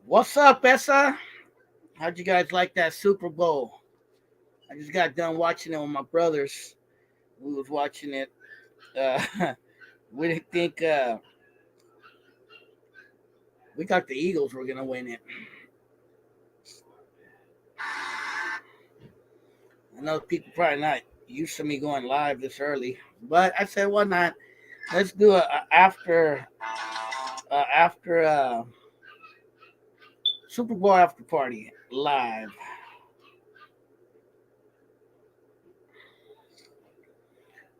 What's up, Essa? How'd you guys like that Super Bowl? I just got done watching it with my brothers. We was watching it. Uh, we didn't think we thought the Eagles were gonna win it. I know people probably not used to me going live this early, but I said, why not? Let's do a after Super Bowl after party live.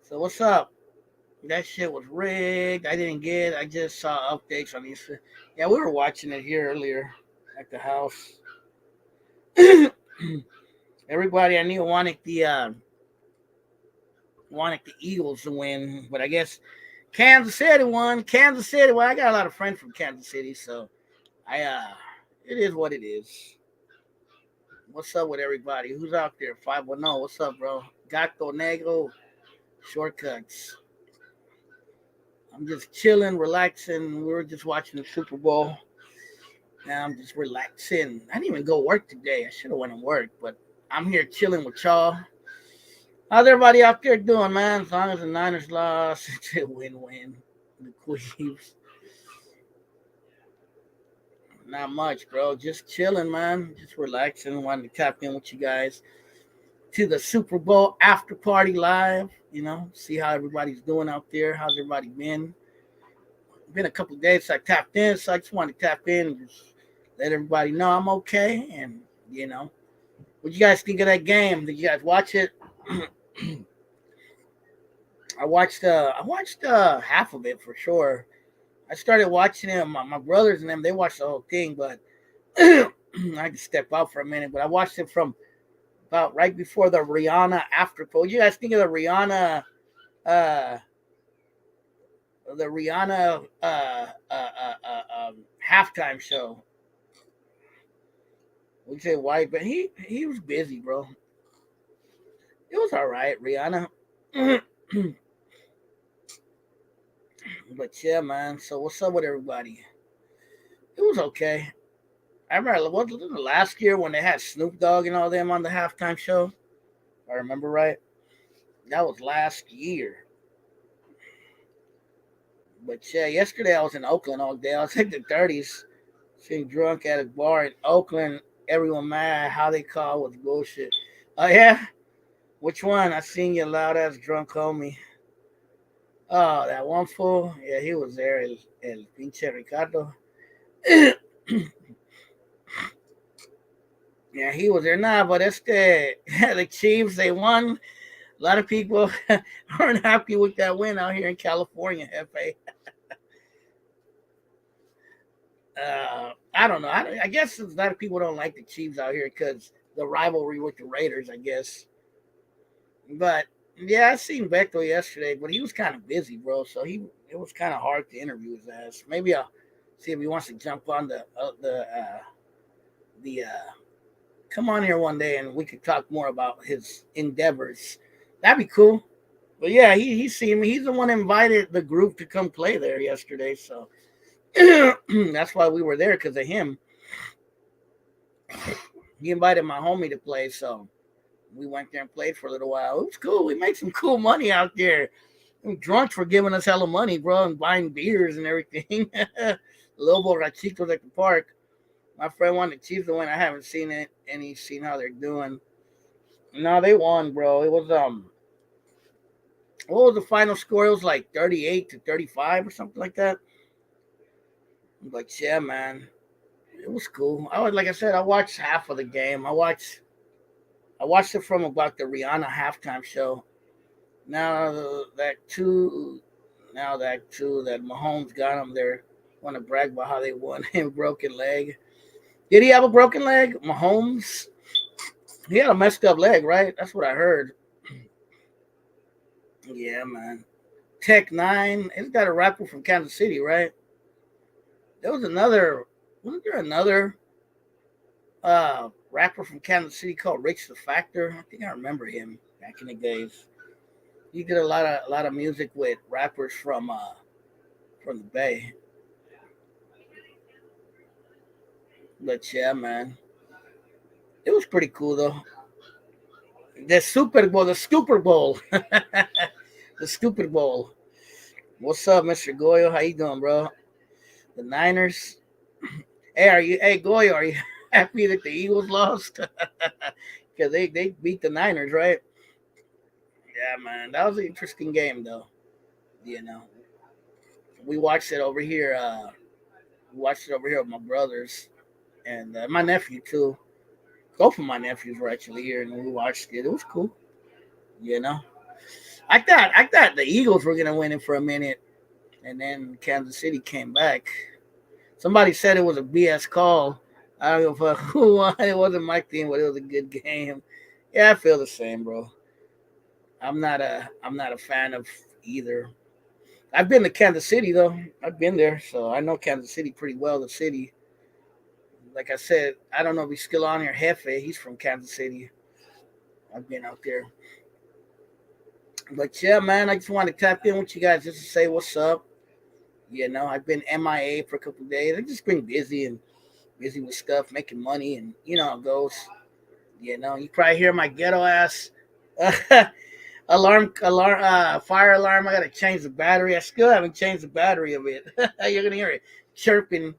So what's up? That shit was rigged. I didn't get it. I just saw updates on these. Yeah, we were watching it here earlier at the house. Everybody I knew wanted the Eagles to win, but I guess Kansas City won. Kansas City. Well, I got a lot of friends from Kansas City, so I it is what it is. What's up with everybody? Who's out there? 510. What's up, bro? Gato Negro. Shortcuts. I'm just chilling, relaxing. We were just watching the Super Bowl. Now I'm just relaxing. I didn't even go work today. I should have went to work, but I'm here chilling with y'all. How's everybody out there doing, man? As long as the Niners lost, it's a win-win. The Queens, not much, bro. Just chilling, man. Just relaxing. Wanted to tap in with you guys to the Super Bowl after party live. See how everybody's doing out there. How's everybody been? Been a couple of days since I tapped in, so I just wanted to tap in and just let everybody know I'm okay. And what you guys think of that game? Did you guys watch it? I watched half of it for sure. I started watching it. My brothers and them, they watched the whole thing, but I had to step out for a minute. But I watched it from about right before the Rihanna after. What you guys think of uh, the Rihanna halftime show? We say white, but he was busy, bro. It was all right, Rihanna. But yeah, man. So what's up with everybody? It was okay. I remember what was it, last year when they had Snoop Dogg and all them on the halftime show. If I remember right. That was last year. But yeah, yesterday I was in Oakland all day. I was in the 30s, sitting drunk at a bar in Oakland. Everyone mad. How they call was bullshit. Oh yeah, which one? I seen you loud ass drunk homie. Oh, that one fool. Yeah, he was there. El pinche Ricardo. Yeah, he was there. Nah, but it's the Chiefs. They won. A lot of people aren't happy with that win out here in California. FA. I don't know. I guess a lot of people don't like the Chiefs out here because the rivalry with the Raiders. I guess, but yeah, I seen Beto yesterday, but he was kind of busy, bro. So it was kind of hard to interview his ass. Maybe I'll see if he wants to jump on the come on here one day and we could talk more about his endeavors. That'd be cool. But yeah, he seen me. He's the one that invited the group to come play there yesterday. So that's why we were there because of him. He invited my homie to play, so we went there and played for a little while. It was cool. We made some cool money out there. Them drunks were giving us hella money, bro, and buying beers and everything. Little borrachitos at the park. My friend wanted the Chiefs to win. I haven't seen it, and he's seen how they're doing. No, they won, bro. It was what was the final score? It was like 38-35 or something like that. But yeah, man, it was cool. Like I said, I watched half of the game. I watched it from about the Rihanna halftime show. Now that Mahomes got him there, want to brag about how they won him broken leg. Did he have a broken leg, Mahomes? He had a messed up leg, right? That's what I heard. Yeah, man. Tech Nine. He's got a rapper from Kansas City, right? There was another. Wasn't there another rapper from Kansas City called Rich the Factor? I think I remember him back in the days. He did a lot of music with rappers from the Bay. But yeah, man, it was pretty cool though. The Super Bowl, the Super Bowl, the Super Bowl. What's up, Mr. Goyo? How you doing, bro? The Niners. Hey, Hey, Goyo, are you happy that the Eagles lost? Because they beat the Niners, right? Yeah, man, that was an interesting game, though. You know, we watched it over here. We watched it over here with my brothers and my nephew too. Both of my nephews were actually here, and we watched it. It was cool. You know, I thought the Eagles were gonna win it for a minute, and then Kansas City came back. Somebody said it was a BS call. I don't give a fuck who won. It wasn't my team, but it was a good game. Yeah, I feel the same, bro. I'm not a fan of either. I've been to Kansas City though. I've been there, so I know Kansas City pretty well. The city, like I said, I don't know if he's still on here. Jefe, he's from Kansas City. I've been out there, but yeah, man, I just want to tap in with you guys just to say what's up. I've been MIA for a couple of days. I've just been busy with stuff, making money, and you know how it goes. You probably hear my ghetto ass fire alarm. I gotta change the battery. I still haven't changed the battery of it. You're gonna hear it chirping.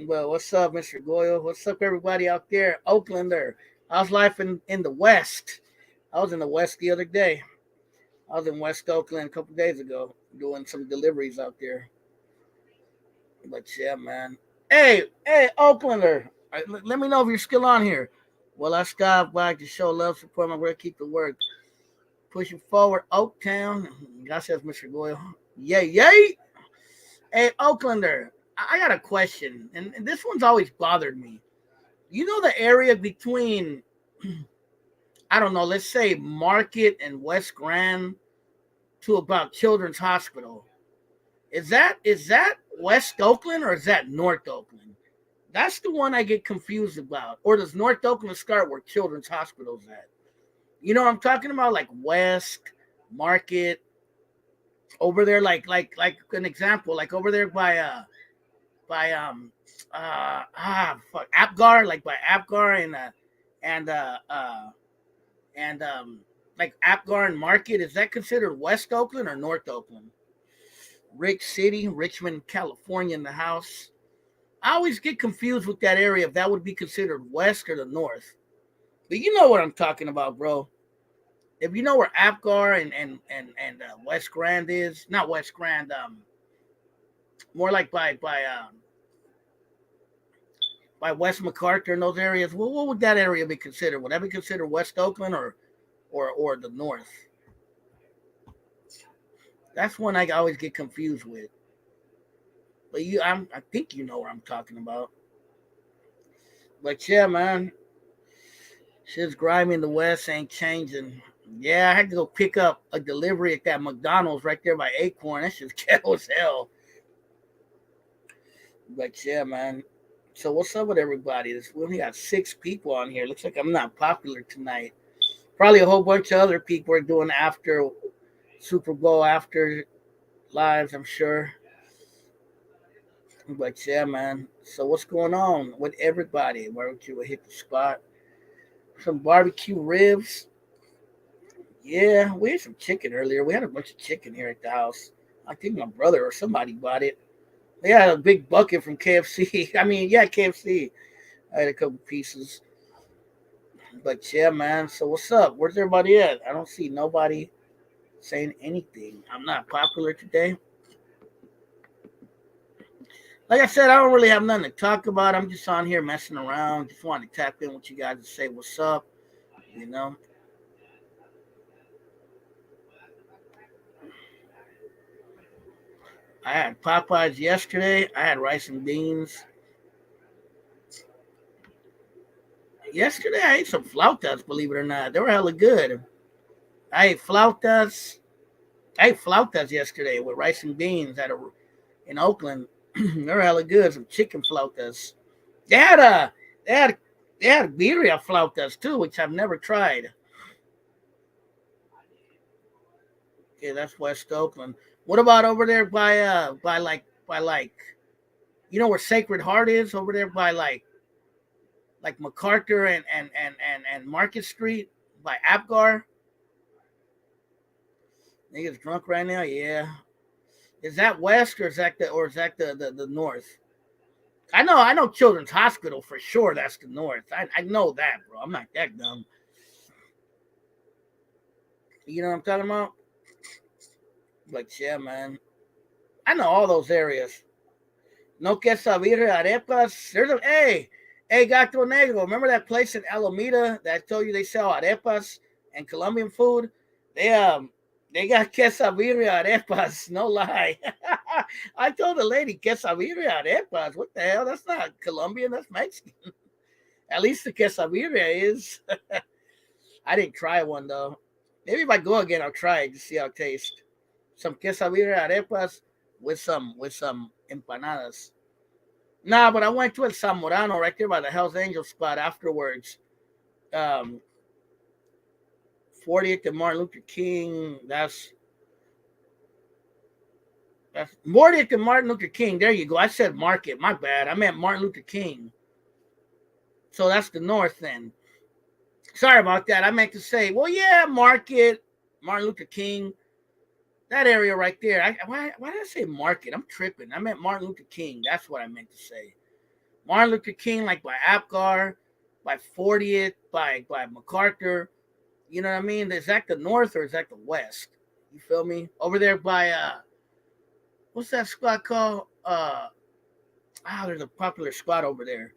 Well, what's up, Mr. Goyle? What's up, everybody out there? Oaklander. How's life in the West? I was in the West the other day. I was in West Oakland a couple days ago doing some deliveries out there. But yeah, man. Hey, Oaklander. Let me know if you're still on here. Well, I stopped by to show love, support my work, keep the work. Pushing forward, Oaktown. God says Mr. Goyle. Yay, yay. Hey, Oaklander. I got a question, and this one's always bothered me. You know the area between, I don't know, let's say Market and West Grand to about Children's Hospital. Is that West Oakland or is that North Oakland? That's the one I get confused about. Or does North Oakland start where Children's Hospital's at? You know what I'm talking about? Like West Market over there, like an example, like over there by fuck Apgar, like by Apgar and and like Apgar and Market. Is that considered West Oakland or North Oakland? Rich City, Richmond, California in the house. I always get confused with that area if that would be considered west or the north. But you know what I'm talking about, bro. If you know where Apgar and West Grand is, not West Grand, more like by West MacArthur and those areas. Well, what would that area be considered? Would that be considered West Oakland or the north? That's one I always get confused with. But I think you know what I'm talking about. But yeah, man, shit's grimy in the West, ain't changing. Yeah, I had to go pick up a delivery at that McDonald's right there by Acorn. That shit's ghetto as hell. But yeah, man. So what's up with everybody? We only got 6 people on here. Looks like I'm not popular tonight. Probably a whole bunch of other people are doing after Super Bowl after lives, I'm sure. But yeah, man. So what's going on with everybody? Why don't you hit the spot? Some barbecue ribs. Yeah, we had some chicken earlier. We had a bunch of chicken here at the house. I think my brother or somebody bought it. They had a big bucket from KFC. I mean, yeah, KFC. I had a couple pieces. But yeah, man. So what's up? Where's everybody at? I don't see nobody saying anything. I'm not popular today. Like I said, I don't really have nothing to talk about. I'm just on here messing around. Just wanted to tap in with you guys and say what's up. You know. I had Popeyes yesterday. I had rice and beans. Yesterday I ate some flautas, believe it or not. They were hella good. I ate flautas. I ate flautas yesterday with rice and beans in Oakland. They were hella good. Some chicken flautas. They had a they had they had birria flautas too, which I've never tried. Okay, that's West Oakland. What about over there by like You know where Sacred Heart is over there by like MacArthur and Market Street by Apgar. Niggas drunk right now, yeah. Is that west or is that the north? I know Children's Hospital for sure. That's the north. I know that, bro. I'm not that dumb. You know what I'm talking about? But yeah, man. I know all those areas. No quesabirria arepas. Hey, Gato Negro. Remember that place in Alameda that I told you they sell arepas and Colombian food? They they got quesabirria arepas. No lie. I told the lady quesabirria arepas. What the hell? That's not Colombian. That's Mexican. At least the quesabirria is. I didn't try one though. Maybe if I go again, I'll try it to see how it tastes. Some quesadilla arepas with some empanadas. Nah, but I went to El Zamorano right there by the Hell's Angel spot afterwards. Um, 40th and Martin Luther King. That's 40th and Martin Luther King. There you go. I said Market. My bad. I meant Martin Luther King. So that's the north then. Sorry about that. I meant to say, well, yeah, Market, Martin Luther King. That area right there. Why did I say Market? I'm tripping. I meant Martin Luther King. That's what I meant to say. Martin Luther King, like by Apgar, by 40th, by MacArthur. You know what I mean? Is that the north or is that the west? You feel me? Over there by what's that spot called? There's a popular spot over there.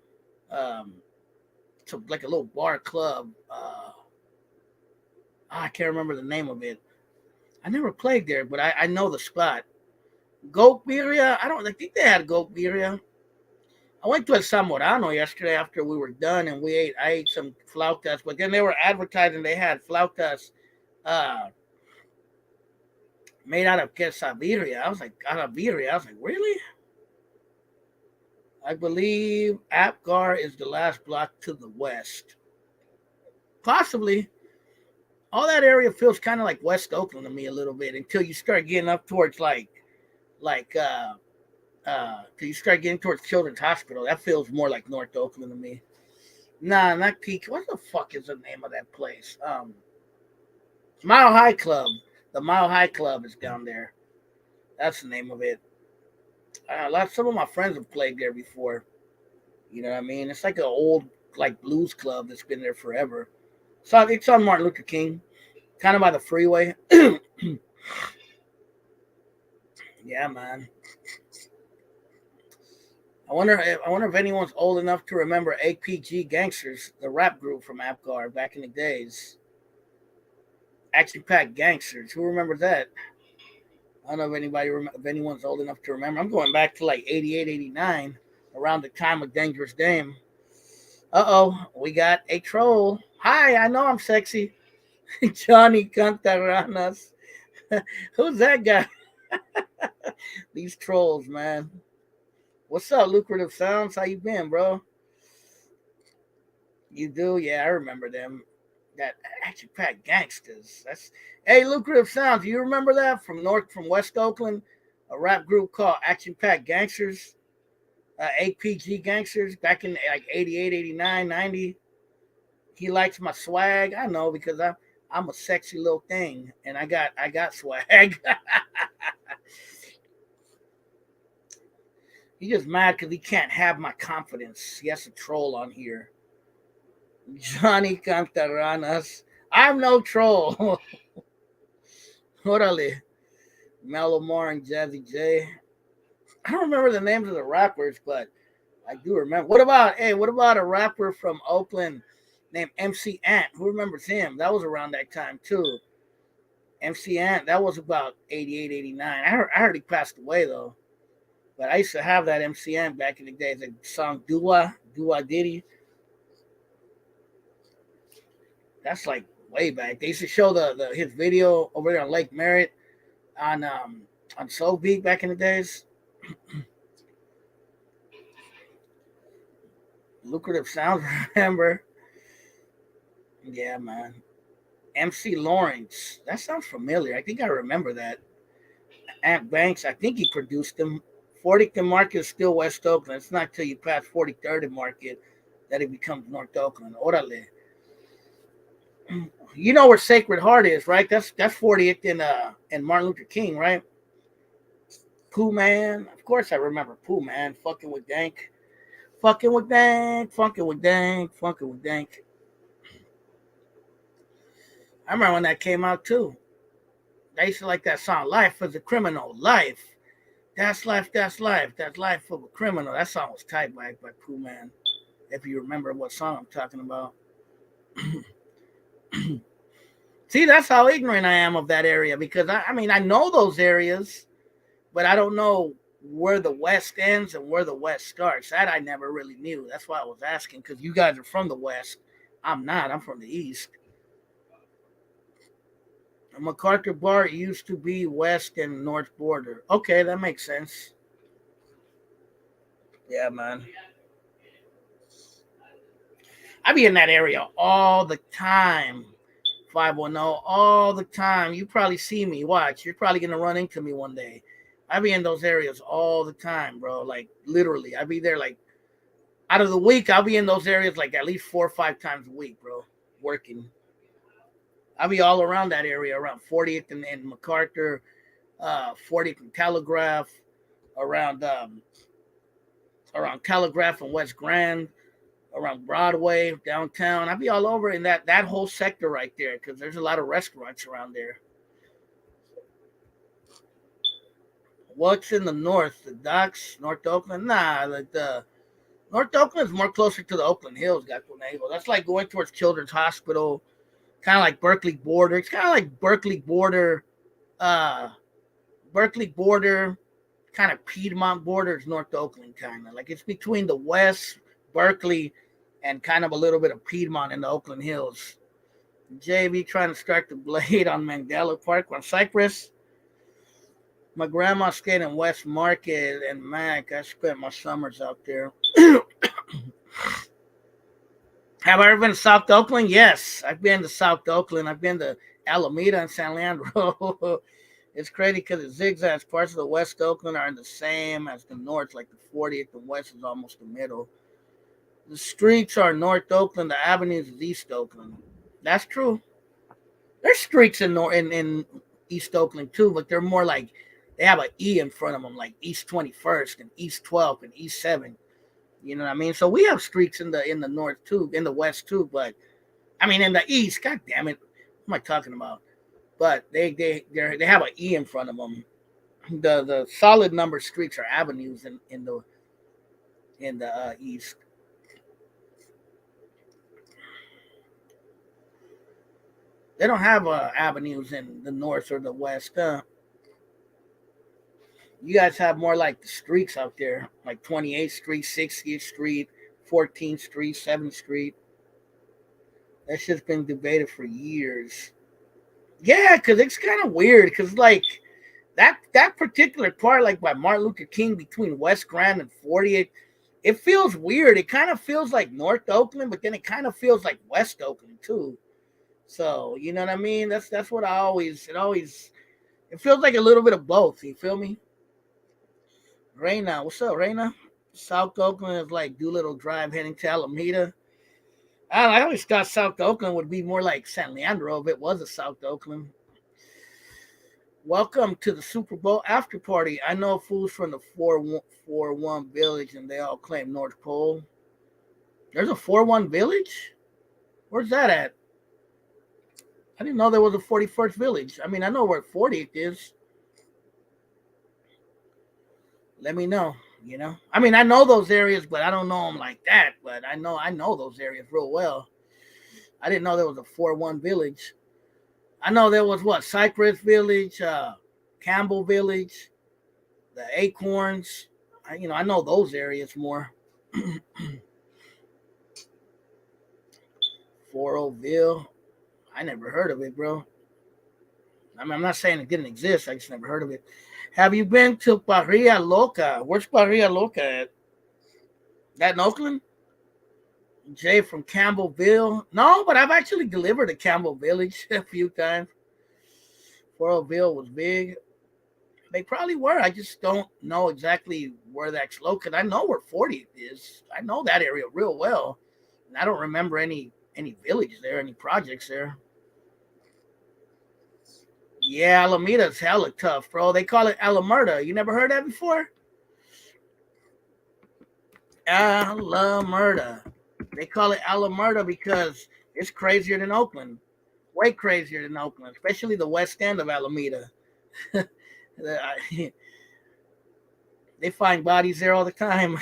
It's like a little bar club. I can't remember the name of it. I never played there, but I know the spot. Goat Birria? I think they had Goat Birria. I went to El Zamorano yesterday after we were done and I ate some flautas, but then they were advertising they had flautas uh, made out of quesabirria. I was like, out of birria. I was like, really? I believe Apgar is the last block to the west. Possibly. All that area feels kind of like West Oakland to me a little bit until you start getting up towards like till you start getting towards Children's Hospital. That feels more like North Oakland to me. Nah, not Peak. What the fuck is the name of that place? Mile High Club. The Mile High Club is down there. That's the name of it. Some of my friends have played there before. You know what I mean? It's like an old like blues club that's been there forever. So it's on Martin Luther King, kind of by the freeway. Yeah, man. I wonder if anyone's old enough to remember APG Gangsters, the rap group from Apgar back in the days. Action Pack Gangsters. Who remembers that? I don't know if anyone's old enough to remember. I'm going back to like 88, 89, around the time of Dangerous Dame. We got a troll. Hi, I know I'm sexy. Johnny Cantaranas. Who's that guy? These trolls, man. What's up, Lucrative Sounds? How you been, bro? You do? Yeah, I remember them. That Action Pack Gangsters. That's Hey, Lucrative Sounds. Do you remember that from West Oakland? A rap group called Action Pack Gangsters. APG Gangsters back in like 88, 89, 90. He likes my swag. I know because I'm a sexy little thing and I got swag. He's just mad because he can't have my confidence. He has to troll on here. Johnny Cantaranas. I'm no troll. Orale. Malomar and Jazzy J. I don't remember the names of the rappers, but I do remember. What about a rapper from Oakland named MC Ant? Who remembers him? That was around that time too. MC Ant, that was about 88, 89. I heard he passed away though. But I used to have that MC Ant back in the days. The song Dua Diddy. That's like way back. They used to show his video over there on Lake Merritt on Soul Beat back in the days. Lucrative Sounds, remember? Yeah, man. MC Lawrence. That sounds familiar. I think I remember that. Ant Banks, I think he produced them 40th and Market is still West Oakland. It's not till you pass 43rd and Market that it becomes North Oakland. Orale. You know where Sacred Heart is, right? That's 40th and Martin Luther King, right? Pooh Man. Of course I remember Pooh Man. Fucking with Dank. Fucking with Dank. Fucking with Dank. Fucking with Dank. I remember when that came out too. I used to like that song, Life is a Criminal. Life. That's life, that's life. That's life of a criminal. That song was tight by Pooh Man. If you remember what song I'm talking about. See, that's how ignorant I am of that area because I mean, I know those areas, but I don't know where the West ends and where the West starts. That I never really knew. That's why I was asking because you guys are from the West. I'm not. I'm from the East. MacArthur Bar used to be west and north border. Okay, that makes sense. Yeah, man. I be in that area all the time. 510 all the time. You probably see me. Watch. You're probably gonna run into me one day. I be in those areas all the time, bro. Like literally. I be there like out of the week, I'll be in those areas like at least 4 or 5 times a week, bro. Working. I'll be all around that area, around 40th and MacArthur, 40th and Telegraph, around around Telegraph and West Grand, around Broadway, downtown. I'll be all over in that whole sector right there because there's a lot of restaurants around there. What's in the north? The docks, North Oakland? Nah, the North Oakland is more closer to the Oakland Hills, Gaconego. That's like going towards Children's Hospital, kind of like Berkeley border. It's kind of like uh, Berkeley border, kind of Piedmont border is North Oakland, kind of like it's between the West, Berkeley, and kind of a little bit of Piedmont in the Oakland Hills. JV trying to strike the blade on Mandela Park on Cypress. My grandma stayed in West Market and Mac. I spent my summers out there. Have I ever been to South Oakland? Yes, I've been to South Oakland. I've been to Alameda and San Leandro. It's crazy because it zigzags. Parts of the West Oakland are in the same as the North, like the 40th. The West is almost the middle. The streets are North Oakland. The avenues is East Oakland. That's true. There's streets in East Oakland too, but they're more like they have an E in front of them, like East 21st and East 12th and East 7th. You know what I mean? So we have streets in the north too, in the west too, but I mean in the east. God damn it, what am I talking about? But they have an E in front of them. The solid number streets are avenues in the east. They don't have avenues in the north or the west. You guys have more like the streets out there, like 28th Street, 60th Street, 14th Street, 7th Street. That shit's been debated for years. Yeah, because it's kind of weird. Because like that particular part, like by Martin Luther King between West Grand and 40th, it feels weird. It kind of feels like North Oakland, but then it kind of feels like West Oakland too. So you know what I mean? That's what it feels like a little bit of both. You feel me? Reina, what's up, Reina? South Oakland is like Doolittle Drive heading to Alameda. I always thought South Oakland would be more like San Leandro if it was a South Oakland. Welcome to the Super Bowl after party. I know fools from the 441 Village and they all claim North Pole. There's a 41 Village? Where's that at? I didn't know there was a 41st Village. I mean, I know where 40th is. Let me know. I mean, I know those areas, but I don't know them like that. But I know those areas real well. I didn't know there was a 4-1 Village. I know there was what Cypress Village, Campbell Village, the Acorns. I know those areas more. 40ville. I never heard of it, bro. I mean, I'm not saying it didn't exist. I just never heard of it. Have you been to Barria Loca? Where's Barria Loca at? That in Oakland? Jay from Campbellville. No, but I've actually delivered to Campbell Village a few times. 40ville was big. They probably were. I just don't know exactly where that's located. I know where 40th is. I know that area real well, and I don't remember any villages there, any projects there. Yeah, Alameda's hella tough, bro. They call it Alamerta. You never heard that before? Alamerta. They call it Alamerta because it's crazier than Oakland. Way crazier than Oakland, especially the west end of Alameda. They find bodies there all the time.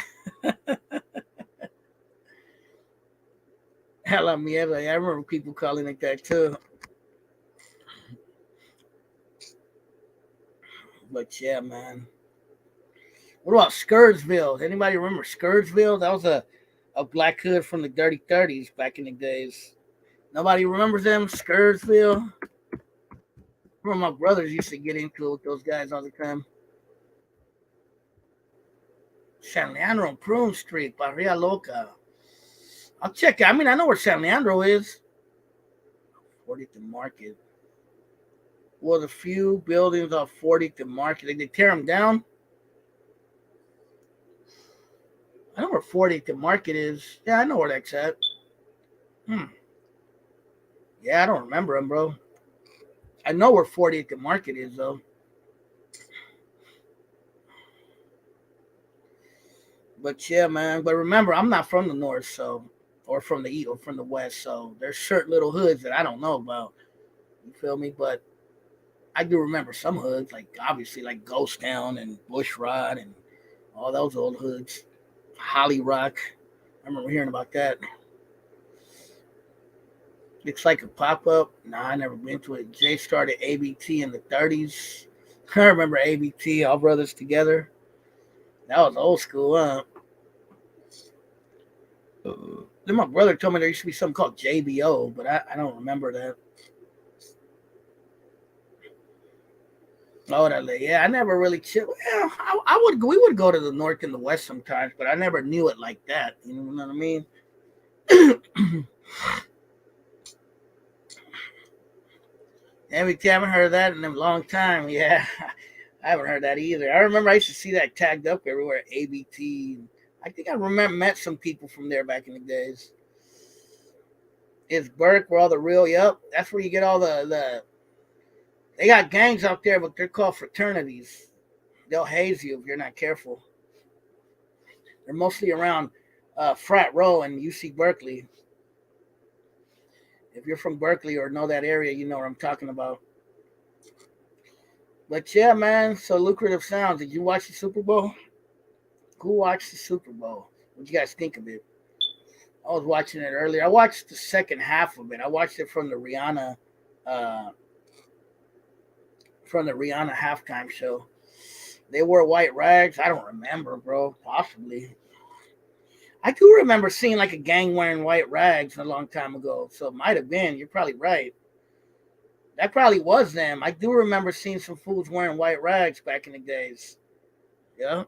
Alameda. I remember people calling it that too. But yeah, man. What about Scursville? Anybody remember Scursville? That was a black hood from the dirty 30s back in the days. Nobody remembers them? Scursville? Remember my brothers used to get into it with those guys all the time. San Leandro and Prune Street, Barria Loca. I'll check it. I mean, I know where San Leandro is. 40th and Market. Well, the few buildings off 40th and Market. Did they tear them down? I know where 40th and Market is. Yeah, I know where that's at. Hmm. Yeah, I don't remember them, bro. I know where 40th and Market is, though. But yeah, man. But remember, I'm not from the north, so or from the east or from the west, so there's certain little hoods that I don't know about. You feel me? But I do remember some hoods, like obviously like Ghost Town and Bushrod and all those old hoods. Holly Rock. I remember hearing about that. Looks like a pop up. Nah, I never been to it. Jay started ABT in the 30s. I remember ABT, All Brothers Together. That was old school, huh? Then my brother told me there used to be something called JBO, but I don't remember that. Oh, that yeah, I never really chill. Yeah, I would. We would go to the north and the west sometimes, but I never knew it like that. You know what I mean? Every time I haven't heard that in a long time. Yeah, I haven't heard that either. I remember I used to see that tagged up everywhere. ABT. I think I remember met some people from there back in the days. Is Burke where all the real? Yep, that's where you get all the. They got gangs out there, but they're called fraternities. They'll haze you if you're not careful. They're mostly around Frat Row and UC Berkeley. If you're from Berkeley or know that area, you know what I'm talking about. But yeah, man, so lucrative sounds. Did you watch the Super Bowl? Who watched the Super Bowl? What you guys think of it? I was watching it earlier. I watched the second half of it. I watched it uh, from the Rihanna halftime show. They wore white rags. I don't remember, bro. Possibly. I do remember seeing like a gang wearing white rags a long time ago. So it might have been. You're probably right. That probably was them. I do remember seeing some fools wearing white rags back in the days. Yeah.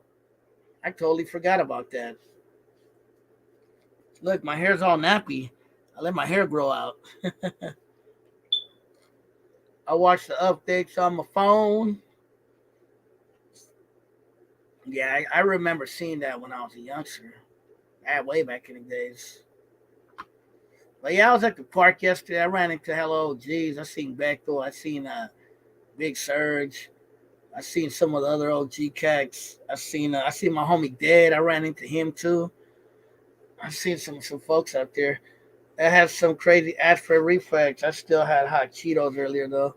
I totally forgot about that. Look, my hair's all nappy. I let my hair grow out. I watch the updates on my phone. Yeah, I remember seeing that when I was a youngster. Way back in the days. But yeah, I was at the park yesterday. I ran into hello G's. I seen Bechtel. I seen Big Surge. I seen some of the other OG cats. I seen my homie Dead. I ran into him too. I seen some folks out there that had some crazy Asper reflex. I still had hot Cheetos earlier though.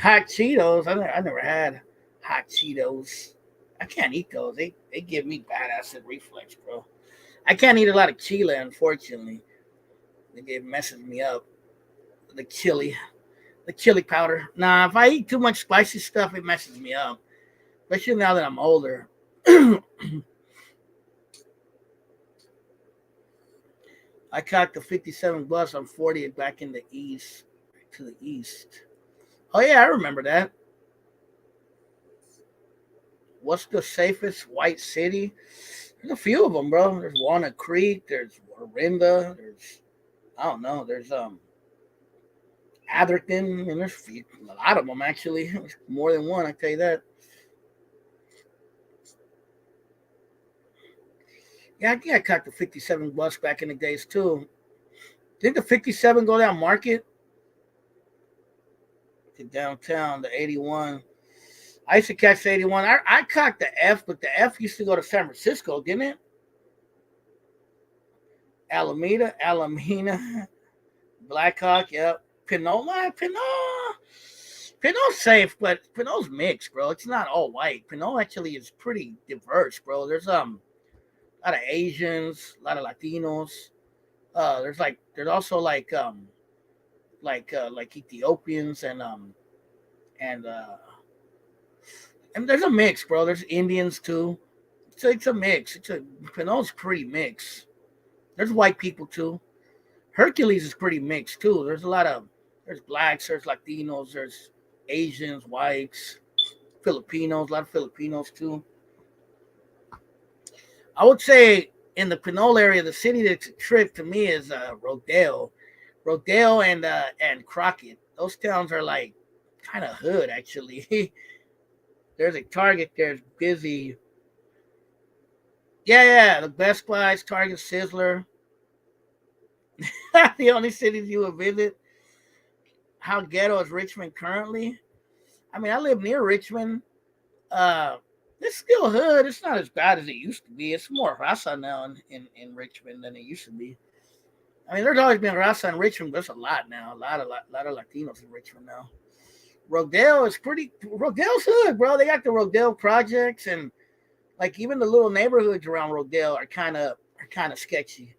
Hot Cheetos. I never had hot Cheetos. I can't eat those. They give me bad acid reflex, bro. I can't eat a lot of chile, unfortunately. It messes me up. The chili, the chili powder. Nah, if I eat too much spicy stuff, it messes me up. Especially now that I'm older. I caught the 57 bus on 40th back in the east, to the east. Oh yeah, I remember that. What's the safest white city? There's a few of them, bro. There's Walnut Creek. There's Orinda. There's I don't know. There's Atherton, and there's a lot of them actually. There's more than one. I tell you that. Yeah, I think I caught the 57 bus back in the days too. Didn't the 57 go down Market to downtown, the 81? I used to catch the 81. I caught the F, but the F used to go to San Francisco, didn't it? Alameda, Blackhawk, yep. Pinot's safe, but Pinot's mixed, bro. It's not all white. Pinot actually is pretty diverse, bro. There's a lot of Asians, a lot of Latinos. There's also like Ethiopians and and there's a mix, bro. There's Indians too. It's a mix. Pinot's pretty mixed. There's white people too. Hercules is pretty mixed too. There's blacks, there's Latinos, there's Asians, whites, Filipinos, a lot of Filipinos too. I would say in the Pinole area, the city that's a trip to me is Rodale and Crockett. Those towns are like kind of hood actually. There's a Target there's busy. Yeah, the Best Buys, Target, Sizzler. The only cities you would visit. How ghetto is Richmond currently? I mean, I live near Richmond. Uh, it's still hood. It's not as bad as it used to be. It's more raza now in Richmond than it used to be. I mean, there's always been raza in Richmond, but there's a lot now. A lot of Latinos in Richmond now. Rodale's hood, bro. They got the Rodale projects and like even the little neighborhoods around Rodale are kind of sketchy.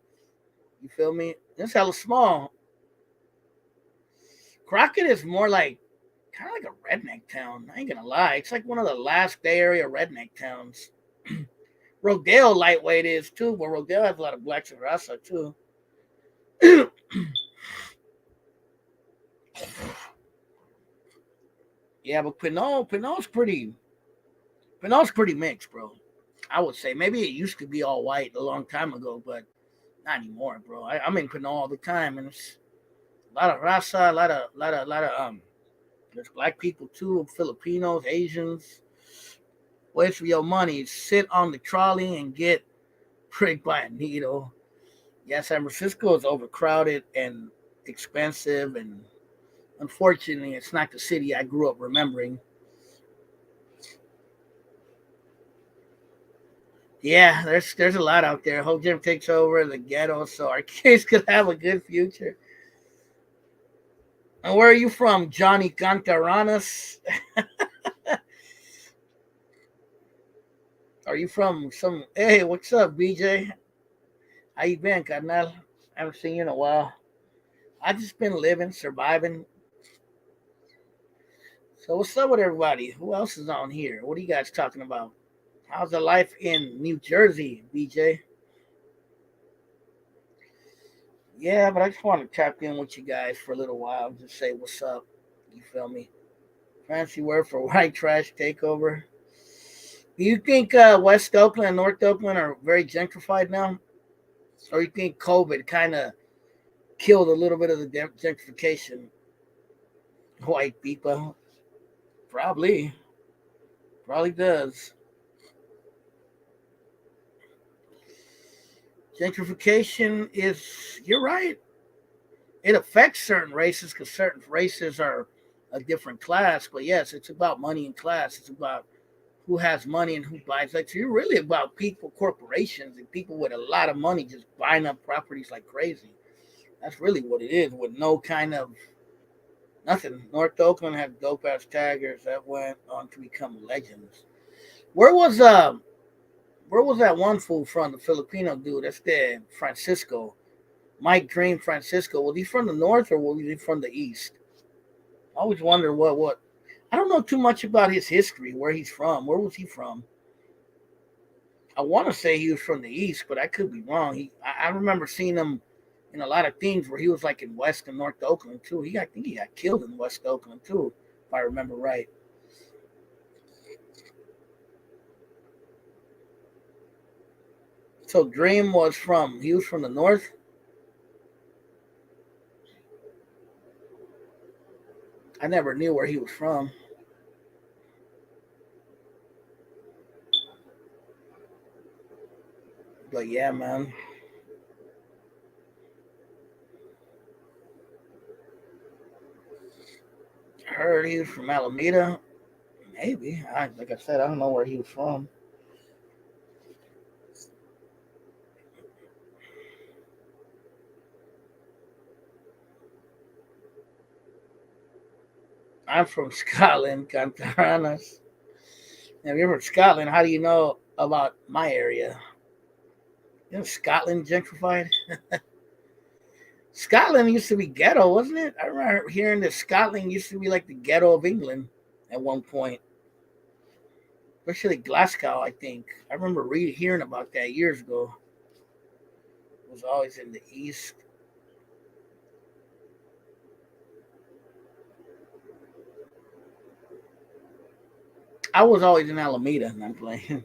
You feel me? It's hella small. Crockett is more like kind of like a redneck town. I ain't gonna lie. It's like one of the last Bay Area redneck towns. Rodale lightweight is too, but Rodale has a lot of blacks and Rasa too. Yeah, but Pinot's pretty mixed, bro. I would say maybe it used to be all white a long time ago, but not anymore, bro. I'm in Pinot all the time, and it's a lot of Rasa, a lot of there's black people too, Filipinos, Asians. Waste for your money. Sit on the trolley and get pricked by a needle. Yeah, San Francisco is overcrowded and expensive, and unfortunately, it's not the city I grew up remembering. Yeah, there's a lot out there. Hope Jim takes over the ghetto so our kids could have a good future. And where are you from, Johnny Cantaranas? Are you from some? Hey, what's up, BJ? How you been, carnal? I haven't seen you in a while. I just been living, surviving. So what's up with everybody? Who else is on here? What are you guys talking about? How's the life in New Jersey, BJ? Yeah, but I just want to tap in with you guys for a little while, just say what's up. You feel me? Fancy word for white trash takeover. Do you think West Oakland and North Oakland are very gentrified now? Or you think COVID kind of killed a little bit of the gentrification? White people? Probably. Probably does. Gentrification is, you're right. It affects certain races because certain races are a different class. But yes, it's about money and class. It's about who has money and who buys. Like, so you're really about people, corporations, and people with a lot of money just buying up properties like crazy. That's really what it is with no kind of nothing. North Oakland had dope ass taggers that went on to become legends. Where was uh where was that one fool from? The Filipino dude. That's the Francisco. Mike Dream Francisco. Was he from the north or was he from the east? I always wonder what. I don't know too much about his history, where he's from. Where was he from? I want to say he was from the east, but I could be wrong. I remember seeing him in a lot of things where he was like in West and North Oakland too. I think he got killed in West Oakland too, if I remember right. So Dream he was from the north. I never knew where he was from. But yeah, man. Heard he was from Alameda. Maybe. Like I said, I don't know where he was from. I'm from Scotland, Cantaranas. If you're from Scotland, how do you know about my area? You know, Scotland gentrified. Scotland used to be ghetto, wasn't it? I remember hearing that Scotland used to be like the ghetto of England at one point, especially Glasgow. I think I remember hearing about that years ago. It was always in the east. I was always in Alameda, and I'm playing.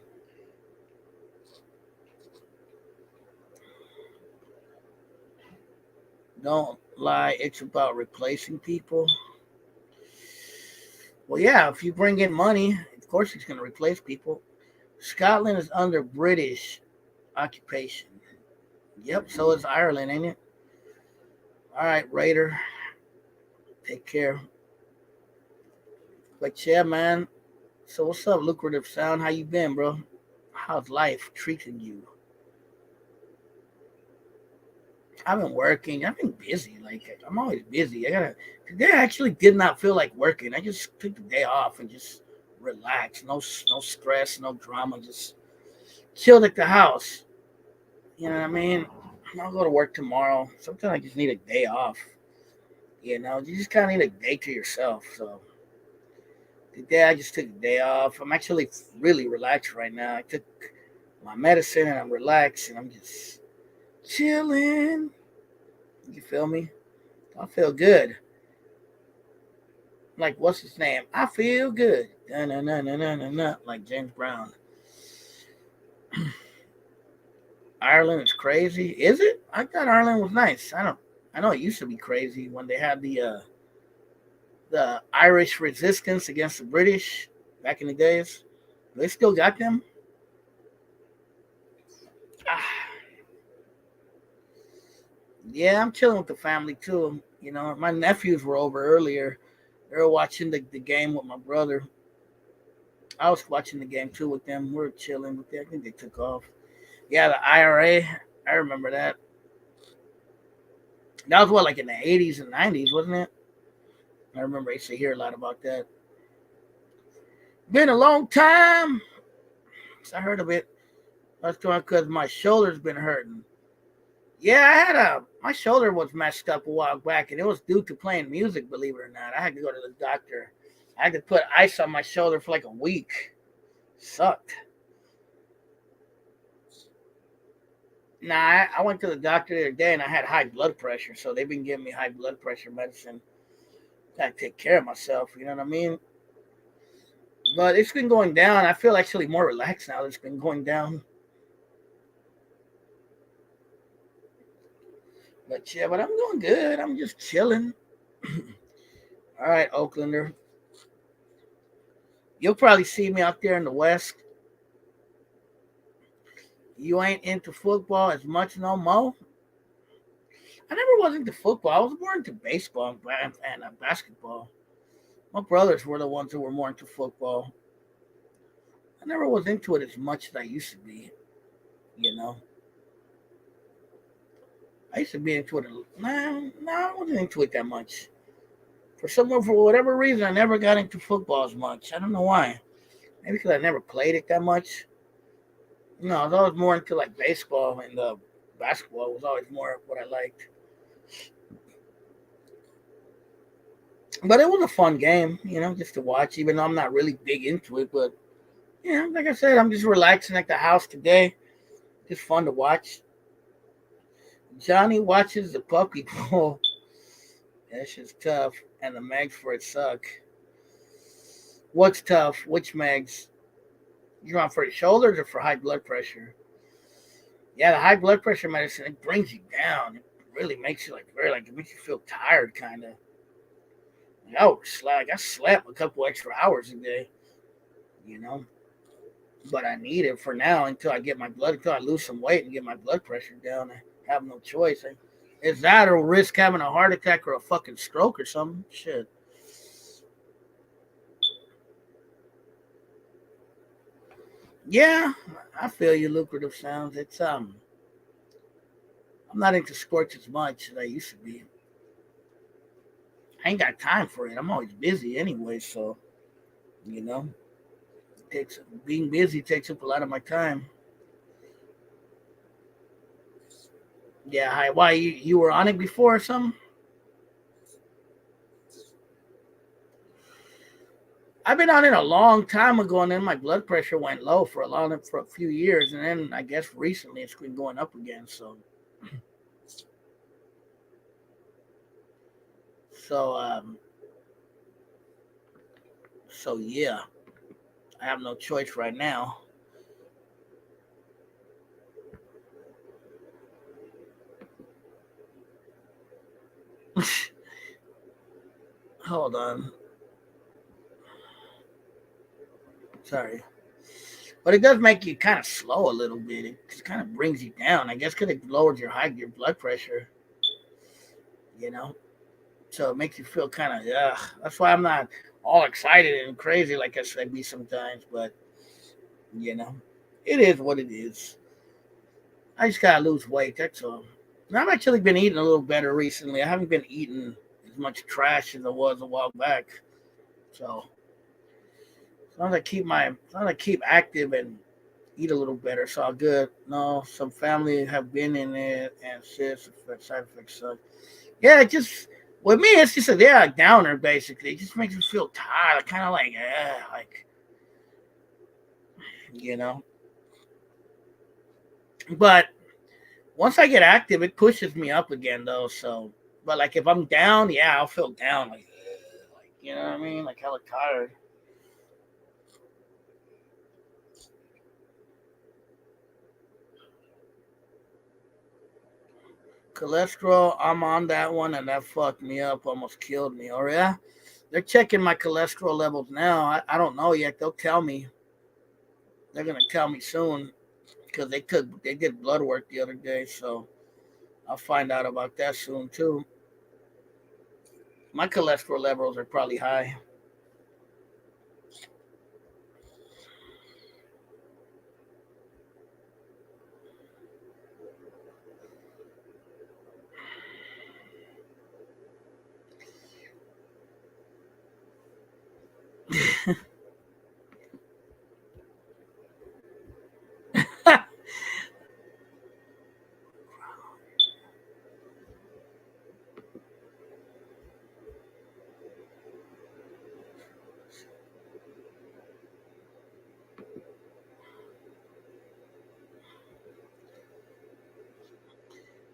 Don't lie, it's about replacing people. Well, yeah, if you bring in money, of course he's going to replace people. Scotland is under British occupation. Yep, so is Ireland, ain't it? All right, Raider, take care. But yeah, man. So what's up, lucrative sound? How you been, bro? How's life treating you? I've been working. I've been busy. Like I'm always busy. I gotta. Today I actually did not feel like working. I just took the day off and just relax. No stress, no drama. Just chilled at the house. You know what I mean? I'll go to work tomorrow. Sometimes I just need a day off. You know, you just kind of need a day to yourself. So today I just took a day off. I'm actually really relaxed right now. I took my medicine and I'm relaxed and I'm just chilling. You feel me? I feel good. Like what's his name? I feel good. Na like James Brown. Ireland is crazy. Is it? I thought Ireland was nice. I don't. I know it used to be crazy when they had the Irish resistance against the British back in the days. They still got them. Ah, yeah, I'm chilling with the family too. You know, my nephews were over earlier. They were watching the game with my brother. I was watching the game too with them. We were chilling with them. I think they took off. Yeah, the IRA. I remember that. That was what, like in the 80s and 90s, wasn't it? I remember I used to hear a lot about that. Been a long time. I heard of it. That's because my shoulder's been hurting. Yeah, I had my shoulder was messed up a while back, and it was due to playing music. Believe it or not, I had to go to the doctor. I had to put ice on my shoulder for like a week. Sucked. Nah, I went to the doctor the other day, and I had high blood pressure, so they've been giving me high blood pressure medicine. Gotta take care of myself. You know what I mean? But it's been going down. I feel actually more relaxed now. It's been going down. But yeah, but I'm doing good. I'm just chilling. All right, Oaklander. You'll probably see me out there in the West. You ain't into football as much no more. I never was into football. I was more into baseball and basketball. My brothers were the ones who were more into football. I never was into it as much as I used to be. You know, I used to be into it. Nah, I wasn't into it that much. For whatever reason, I never got into football as much. I don't know why. Maybe because I never played it that much. No, I was always more into like baseball and basketball was always more what I liked. But it was a fun game, just to watch. Even though I'm not really big into it, but like I said, I'm just relaxing at the house today. Just fun to watch. Johnny watches the puppy bowl. That shit's tough, and the mags for it suck. What's tough? Which mags? You want for the shoulders or for high blood pressure? Yeah, the high blood pressure medicine, it brings you down. It really makes you it makes you feel tired, kind of. I slept a couple extra hours a day. You know, but I need it for now until I lose some weight and get my blood pressure down. I have no choice. Is that or risk having a heart attack or a fucking stroke or something? Shit. Yeah, I feel you. Lucrative sounds. I'm not into sports as much as I used to be. I ain't got time for it. I'm always busy anyway, so you know, takes being busy takes up a lot of my time. Yeah, hi. Why you were on it before or something? I've been on it a long time ago, and then my blood pressure went low for a few years, and then I guess recently it's been going up again. So so yeah, I have no choice right now. Hold on, sorry, but it does make you kind of slow a little bit. It just kind of brings you down, I guess, because it lowers your blood pressure. You know, so it makes you feel kind of yeah. That's why I'm not all excited and crazy like I should be sometimes, but you know, it is what it is. I just gotta lose weight. That's all. And I've actually been eating a little better recently. I haven't been eating as much trash as I was a while back. So as long as I keep active and eat a little better, it's all good. No, some family have been in it and says side effects. So yeah, it just with me, it's just a downer basically. It just makes me feel tired. Kind of like you know. But once I get active, it pushes me up again though. So, but like if I'm down, yeah, I'll feel down like you know what I mean, like hella tired. Cholesterol, I'm on that one, and that fucked me up, almost killed me. Oh yeah, they're checking my cholesterol levels now. I don't know yet. They'll tell me. They're gonna tell me soon because they did blood work the other day, so I'll find out about that soon too. My cholesterol levels are probably high.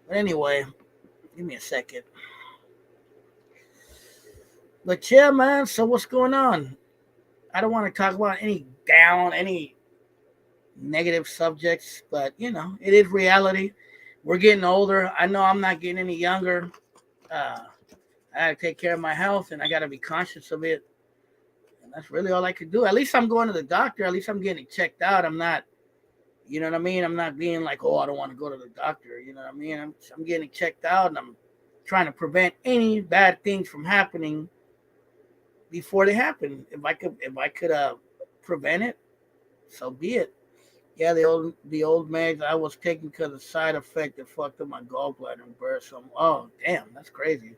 But anyway, give me a second. But yeah, man. So what's going on? I don't want to talk about any negative subjects, but it is reality. We're getting older. I know I'm not getting any younger. Uh, I gotta take care of my health, and I gotta be conscious of it. And that's really all I could do. At least I'm going to the doctor. At least I'm getting checked out. I'm not, you know what I mean. I'm not being like, oh, I don't want to go to the doctor. You know what I mean. I'm getting checked out, and I'm trying to prevent any bad things from happening before they happen. If I could prevent it, so be it. Yeah, the old meds I was taking because of side effect that fucked up my gallbladder and burst. So, oh damn, that's crazy.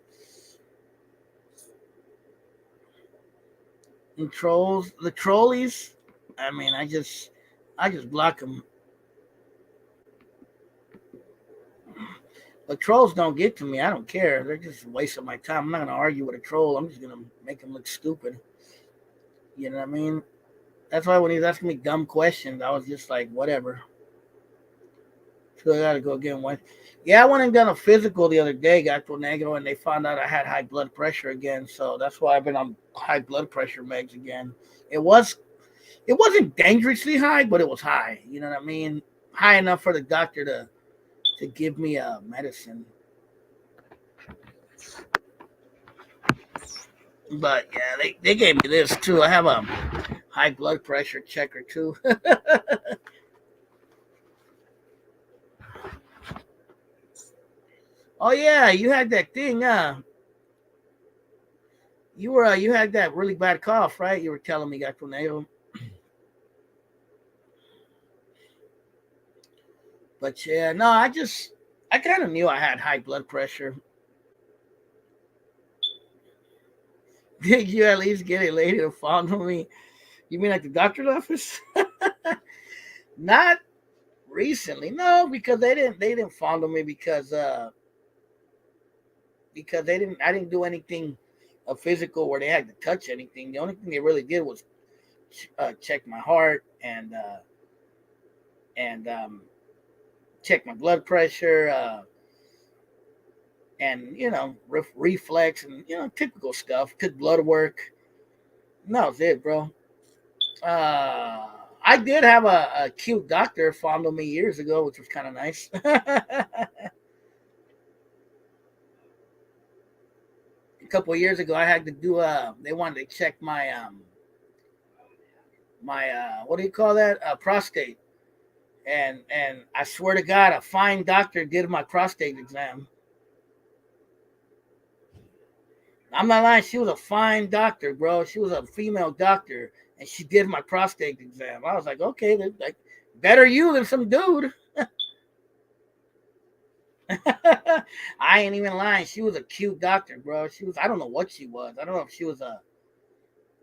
And trolls, the trolleys. I mean, I just block them. But trolls don't get to me. I don't care. They're just a waste of my time. I'm not gonna argue with a troll. I'm just gonna make him look stupid. You know what I mean? That's why when he was asking me dumb questions, I was just like, whatever. So I gotta go get one. Yeah, I went and done a physical the other day, got tornado, and they found out I had high blood pressure again. So that's why I've been on high blood pressure meds again. It was it wasn't dangerously high, but it was high. You know what I mean? High enough for the doctor to give me a medicine. But yeah, they gave me this too. I have a high blood pressure checker too. Oh yeah, you had that thing. You had that really bad cough, right? You were telling me, got tornado. But yeah, no, I kind of knew I had high blood pressure. Did you at least get a lady to fondle me? You mean at the doctor's office? Not recently, no, because they didn't fondle me because they didn't I didn't do anything physical where they had to touch anything. The only thing they really did was check my heart and check my blood pressure and reflex and typical stuff. Took blood work. And that was it, bro. Uh, I did have a cute doctor fondle me years ago, which was kind of nice. A couple of years ago, I had to do they wanted to check my what do you call that, prostate, and I swear to God, a fine doctor did my prostate exam. I'm not lying. She was a fine doctor, bro. She was a female doctor, and she did my prostate exam. I was like, okay, like better you than some dude. I ain't even lying. She was a cute doctor, bro. She was. I don't know what she was. I don't know if she was a.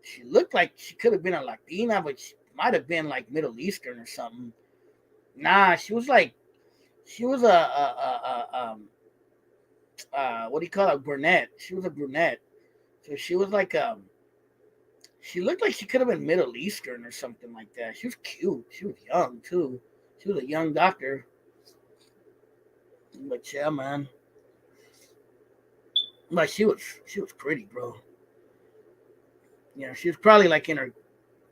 She looked like she could have been a Latina, but she might have been like Middle Eastern or something. Nah, she was like. She was what do you call it? Brunette. She was a brunette. So she was like she looked like she could have been Middle Eastern or something like that. She was cute. She was young too. She was a young doctor. But yeah, man. But she was pretty, bro. She was probably like in her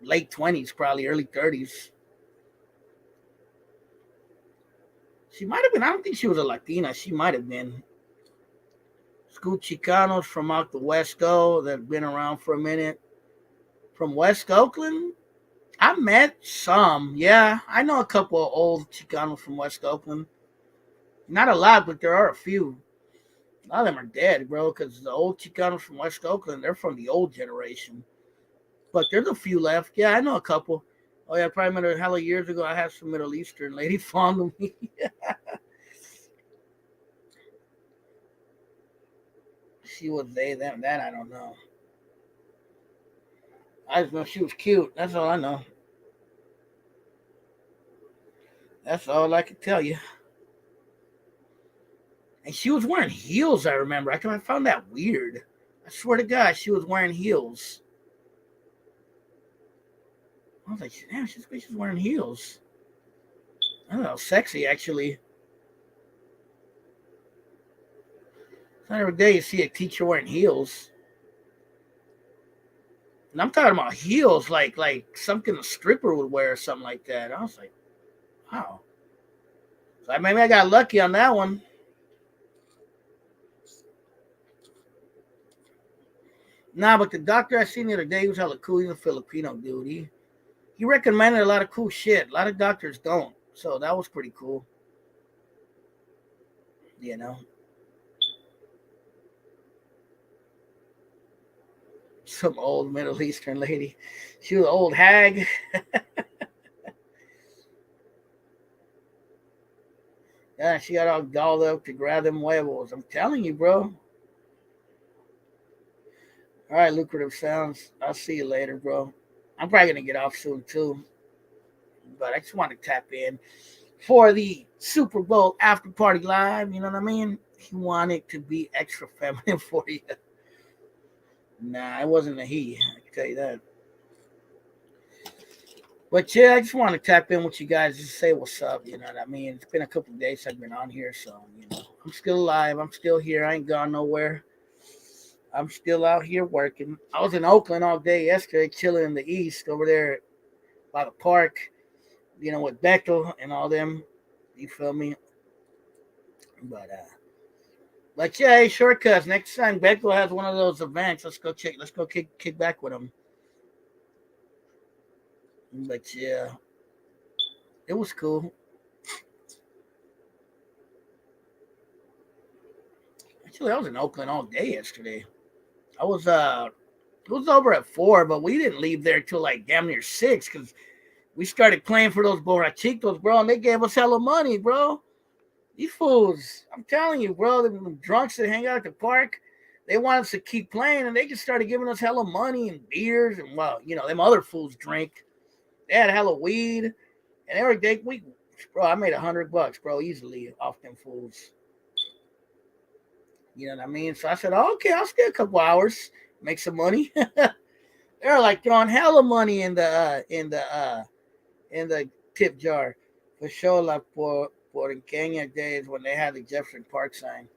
late 20s, probably early 30s. She might have been. I don't think she was a Latina. She might have been. School Chicanos from out the West Coast that have been around for a minute. From West Oakland, I met some. Yeah, I know a couple of old Chicanos from West Oakland. Not a lot, but there are a few. A lot of them are dead, bro, because the old Chicanos from West Oakland, they're from the old generation. But there's a few left. Yeah, I know a couple. Oh, yeah, I probably met her hella years ago. I had some Middle Eastern lady fondle me. She was they, them, that I don't know. I just know she was cute. That's all I know. That's all I can tell you. And she was wearing heels, I remember. I found that weird. I swear to God, she was wearing heels. I was like, damn, she's wearing heels. I don't know, sexy actually. It's not every day you see a teacher wearing heels. And I'm talking about heels like something a stripper would wear or something like that. I was like, wow. So maybe I got lucky on that one. Nah, but the doctor I seen the other day, he was hella cool. He's a Filipino dude. He recommended a lot of cool shit. A lot of doctors don't. So that was pretty cool. You know. Some old Middle Eastern lady. She was an old hag. Yeah, she got all dolled up to grab them huevos. I'm telling you, bro. All right, lucrative sounds. I'll see you later, bro. I'm probably gonna get off soon too. But I just want to tap in for the Super Bowl after party live. You know what I mean? He wanted to be extra feminine for you. Nah, it wasn't a he. I can tell you that. But yeah, I just want to tap in with you guys, just say what's up. You know what I mean? It's been a couple of days I've been on here, so I'm still alive. I'm still here. I ain't gone nowhere. I'm still out here working. I was in Oakland all day yesterday, chilling in the east over there by the park. With Bechtel and all them. You feel me? But yeah, hey, shortcuts. Next time Bechtel has one of those events, let's go kick back with him. But yeah, it was cool. Actually, I was in Oakland all day yesterday. I was it was over at 4, but we didn't leave there till like damn near 6 because we started playing for those borrachitos, bro, and they gave us hella money, bro. These fools, I'm telling you, bro, the drunks that hang out at the park, they want us to keep playing, and they just started giving us hella money and beers, and well, them other fools drink. They had hella weed, and every day bro, I made $100, bro, easily off them fools. You know what I mean? So I said, oh, okay, I'll stay a couple hours, make some money. They're like throwing hella money in the tip jar for sure. Like por Kenya days when they had the Jefferson Park sign.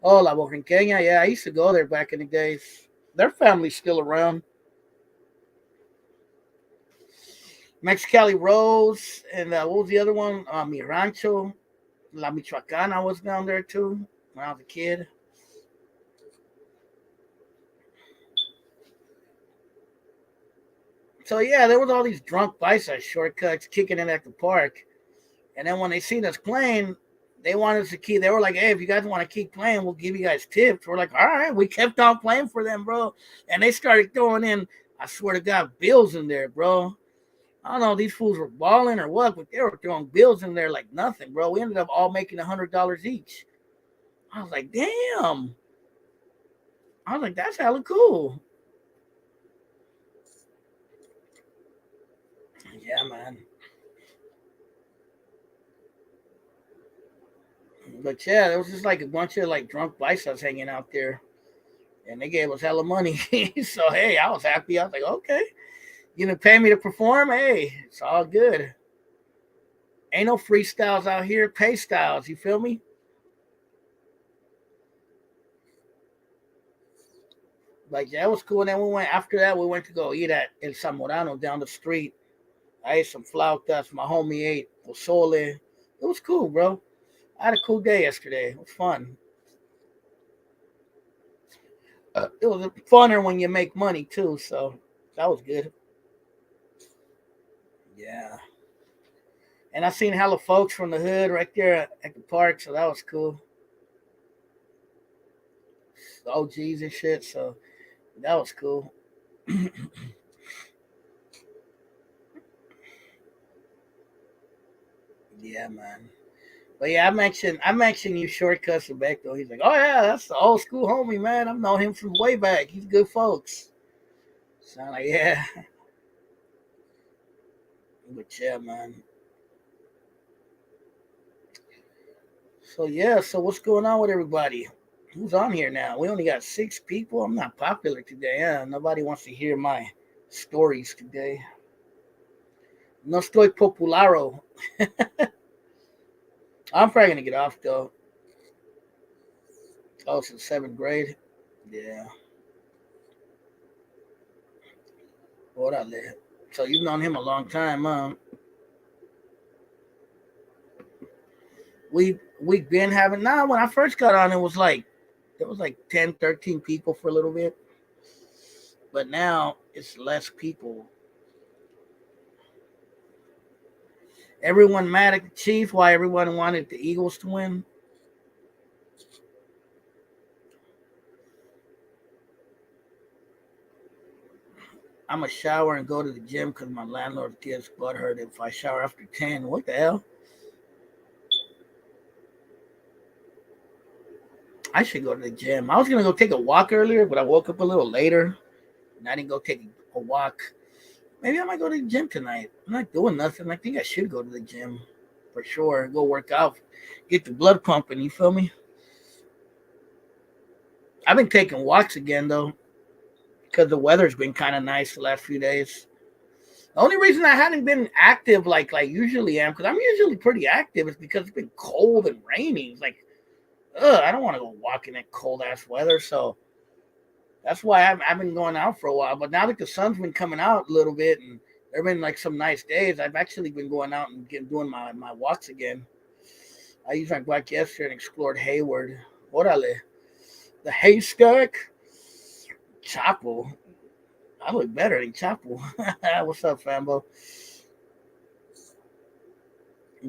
Oh, La Borinqueña. Yeah, I used to go there back in the days. Their family's still around. Mexicali Rose and what was the other one? Mi Rancho, La Michoacana was down there too when I was a kid. So yeah, there was all these drunk bicycle shortcuts kicking in at the park. And then when they seen us playing, they wanted us to keep. They were like, "Hey, if you guys want to keep playing, we'll give you guys tips." We're like, "All right." We kept on playing for them, bro. And they started throwing in. I swear to God, bills in there, bro. I don't know if these fools were balling or what, but they were throwing bills in there like nothing, bro. We ended up all making $100 each. I was like, damn. I was like, that's hella cool. Yeah, man. But yeah, there was just like a bunch of like drunk biceps hanging out there, and they gave us hella money. So hey, I was happy. I was like, okay, you gonna pay me to perform? Hey, it's all good. Ain't no freestyles out here, pay styles. You feel me? Like yeah, it was cool. And then we went after that. We went to go eat at El Zamorano down the street. I ate some flautas. My homie ate pozole. It was cool, bro. I had a cool day yesterday. It was fun. It was funner when you make money too. So that was good. Yeah. And I seen hella folks from the hood right there at the park, so that was cool. OGs and shit, so that was cool. Yeah, man. But yeah, I mentioned you shortcuts to back though. He's like, oh yeah, that's the old school homie, man. I've known him from way back. He's good folks. So I'm like, yeah, but yeah, man. So yeah, so what's going on with everybody? Who's on here now? We only got 6 people. I'm not popular today. Yeah, nobody wants to hear my stories today. No estoy popularo. I'm probably gonna get off though. Oh, since 7th grade. Yeah. Orale. So you've known him a long time, huh? We've been having now when I first got on it was like there was like 10, 13 people for a little bit. But now it's less people. Everyone mad at the Chiefs. Why everyone wanted the Eagles to win. I'm a shower and go to the gym because my landlord gets butthurt if I shower after 10. What the hell? I should go to the gym. I was gonna go take a walk earlier, but I woke up a little later and I didn't go take a walk. Maybe I might go to the gym tonight. I'm not doing nothing. I think I should go to the gym for sure. Go work out, get the blood pumping. You feel me? I've been taking walks again though, because the weather's been kind of nice the last few days. The only reason I haven't been active like usually am, because I'm usually pretty active, is because it's been cold and raining. It's like, I don't want to go walk in that cold ass weather. So that's why I've been going out for a while. But now that the sun's been coming out a little bit and there have been like some nice days, I've actually been going out and doing my walks again. I used my bike yesterday and explored Hayward. Orale. The haystack. Chapo. I look better than Chapo. What's up, Fambo?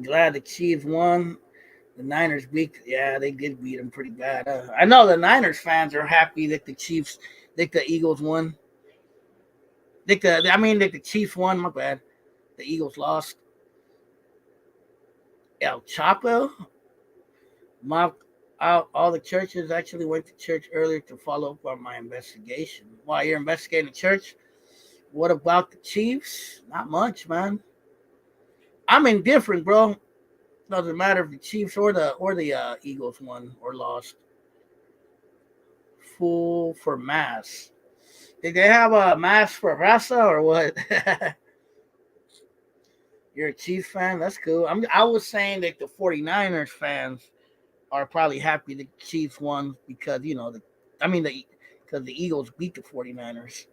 Glad the Chiefs won. The Niners beat. Yeah, they did beat them pretty bad. I know the Niners fans are happy that the Chiefs, that the Eagles won. That the Chiefs won. My bad. The Eagles lost. El Chapo. My all the churches actually went to church earlier to follow up on my investigation. While you're investigating the church, what about the Chiefs? Not much, man. I'm indifferent, bro. Doesn't matter if the Chiefs or the Eagles won or lost. Full for mass. Did they have a mass for Rasa or what? You're a Chiefs fan? That's cool. I was saying that the 49ers fans are probably happy the Chiefs won because, because the Eagles beat the 49ers.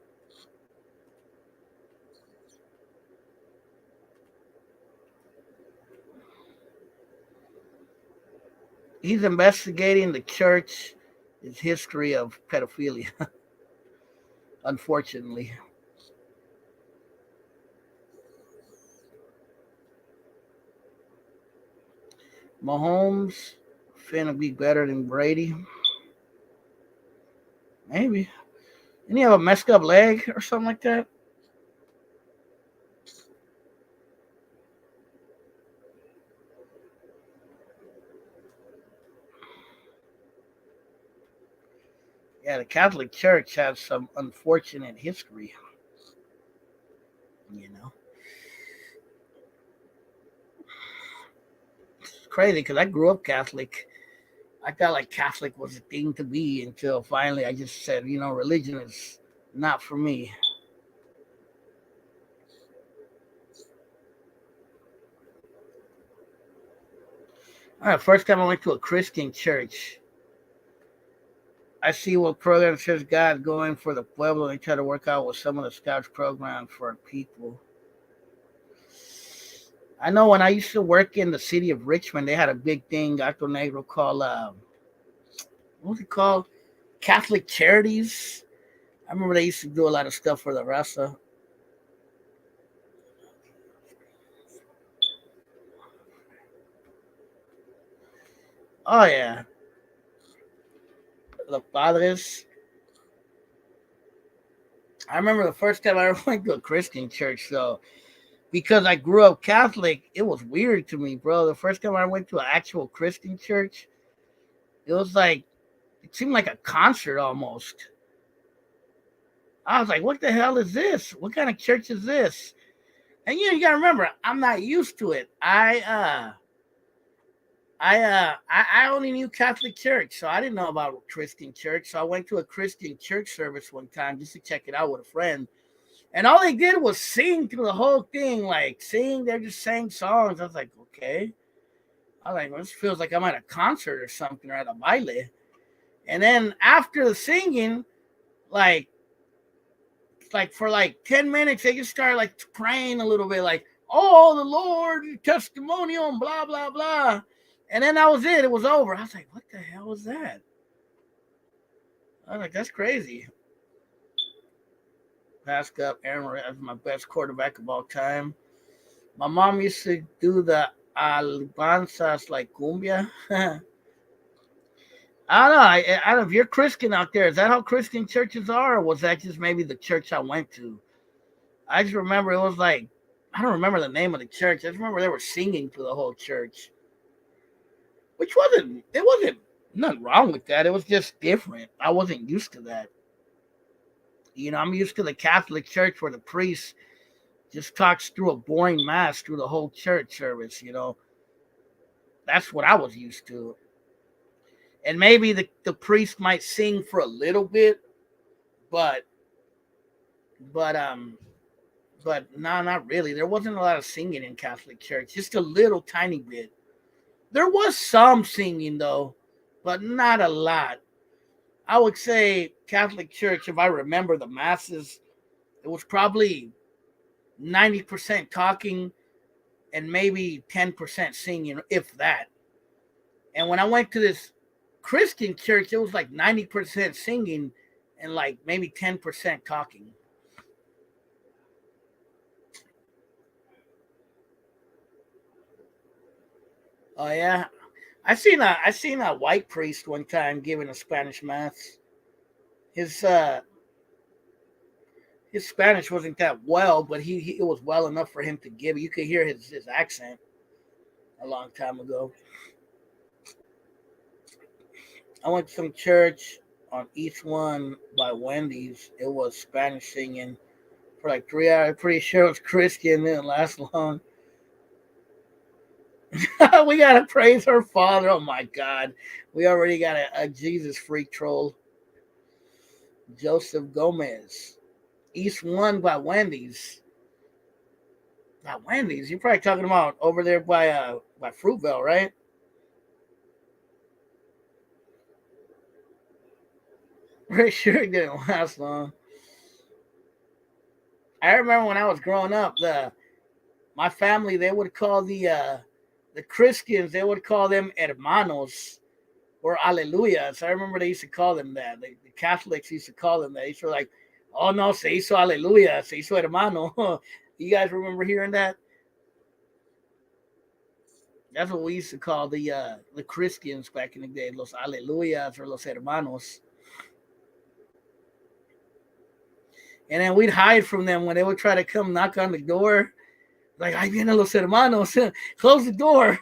He's investigating the church's history of pedophilia, unfortunately. Mahomes finna be better than Brady. Maybe. Didn't he have a messed up leg or something like that? Yeah, the Catholic Church has some unfortunate history. You know, it's crazy because I grew up Catholic. I felt like Catholic was a thing to be until finally I just said, religion is not for me. All right, first time I went to a Christian church, I see what program says God going for the Pueblo and try to work out with some of the Scouts program for people. I know when I used to work in the city of Richmond, they had a big thing, Gato Negro, called, what was it called? Catholic Charities. I remember they used to do a lot of stuff for the Rasa. Oh, yeah. The Padres. I remember the first time I ever went to a Christian church, though, because I grew up Catholic, it was weird to me, bro. The first time I went to an actual Christian church, it was like, it seemed like a concert almost. I was like, what the hell is this? What kind of church is this? And you gotta remember, I'm not used to it. I only knew Catholic church, so I didn't know about Christian church. So I went to a Christian church service one time just to check it out with a friend. And all they did was sing through the whole thing, like sing. They're just saying songs. I was like, okay. I was like, well, this feels like I'm at a concert or something or at a baile. And then after the singing, like for like 10 minutes, they just started like praying a little bit, like, "Oh, the Lord, testimonial, and blah blah blah." And then that was it. It was over. I was like, "What the hell was that?" I was like, "That's crazy." Passed up Aaron as my best quarterback of all time. My mom used to do the alabanzas like cumbia. I don't know. I don't know if you're Christian out there. Is that how Christian churches are, or was that just maybe the church I went to? I just remember it was like I don't remember the name of the church. I just remember they were singing to the whole church, which wasn't nothing wrong with that. It was just different. I wasn't used to that. I'm used to the Catholic Church where the priest just talks through a boring mass through the whole church service. That's what I was used to. And maybe the priest might sing for a little bit, but but um but no, not really. There wasn't a lot of singing in Catholic Church, just a little tiny bit. There was some singing though, but not a lot. I would say Catholic Church, if I remember the masses, it was probably 90% talking and maybe 10% singing, if that. And when I went to this Christian church, it was like 90% singing and like maybe 10% talking. Oh yeah, I seen a white priest one time giving a Spanish mass. His his Spanish wasn't that well, but he it was well enough for him to give. You could hear his accent a long time ago. I went to some church on East One by Wendy's. It was Spanish singing for like 3 hours. Pretty sure it was Christian. It didn't last long. We gotta praise her father. Oh my God, we already got a Jesus freak troll, Joseph Gomez. East One by Wendy's. Not Wendy's. You're probably talking about over there by Fruitvale, right? Pretty sure it didn't last long. I remember when I was growing up, the my family they would call the Christians they would call them hermanos or Alleluias. I remember they used to call them that. The Catholics used to call them that. They used to be like, "Oh no, se hizo Aleluya, se hizo hermano." You guys remember hearing that? That's what we used to call the Christians back in the day, los Aleluyas or los Hermanos. And then we'd hide from them when they would try to come knock on the door. Like, ahí vienen los hermanos, close the door.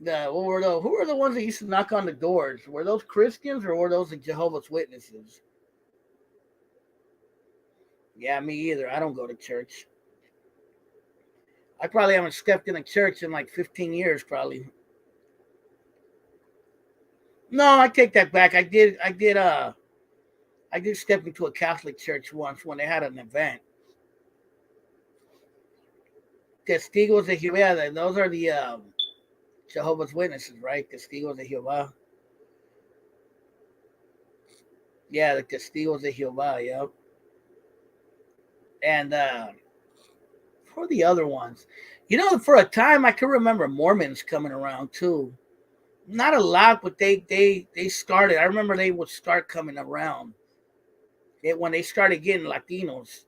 Who were the ones that used to knock on the doors? Were those Christians or were those the Jehovah's Witnesses? Yeah, me either. I don't go to church. I probably haven't stepped in a church in like 15 years, probably. No, I take that back. I did step into a Catholic church once when they had an event. Testigos de Jehová, those are the Jehovah's Witnesses, right? Testigos de Jehová. Yeah, the Testigos de Jehová, yep. And for the other ones, for a time I can remember Mormons coming around too. Not a lot, but they started. I remember they would start coming around. When they started getting Latinos,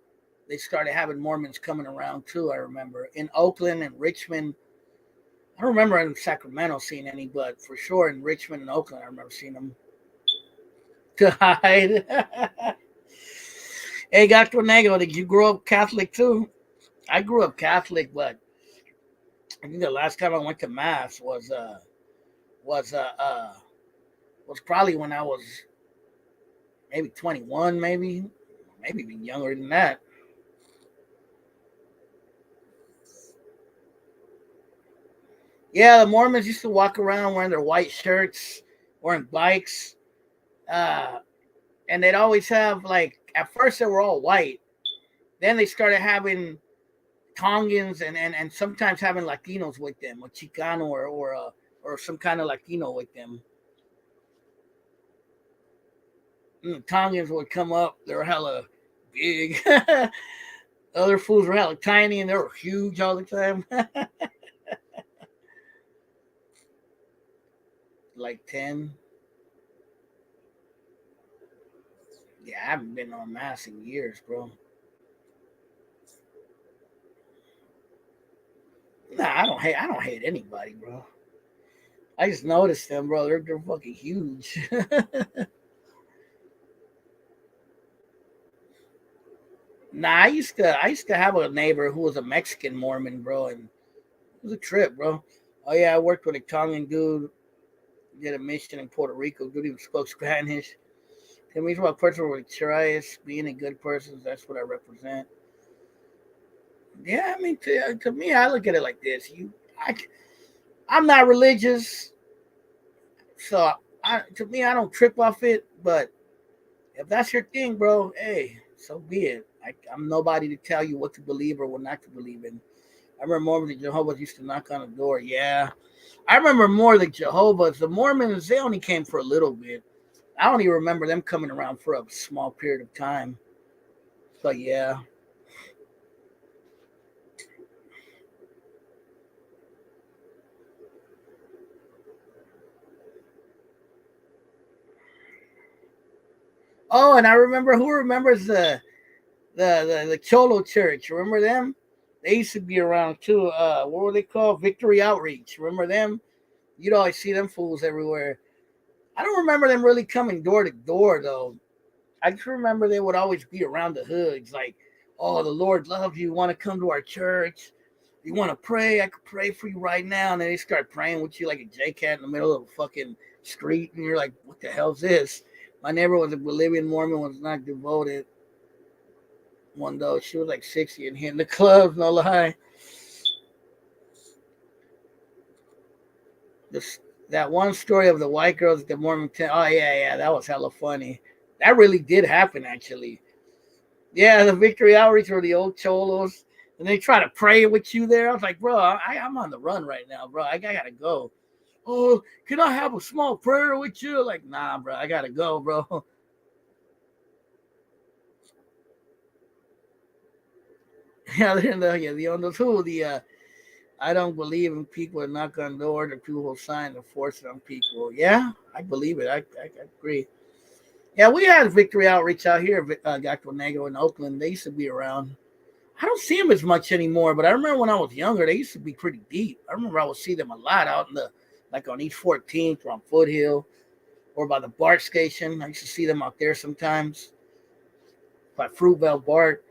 they started having Mormons coming around too. I remember in Oakland and Richmond. I don't remember in Sacramento seeing any, but for sure in Richmond and Oakland, I remember seeing them to hide. Hey, Gato Negro, did you grow up Catholic too? I grew up Catholic, but I think the last time I went to mass was uh, uh was probably when I was maybe 21, maybe even younger than that. Yeah, the Mormons used to walk around wearing their white shirts, wearing bikes, uh, and they'd always have like at first they were all white. Then they started having Tongans and sometimes having Latinos with them, a Chicano or some kind of Latino with them. And the Tongans would come up, they were hella big. Other fools were hella tiny and they were huge all the time. Like 10. Yeah, I haven't been on mass in years, bro. Nah, I don't hate anybody, bro. I just noticed them, bro. They're fucking huge. Nah, I used to have a neighbor who was a Mexican Mormon, bro, and it was a trip, bro. Oh yeah, I worked with a Tongan dude, did a mission in Puerto Rico. Dude even spoke Spanish. To me, from a person with Charias, being a good person, that's what I represent. Yeah, I mean, to me, I look at it like this: I, I'm not religious, so to me, I don't trip off it. But if that's your thing, bro, hey, so be it. I'm nobody to tell you what to believe or what not to believe in. I remember Mormons and Jehovah's used to knock on the door. Yeah, I remember more the Jehovah's. The Mormons, they only came for a little bit. I don't even remember them coming around for a small period of time. But yeah. Oh, and I remember who remembers the the Cholo Church. Remember them? They used to be around too. What were they called? Victory Outreach. Remember them? You'd always see them fools everywhere. I don't remember them really coming door to door though. I just remember they would always be around the hoods, like, "Oh, the Lord loves you. Want to come to our church? You want to pray? I could pray for you right now." And then they start praying with you like a J cat in the middle of a fucking street, and you're like, "What the hell's this?" My neighbor was a Bolivian Mormon, was not devoted. One though, she was like 60 and hitting the clubs, no lie. This that one story of the white girls at the Mormon tent. Oh yeah, that was hella funny. That really did happen actually. Yeah, the Victory Outreach or the old cholos, and they try to pray with you there. I was like, bro, I'm on the run right now, bro. I gotta go. Oh, can I have a small prayer with you? Like, nah, bro, I gotta go, bro. Yeah, the on the who the I don't believe in people that knock on doors or people who sign and force it on people. Yeah, I believe it. I agree. Yeah, we had Victory Outreach out here, Dr. Nego in Oakland. They used to be around. I don't see them as much anymore, but I remember when I was younger, they used to be pretty deep. I remember I would see them a lot out in the, like on East 14th or on Foothill or by the BART station. I used to see them out there sometimes by Fruitvale BART.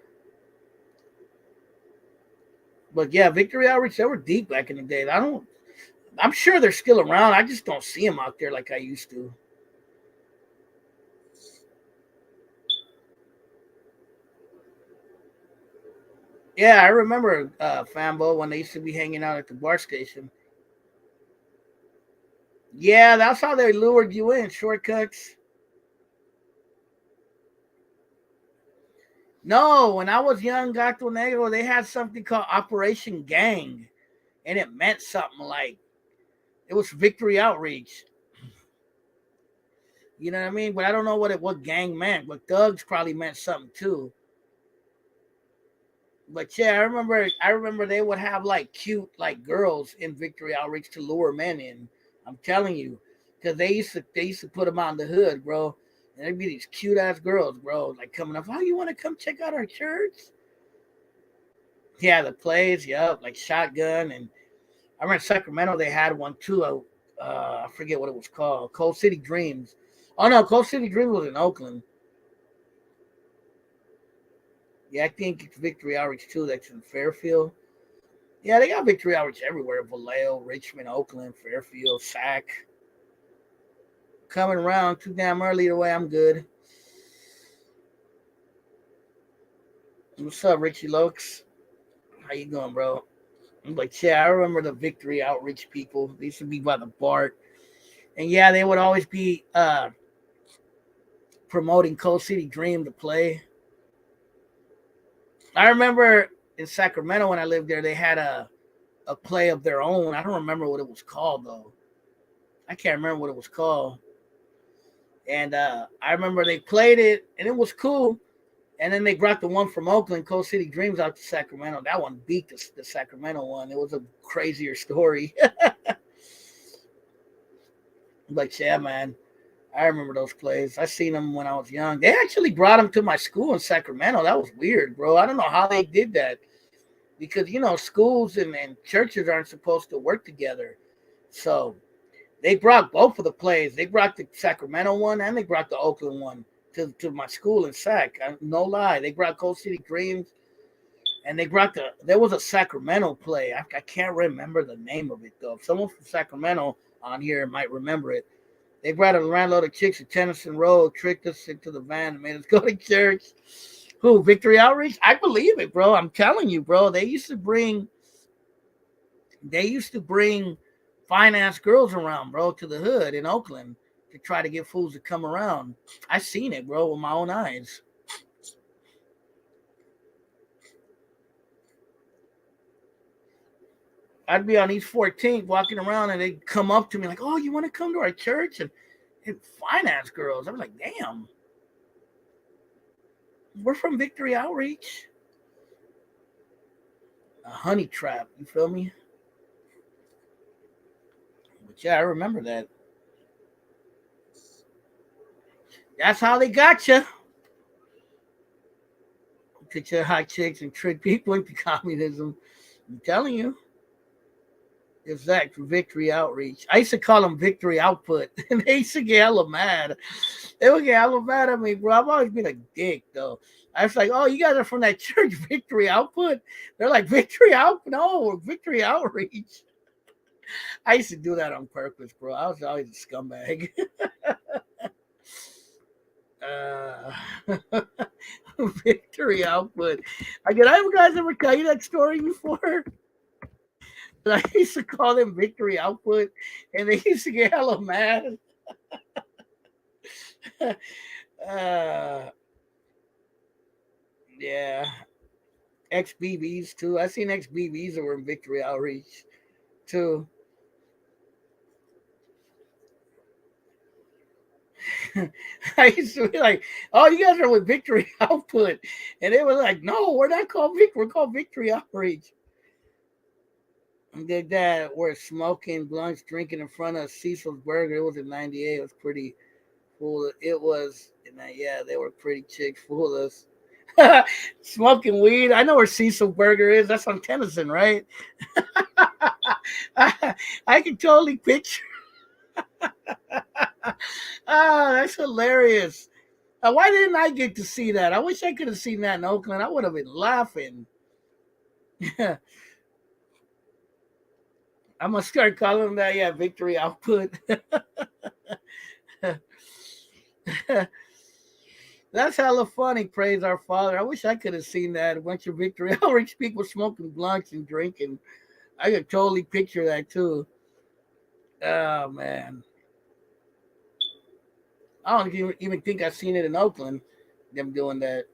But yeah, Victory Outreach, they were deep back in the day. I'm sure they're still around. I just don't see them out there like I used to. Yeah, I remember Fambo when they used to be hanging out at the BART station. Yeah, that's how they lured you in, shortcuts. No, when I was young, Gato Negro, they had something called Operation Gang, and it meant something like it was Victory Outreach. You know what I mean? But I don't know what gang meant. But thugs probably meant something too. But yeah, I remember they would have like cute like girls in Victory Outreach to lure men in. I'm telling you, because they used to put them out in the hood, bro. And there'd be these cute ass girls, bro, like coming up. Oh, you want to come check out our church? Yeah, the plays, yep, like Shotgun. And I remember Sacramento, they had one too. I forget what it was called. Cold City Dreams. Oh no, Cold City Dreams was in Oakland. Yeah, I think it's Victory Outreach too. That's in Fairfield. Yeah, they got Victory Outreach everywhere. Vallejo, Richmond, Oakland, Fairfield, Sac. Coming around too damn early the way I'm good. What's up, Richie Lokes? How you doing, bro? I'm like, yeah, I remember the Victory Outreach people. They used to be by the BART. And yeah, they would always be promoting Cold City Dream to play. I remember in Sacramento when I lived there, they had a play of their own. I don't remember what it was called though. I can't remember what it was called. And I remember they played it and it was cool. And then they brought the one from Oakland, Cold City Dreams, out to Sacramento. That one beat the Sacramento one. It was a crazier story. But yeah, man, I remember those plays. I seen them when I was young. They actually brought them to my school in Sacramento. That was weird, bro. I don't know how they did that because schools and churches aren't supposed to work together. So they brought both of the plays. They brought the Sacramento one and they brought the Oakland one to my school in Sac. No lie, they brought Cold City Dreams and they brought there was a Sacramento play. I can't remember the name of it though. If someone from Sacramento on here might remember it. They brought a landload of chicks to Tennyson Road, tricked us into the van, and made us go to church. Who, Victory Outreach? I believe it, bro. I'm telling you, bro. They used to bring finance girls around, bro, to the hood in Oakland to try to get fools to come around. I seen it, bro, with my own eyes. I'd be on East 14th walking around and they'd come up to me like, "Oh, you want to come to our church?" And finance girls. I'm like, damn, we're from Victory Outreach. A honey trap, you feel me? But yeah, I remember that. That's how they got you. to hot chicks and trick people into communism. I'm telling you. Exact victory outreach. I used to call them victory output, and they used to get hella mad. They would get hella mad at me, bro. I've always been a dick, though. I was like, "Oh, you guys are from that church, Victory Output?" They're like, "Victory Out? No, Victory Outreach." I used to do that on purpose, bro. I was always a scumbag. uh, Victory Output. Did I guys ever tell you that story before? I used to call them Victory Output, and they used to get hella mad. uh, yeah, XBBs too. I seen XBBs that were in Victory Outreach too. I used to be like, "Oh, you guys are with Victory Output," and they were like, "No, we're not called Vic. We're called Victory Outreach." And did that. We're smoking blunts, drinking in front of Cecil's Burger. It was in '98. It was pretty cool. It was, and yeah, they were pretty chicks. Fooled us. Smoking weed. I know where Cecil Burger is. That's on Tennyson, right? I can totally picture. That's hilarious. Why didn't I get to see that? I wish I could have seen that in Oakland. I would have been laughing. I'm gonna start calling them that. Yeah, Victory Output. That's hella funny. Praise our Father. I wish I could have seen that. A bunch of Victory Outreach people smoking blunts and drinking. I could totally picture that too. Oh man, I don't even think I've seen it in Oakland. Them doing that.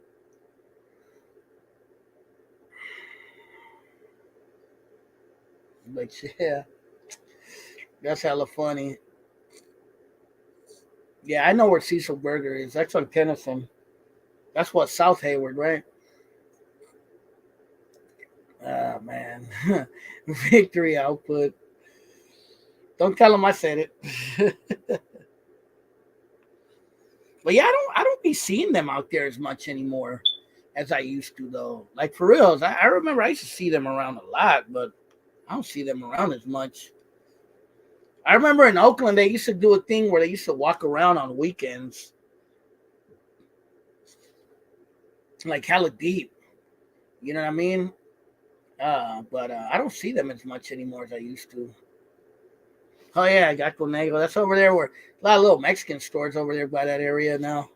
But yeah, that's hella funny. Yeah, I know where Cecil Burger is. That's on Tennyson. That's what South Hayward, right? Oh man, Victory Output. Don't tell them I said it. But yeah, I don't be seeing them out there as much anymore as I used to though. Like for reals, I remember I used to see them around a lot, but I don't see them around as much. I remember in Oakland they used to do a thing where they used to walk around on weekends, like hella deep. You know what I mean? But I don't see them as much anymore as I used to. Oh yeah, Gato Negro. That's over there where a lot of little Mexican stores over there by that area now.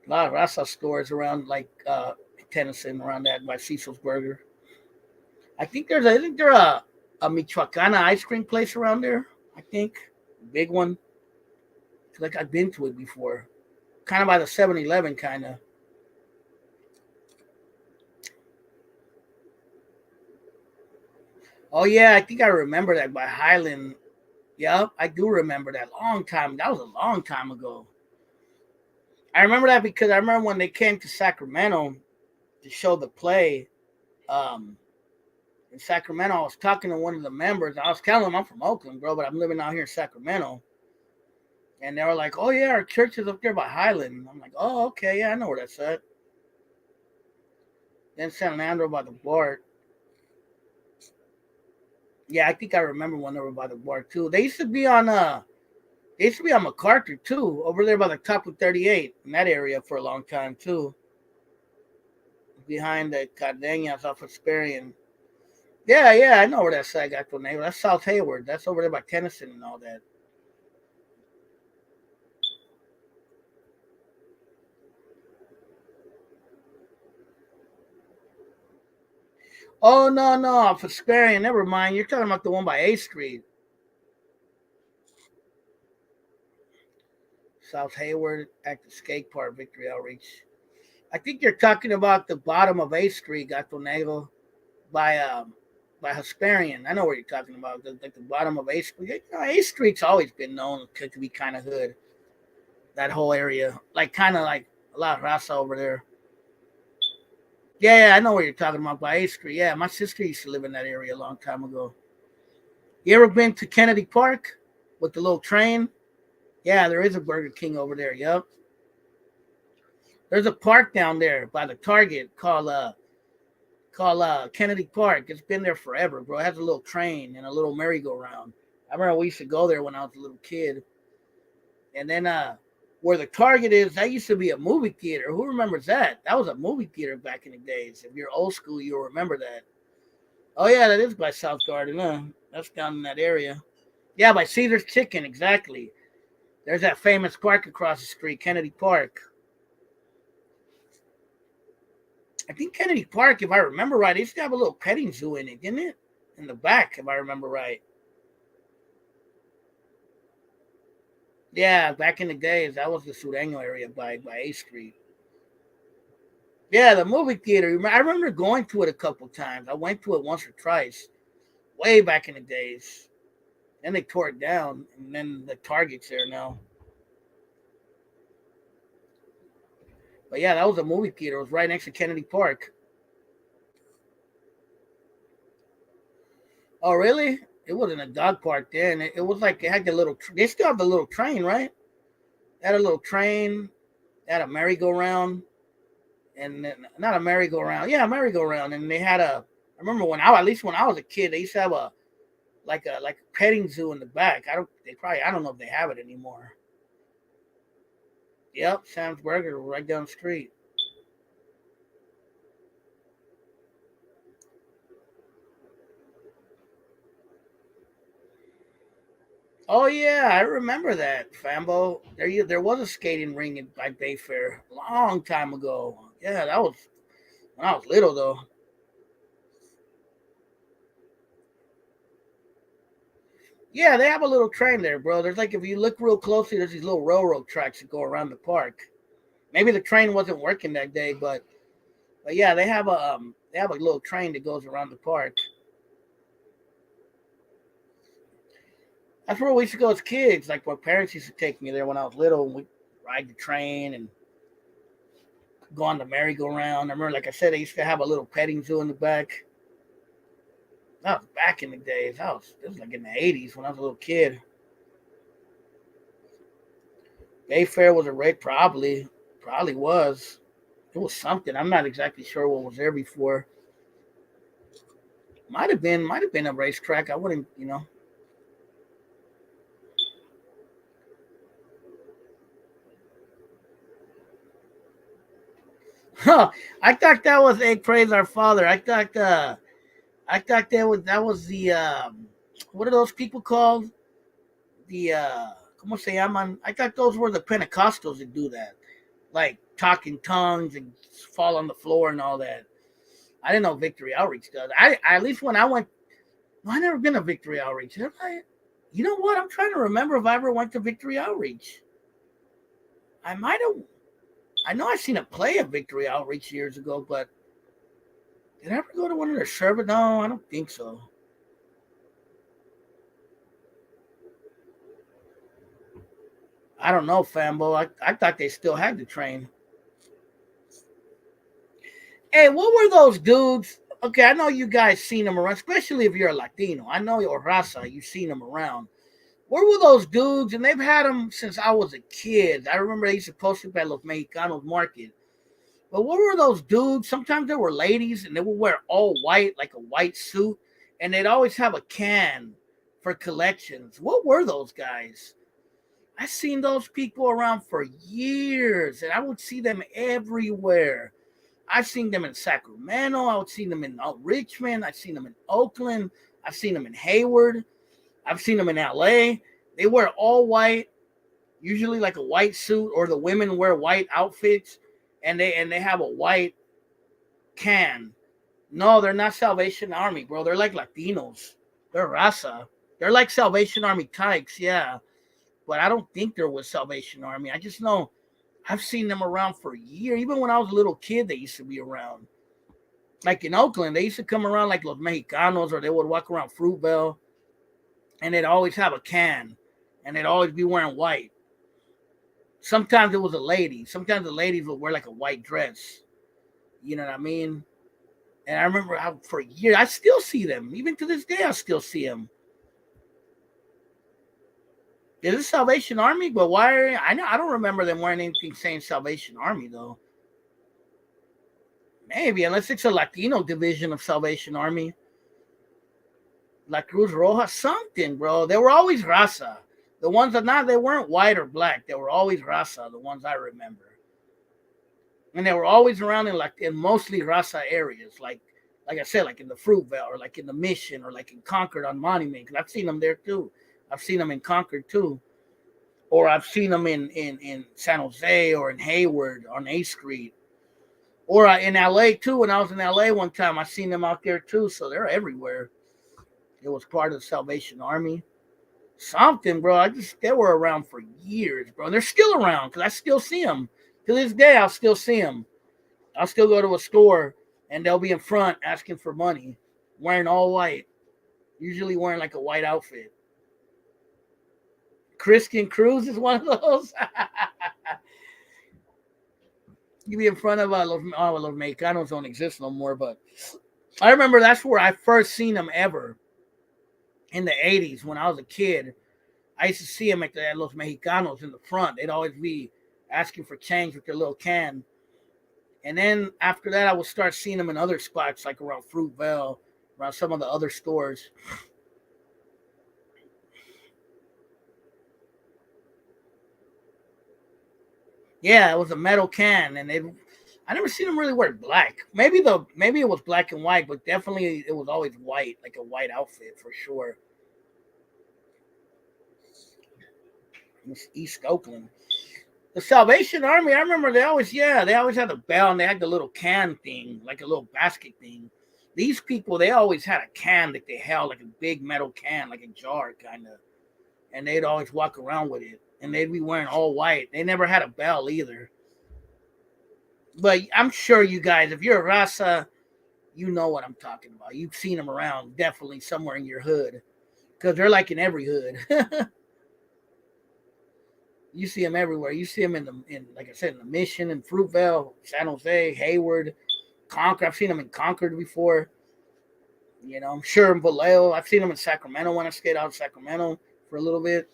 A lot of Rasa stores around like Tennyson, around that by Cecil's Burger. Isn't there a Michoacana ice cream place around there? I think big one. Like I've been to it before. Kind of by the 7-Eleven, kind of. Oh yeah, I think I remember that by Highland. Yep, I do remember that. Long time. That was a long time ago. I remember that because I remember when they came to Sacramento to show the play. Um, in Sacramento, I was talking to one of the members. I was telling them I'm from Oakland, bro, but I'm living out here in Sacramento. And they were like, "Oh yeah, our church is up there by Highland." And I'm like, "Oh okay, yeah, I know where that's at." Then San Leandro by the BART. Yeah, I think I remember when they were by the BART too. They used to be on MacArthur too, over there by the top of 38 in that area for a long time too. Behind the Cardenas off of Sperian. Yeah, yeah, I know where that's at. Got the name. That's South Hayward. That's over there by Tennyson and all that. Oh no, no, off of Sperian. Never mind. You're talking about the one by A Street, South Hayward, at the skate park, Victory Outreach. I think you're talking about the bottom of A Street, Gato by by Hesperian. I know what you're talking about. Like the bottom of A Street. You know, A Street's always been known to be kind of hood. That whole area, like kind of like a lot of Rasa over there. Yeah, yeah, I know what you're talking about by A Street. Yeah, my sister used to live in that area a long time ago. You ever been to Kennedy Park with the little train? Yeah, there is a Burger King over there. Yep. There's a park down there by the Target called Kennedy Park. It's been there forever, bro. It has a little train and a little merry-go-round. I remember we used to go there when I was a little kid. And then where the Target is, that used to be a movie theater. Who remembers that? That was a movie theater back in the days. If you're old school, you'll remember that. Oh yeah, that is by South Garden. That's down in that area. Yeah, by Caesar's Chicken, exactly. There's that famous park across the street, Kennedy Park. I think Kennedy Park, if I remember right, it used to have a little petting zoo in it, didn't it? In the back, if I remember right. Yeah, back in the days, that was the Sureño area by A Street. Yeah, the movie theater. I remember going to it a couple times. I went to it once or twice, way back in the days. Then they tore it down, and then the Target's there now. But yeah, that was a movie theater. It was right next to Kennedy Park. Oh, really? It wasn't a dog park then. It was like it had the little. They still have the little train, right? They had a little train. They had a merry-go-round, and then, not a merry-go-round. Yeah, a merry-go-round. And they had a. I remember at least when I was a kid, they used to have a like a petting zoo in the back. I don't know if they have it anymore. Yep, Sam's Burger right down the street. Oh yeah, I remember that, Fambo. There was a skating ring by Bayfair a long time ago. Yeah, that was when I was little though. Yeah, they have a little train there, bro. There's like if you look real closely, there's these little railroad tracks that go around the park. Maybe the train wasn't working that day, but yeah, they have a little train that goes around the park. That's where we used to go as kids. Like my parents used to take me there when I was little, and we ride the train and go on the merry-go-round. I remember, like I said, they used to have a little petting zoo in the back. That was back in the days. This was like in the '80s when I was a little kid. Bayfair was a rate, probably was. It was something. I'm not exactly sure what was there before. Might have been a racetrack. I wouldn't. Huh. I thought that was Egg Praise Our Father. I thought that was the what are those people called? The ¿Cómo se llaman? I thought those were the Pentecostals that do that. Like talk in tongues and fall on the floor and all that. I didn't know Victory Outreach does. At least when I went, no, I never been to Victory Outreach. Have I? You know what? I'm trying to remember if I ever went to Victory Outreach. I might have. I know I seen a play at Victory Outreach years ago, but did I ever go to one of their service? No, I don't think so. I don't know, Fambo. I thought they still had the train. Hey, what were those dudes? Okay, I know you guys seen them around, especially if you're a Latino. I know your raza, you've seen them around. Where were those dudes? And they've had them since I was a kid. I remember they used to post it at Los Mexicanos Market. But what were those dudes? Sometimes they were ladies and they would wear all white, like a white suit, and they'd always have a can for collections. What were those guys? I seen those people around for years, and I would see them everywhere. I've seen them in Sacramento. I would see them in Richmond. I've seen them in Oakland. I've seen them in Hayward. I've seen them in LA. They wear all white, usually like a white suit, or the women wear white outfits, and they have a white can. No, they're not Salvation Army, bro. They're like Latinos. They're raza. They're like Salvation Army types, yeah. But I don't think they're with Salvation Army. I just know I've seen them around for a year. Even when I was a little kid, they used to be around. Like in Oakland, they used to come around like Los Mexicanos, or they would walk around Fruitvale, and they'd always have a can, and they'd always be wearing white. Sometimes it was a lady. Sometimes the ladies would wear like a white dress. You know what I mean? And I remember how for years I still see them. Even to this day, I still see them. Is it Salvation Army? But why? I know I don't remember them wearing anything saying Salvation Army though. Maybe, unless it's a Latino division of Salvation Army. La Cruz Roja, something, bro. They were always raza. The ones that not, they weren't white or black. They were always raza, the ones I remember. And they were always around in mostly raza areas, like I said, like in the Fruitvale or like in the Mission or like in Concord on Monument. Because I've seen them there too. I've seen them in Concord too. Or I've seen them in San Jose or in Hayward on A Street. Or in LA too. When I was in LA one time, I seen them out there too. So they're everywhere. It was part of the Salvation Army. Something, bro. They were around for years, bro. And they're still around because I still see them. To this day, I'll still see them. I'll still go to a store and they'll be in front asking for money, wearing all white, usually wearing like a white outfit. Christian Cruz is one of those. You be in front of los Mexicanos don't exist no more, but I remember that's where I first seen them ever in the 80s when I was a kid. I used to see them at Los Mexicanos in the front. They'd always be asking for change with their little can. And then after that, I would start seeing them in other spots, like around Fruitvale, around some of the other stores. Yeah, it was a metal can, and I never seen them really wear black. Maybe it was black and white, but definitely it was always white, like a white outfit for sure. East Oakland. The Salvation Army, I remember they always had a bell and they had the little can thing, like a little basket thing. These people, they always had a can that they held, like a big metal can, like a jar kind of, and they'd always walk around with it, and they'd be wearing all white. They never had a bell either. But I'm sure you guys, if you're a Rasa, you know what I'm talking about. You've seen them around, definitely somewhere in your hood, because they're like in every hood. You see them everywhere. You see them in like I said, in the Mission, in Fruitvale, San Jose, Hayward, Concord. I've seen them in Concord before. You know, I'm sure in Vallejo. I've seen them in Sacramento when I stayed out in Sacramento for a little bit.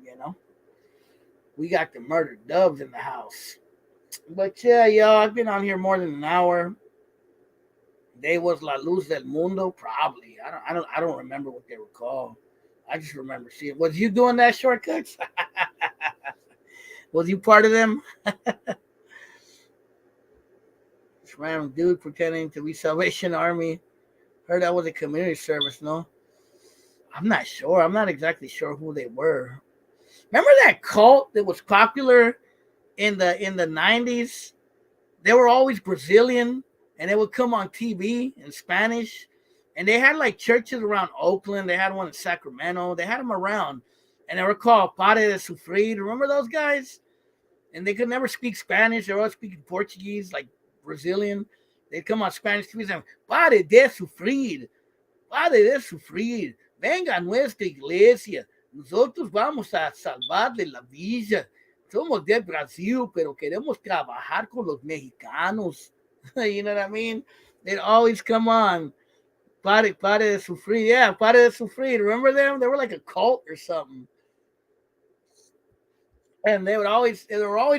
You know, we got the murdered doves in the house. But yeah, y'all, I've been on here more than an hour. They was La Luz del Mundo, probably. I don't remember what they were called. I just remember seeing. Was you doing that shortcuts? Was you part of them? This random dude pretending to be Salvation Army. Heard that was a community service, no? I'm not sure. I'm not exactly sure who they were. Remember that cult that was popular in the 90s? They were always Brazilian and they would come on TV in Spanish. And they had like churches around Oakland. They had one in Sacramento. They had them around. And they were called Pare de Sufrir. Remember those guys? And they could never speak Spanish. They were all speaking Portuguese, like Brazilian. They'd come on Spanish TV saying, Pare de Sufrir. Pare de Sufrir. Venga a nuestra iglesia. Nosotros vamos a salvarle la vida. Somos de Brasil, pero queremos trabajar con los mexicanos. You know what I mean? They'd always come on. Pare de Sufrir. Yeah, Pare de Sufrir. Remember them? They were like a cult or something. And they were always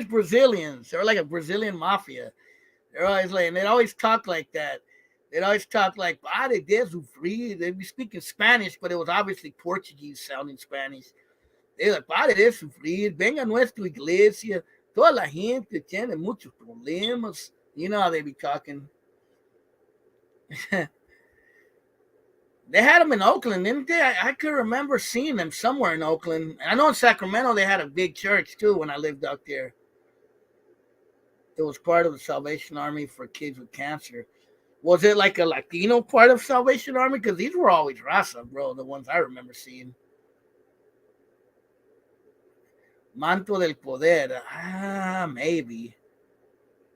Brazilians. They were like a Brazilian mafia. They're always like, and they'd always talk like that. They'd always talk like, Pare de Sufrir. They'd be speaking Spanish, but it was obviously Portuguese sounding Spanish. They're like, Pare de Sufrir. Venga a nuestra iglesia. Toda la gente tiene muchos problemas. You know how they be talking. They had them in Oakland, didn't they? I could remember seeing them somewhere in Oakland. I know in Sacramento they had a big church too when I lived out there. It was part of the Salvation Army for kids with cancer. Was it like a Latino part of Salvation Army? Because these were always Raza, bro, the ones I remember seeing. Manto del Poder. Maybe.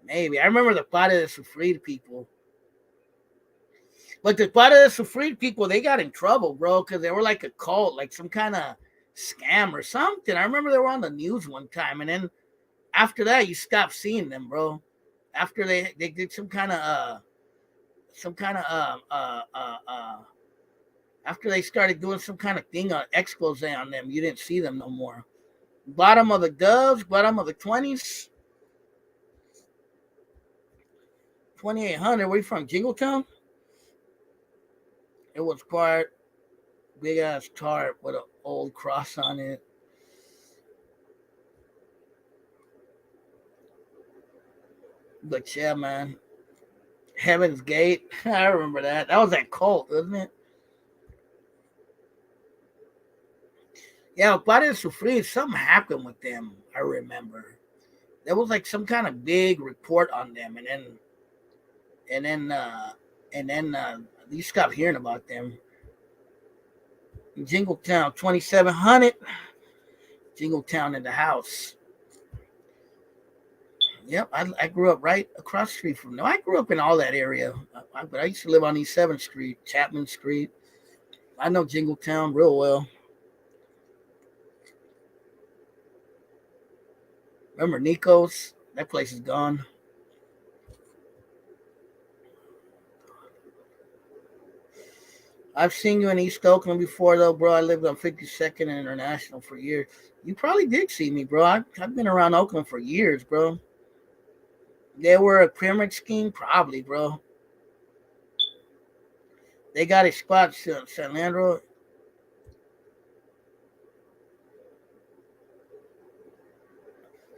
Maybe. I remember the Pare de Sufrir people. But the Pare de Sufrir people, they got in trouble, bro, because they were like a cult, like some kind of scam or something. I remember they were on the news one time, and then after that, you stopped seeing them, bro. After they did some kind of after they started doing some kind of thing on expose on them, you didn't see them no more. Bottom of the Doves, bottom of the 20s. 2800. Where you from? Jingletown? It was part big ass tarp with an old cross on it. But yeah, man. Heaven's Gate. I remember that. That was that cult, wasn't it? Yeah, Padre Sufrir, something happened with them, I remember. There was like some kind of big report on them, and then and then you stopped hearing about them. Jingletown 2700. Jingletown in the house. Yep, I grew up right across the street from them. I grew up in all that area, but I used to live on East 7th Street, Chapman Street. I know Jingletown real well. Remember Nico's? That place is gone. I've seen you in East Oakland before, though, bro. I lived on 52nd and International for years. You probably did see me, bro. I've been around Oakland for years, bro. They were a pyramid scheme, probably, bro. They got a spot, San Leandro.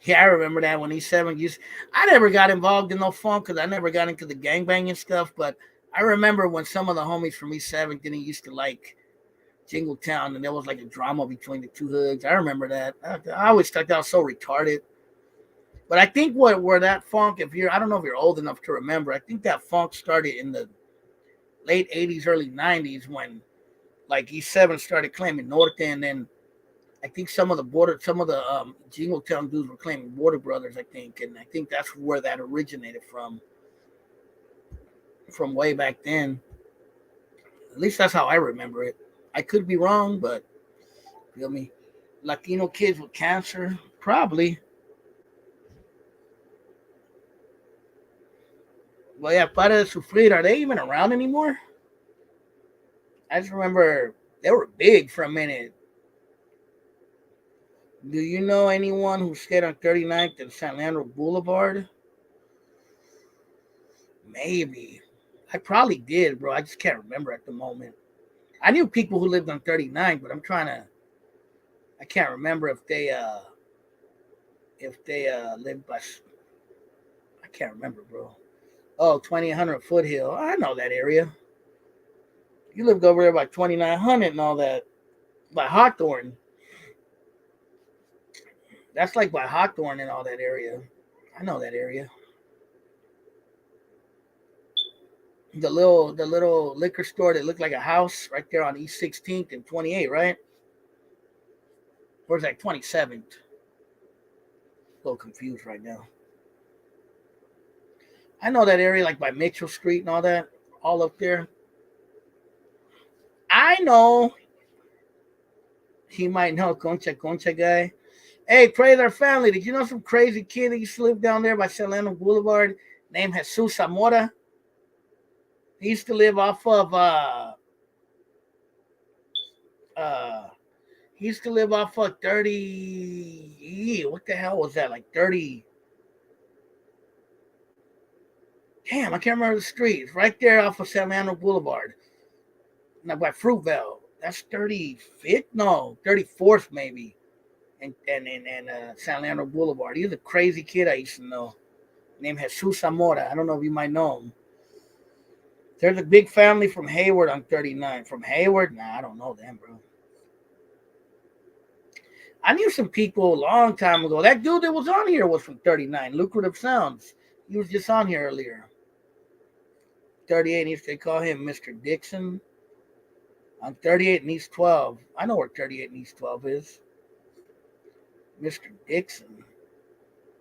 Yeah, I remember that when he's 7 used. I never got involved in no funk because I never got into the gangbanging stuff. But I remember when some of the homies from East 7th didn't used to like Jingletown, and there was like a drama between the two hoods. I remember that. I always thought that was so retarded. But I think what where that funk, if you're, I don't know if you're old enough to remember. I think that funk started in the late '80s, early '90s when like E7 started claiming Norte, and then I think some of the Jingletown dudes were claiming Border Brothers. I think, and I think that's where that originated from way back then. At least that's how I remember it. I could be wrong, but you feel me? Latino kids with cancer, probably. Well, yeah, Para de Sufrir, are they even around anymore? I just remember they were big for a minute. Do you know anyone who stayed on 39th and San Leandro Boulevard? Maybe. I probably did, bro. I just can't remember at the moment. I knew people who lived on 39, but I can't remember if they lived by I can't remember, bro. Oh, 2800 Foothill. I know that area. You lived over there by 2900 and all that. By Hawthorne. That's like by Hawthorne and all that area. I know that area. The little liquor store that looked like a house right there on East 16th and 28, right? Or is that 27th? A little confused right now. I know that area like by Mitchell Street and all that, all up there. I know he might know Concha Concha guy. Hey, pray their family. Did you know some crazy kid that used to live down there by Solano Boulevard named Jesus Zamora? He used to live off of uh he used to live off of 30. What the hell was that? Like 30. Damn, I can't remember the street. It's right there off of San Leandro Boulevard. Now by Fruitvale. That's 35th? No, 34th maybe. And San Leandro Boulevard. He was a crazy kid I used to know. Named Jesus Zamora. I don't know if you might know him. There's a big family from Hayward on 39. From Hayward? Nah, I don't know them, bro. I knew some people a long time ago. That dude that was on here was from 39. Lucrative Sounds. He was just on here earlier. 38, they call him Mr. Dixon. On 38 and East 12. I know where 38 and East 12 is. Mr. Dixon.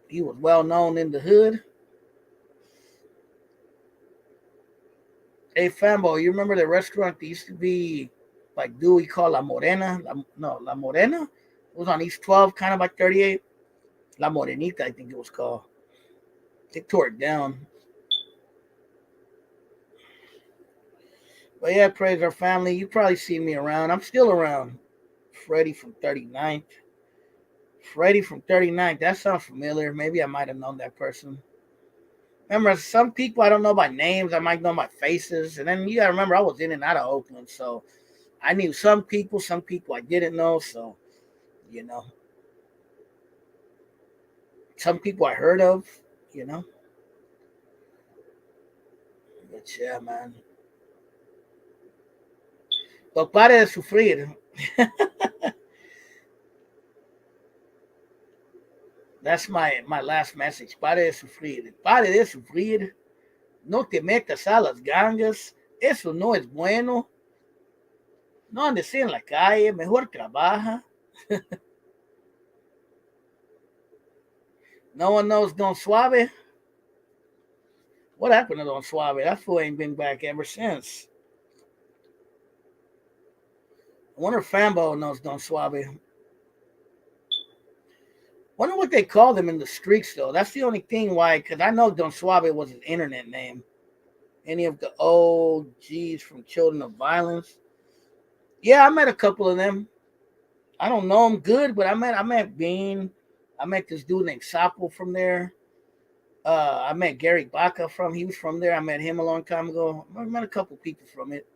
He was well known in the hood. Hey, Fambo, you remember the restaurant that used to be like Dewey called La Morena? La Morena? It was on East 12, kind of like 38. La Morenita, I think it was called. They tore it down. But yeah, praise our family. You probably see me around. I'm still around. Freddie from 39th. Freddie from 39th. That sounds familiar. Maybe I might have known that person. Remember, some people I don't know by names. I might know by faces. And then you got to remember, I was in and out of Oakland. So I knew some people I didn't know. So, you know, some people I heard of, you know. But yeah, man. But pare de sufrir. That's my last message. Pare de sufrir. Pare de sufrir. No te metas a las gangas. Eso no es bueno. No andes en la calle. Mejor trabaja. No one knows Don Suave. What happened to Don Suave? That fool ain't been back ever since. I wonder if Fambo knows Don Suave. Wonder what they called him in the streets, though. That's the only thing why, because I know Don Suave was his internet name. Any of the OGs from Children of Violence. Yeah, I met a couple of them. I don't know them good, but I met Bean. I met this dude named Sapo from there. I met Gary Baca he was from there. I met him a long time ago. I met a couple people from it.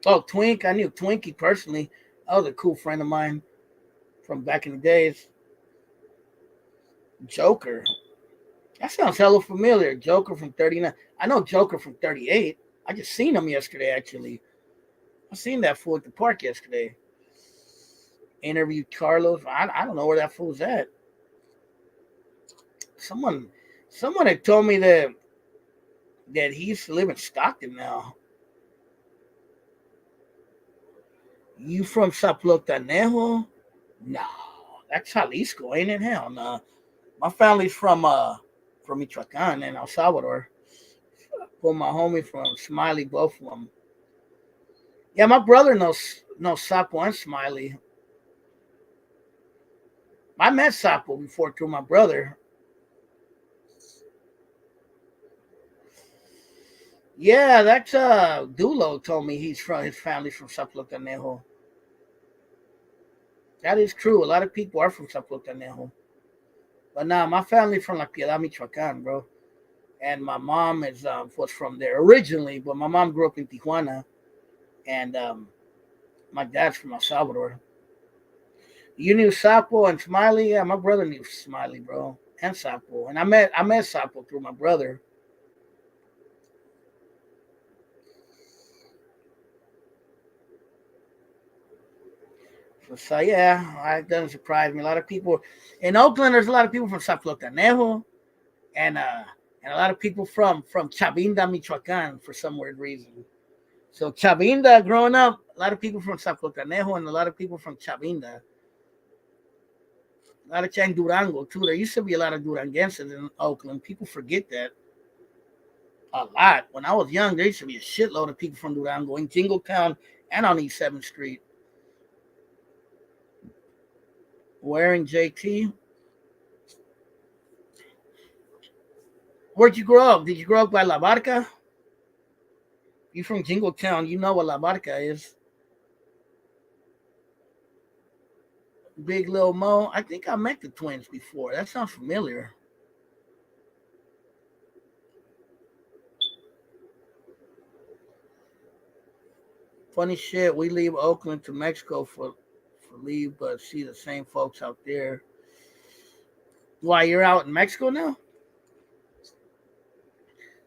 Oh, Twink. I knew Twinkie personally. That was a cool friend of mine from back in the days. Joker. That sounds hella familiar. Joker from 39. I know Joker from 38. I just seen him yesterday, actually. I seen that fool at the park yesterday. Interviewed Carlos. I don't know where that fool's at. Someone had told me that he used to live in Stockton now. You from Zaplotanejo? No, that's Jalisco, ain't it? Hell no. My family's from Michoacan and El Salvador. Well, my homie from Smiley, both of them. Yeah, my brother knows Sapo and Smiley. I met Sapo before through my brother. Yeah, that's Dulo told me his family's from Zaplotanejo. That is true. A lot of people are from Zaplotanejo. But nah, my family's from La Piedad, Michoacan, bro. And my mom was from there originally, but my mom grew up in Tijuana, and my dad's from El Salvador. You knew Sapo and Smiley? Yeah, my brother knew Smiley, bro, and Sapo. And I met Sapo through my brother. So yeah, it doesn't surprise me. A lot of people in Oakland. There's a lot of people from Zaplotanejo, and and a lot of people from Chabinda, Michoacan, for some weird reason. So Chabinda, growing up, a lot of people from Zaplotanejo and a lot of people from Chabinda. A lot of Chang Durango too. There used to be a lot of Duranguenses in Oakland. People forget that a lot. When I was young, there used to be a shitload of people from Durango in Jingletown and on East 7th Street. Wearing JT. Where'd you grow up? Did you grow up by La Barca? You from Jingletown, you know what La Barca is. Big Lil Mo. I think I met the twins before. That sounds familiar. Funny shit. We leave Oakland to Mexico for leave, but see the same folks out there. Why you're out in Mexico now?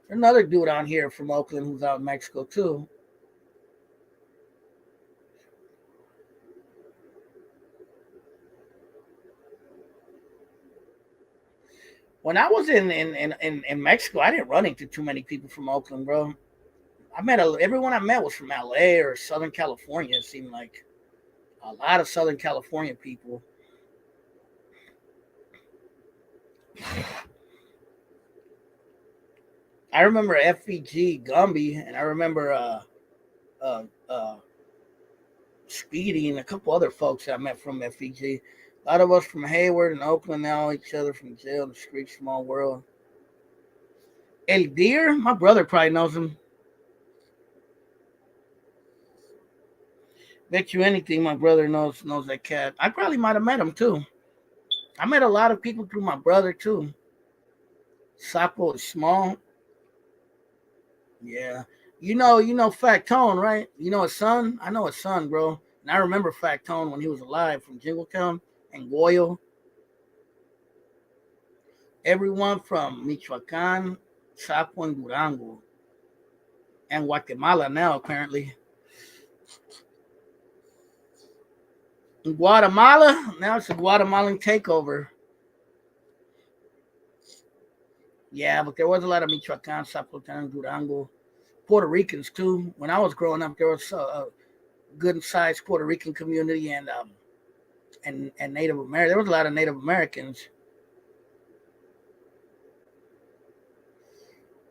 There's another dude on here from Oakland who's out in Mexico too. When I was in Mexico, I didn't run into too many people from Oakland, bro. Everyone I met was from LA or Southern California. It seemed like a lot of Southern California people. I remember FEG Gumby, and I remember uh, uh, Speedy and a couple other folks I met from FEG. A lot of us from Hayward and Oakland know each other from jail, the street, small world. El Deer, my brother probably knows him. Bet you anything, my brother knows that cat. I probably might have met him too. I met a lot of people through my brother too. Sapo is small. Yeah. You know Fat Tone, right? You know his son? I know his son, bro. And I remember Fat Tone when he was alive from Jingletown and Goyo. Everyone from Michoacan, Sapo, and Durango. And Guatemala now, apparently. In Guatemala, now it's a Guatemalan takeover. Yeah, but there was a lot of Michoacan, Zapopan, Durango, Puerto Ricans too. When I was growing up, there was a good sized Puerto Rican community and Native American. There was a lot of Native Americans.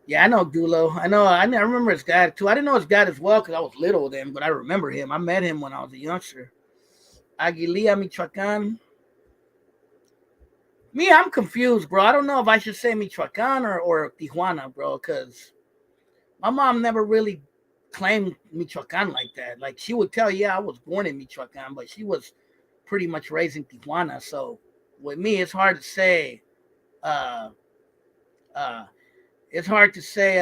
Yeah, I know Dulo. I remember his dad too. I didn't know his dad as well because I was little then, but I remember him. I met him when I was a youngster. Aguililla, Michoacan. Me, I'm confused, bro. I don't know if I should say Michoacan or Tijuana, bro, because my mom never really claimed Michoacan like that. Like she would tell, yeah, I was born in Michoacan, but she was pretty much raised in Tijuana. So with me, it's hard to say. Uh, uh, it's hard to say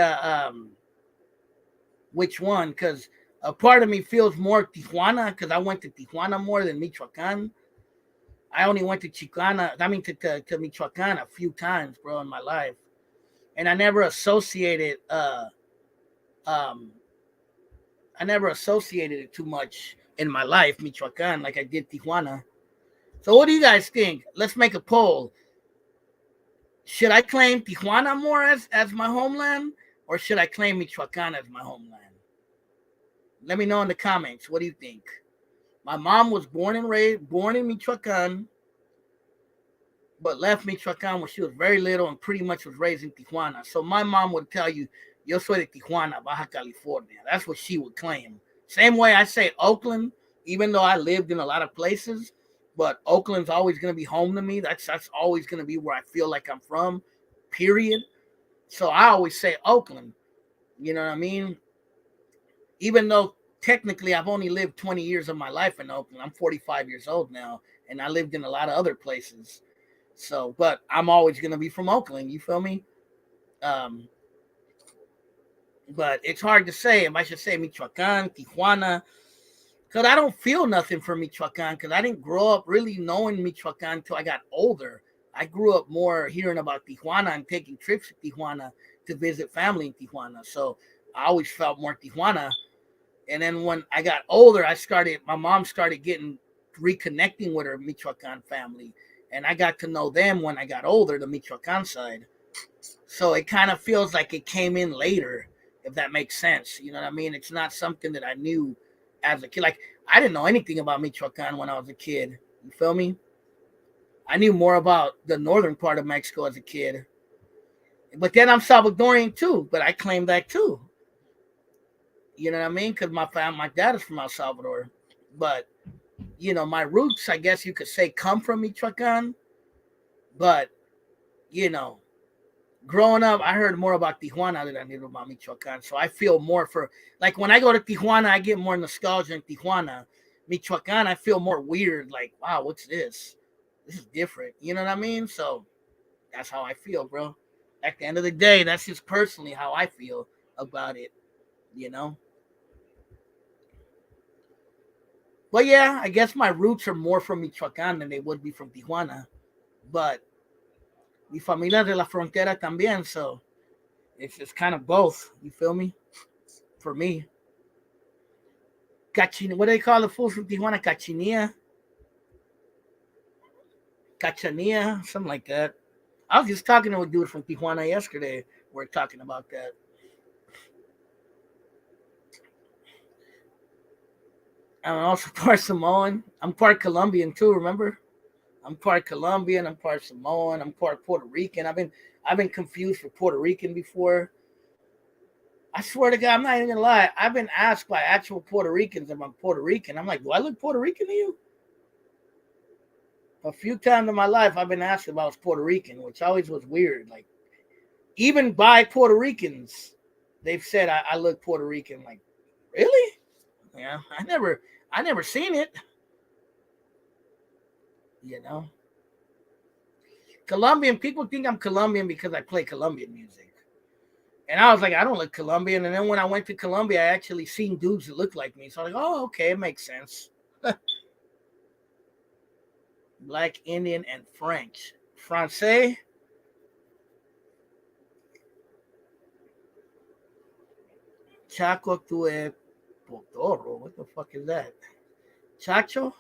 which one because a part of me feels more Tijuana because I went to Tijuana more than Michoacan. I only went to Chicana, I mean to Michoacan a few times, bro, in my life, and um, I never associated it too much in my life, Michoacan, like I did Tijuana. So what do you guys think? Let's make a poll. Should I claim Tijuana more as my homeland, or should I claim Michoacan as my homeland? Let me know in the comments. What do you think? My mom was born in Michoacan, but left Michoacan when she was very little and pretty much was raised in Tijuana. So my mom would tell you, yo soy de Tijuana, Baja California. That's what she would claim. Same way I say Oakland, even though I lived in a lot of places, but Oakland's always going to be home to me. That's always going to be where I feel like I'm from, period. So I always say Oakland. You know what I mean? Even though technically I've only lived 20 years of my life in Oakland. I'm 45 years old now, and I lived in a lot of other places. So, but I'm always gonna be from Oakland. You feel me? Um, but it's hard to say if I should say Michoacan, Tijuana, because I don't feel nothing for Michoacan because I didn't grow up really knowing Michoacan until I got older. I grew up more hearing about Tijuana and taking trips to Tijuana to visit family in Tijuana. So I always felt more Tijuana. And then when I got older, my mom started getting reconnecting with her Michoacan family. And I got to know them when I got older, the Michoacan side. So it kind of feels like it came in later, if that makes sense. You know what I mean? It's not something that I knew as a kid. Like, I didn't know anything about Michoacan when I was a kid. You feel me? I knew more about the northern part of Mexico as a kid. But then I'm Salvadorian too, but I claim that too. You know what I mean? Because my dad is from El Salvador. But, my roots, I guess you could say, come from Michoacan. But, you know, growing up, I heard more about Tijuana than I did about Michoacan. So I feel more like when I go to Tijuana, I get more nostalgia in Tijuana. Michoacan, I feel more weird. Like, wow, what's this? This is different. You know what I mean? So that's how I feel, bro. At the end of the day, that's just personally how I feel about it, you know? But yeah, I guess my roots are more from Michoacan than they would be from Tijuana. But mi familia de la frontera también, so it's kind of both. You feel me? For me. What do they call the fools from Tijuana? Cachanilla, something like that. I was just talking to a dude from Tijuana yesterday. We're talking about that. I'm also part Samoan. I'm part Colombian too. Remember? I'm part Colombian. I'm part Samoan. I'm part Puerto Rican. I've been confused for Puerto Rican before. I swear to God, I'm not even gonna lie. I've been asked by actual Puerto Ricans if I'm Puerto Rican. I'm like, do I look Puerto Rican to you? A few times in my life, I've been asked if I was Puerto Rican, which always was weird. Like, even by Puerto Ricans, they've said I look Puerto Rican. Like, really? Yeah, I never seen it. You know. Colombian people think I'm Colombian because I play Colombian music. And I was like, I don't look Colombian. And then when I went to Colombia, I actually seen dudes that look like me. So I was like, oh, okay, it makes sense. Black, Indian, and French. Francais. Chaco tue potoro. What the fuck is that? Chacho?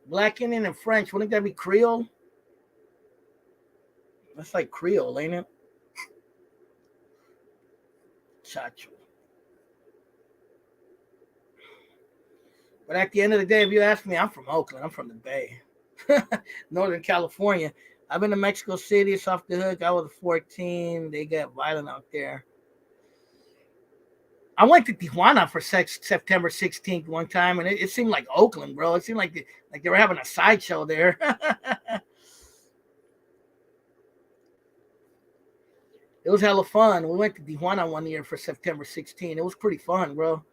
Black, Indian, and French. Wouldn't that be Creole? That's like Creole, ain't it? Chacho. But at the end of the day, if you ask me, I'm from Oakland. I'm from the Bay, Northern California. I've been to Mexico City. It's off the hook. I was 14. They got violent out there. I went to Tijuana for September 16th one time, and it seemed like Oakland, bro. It seemed like they were having a sideshow there. It was hella fun. We went to Tijuana one year for September 16th. It was pretty fun, bro.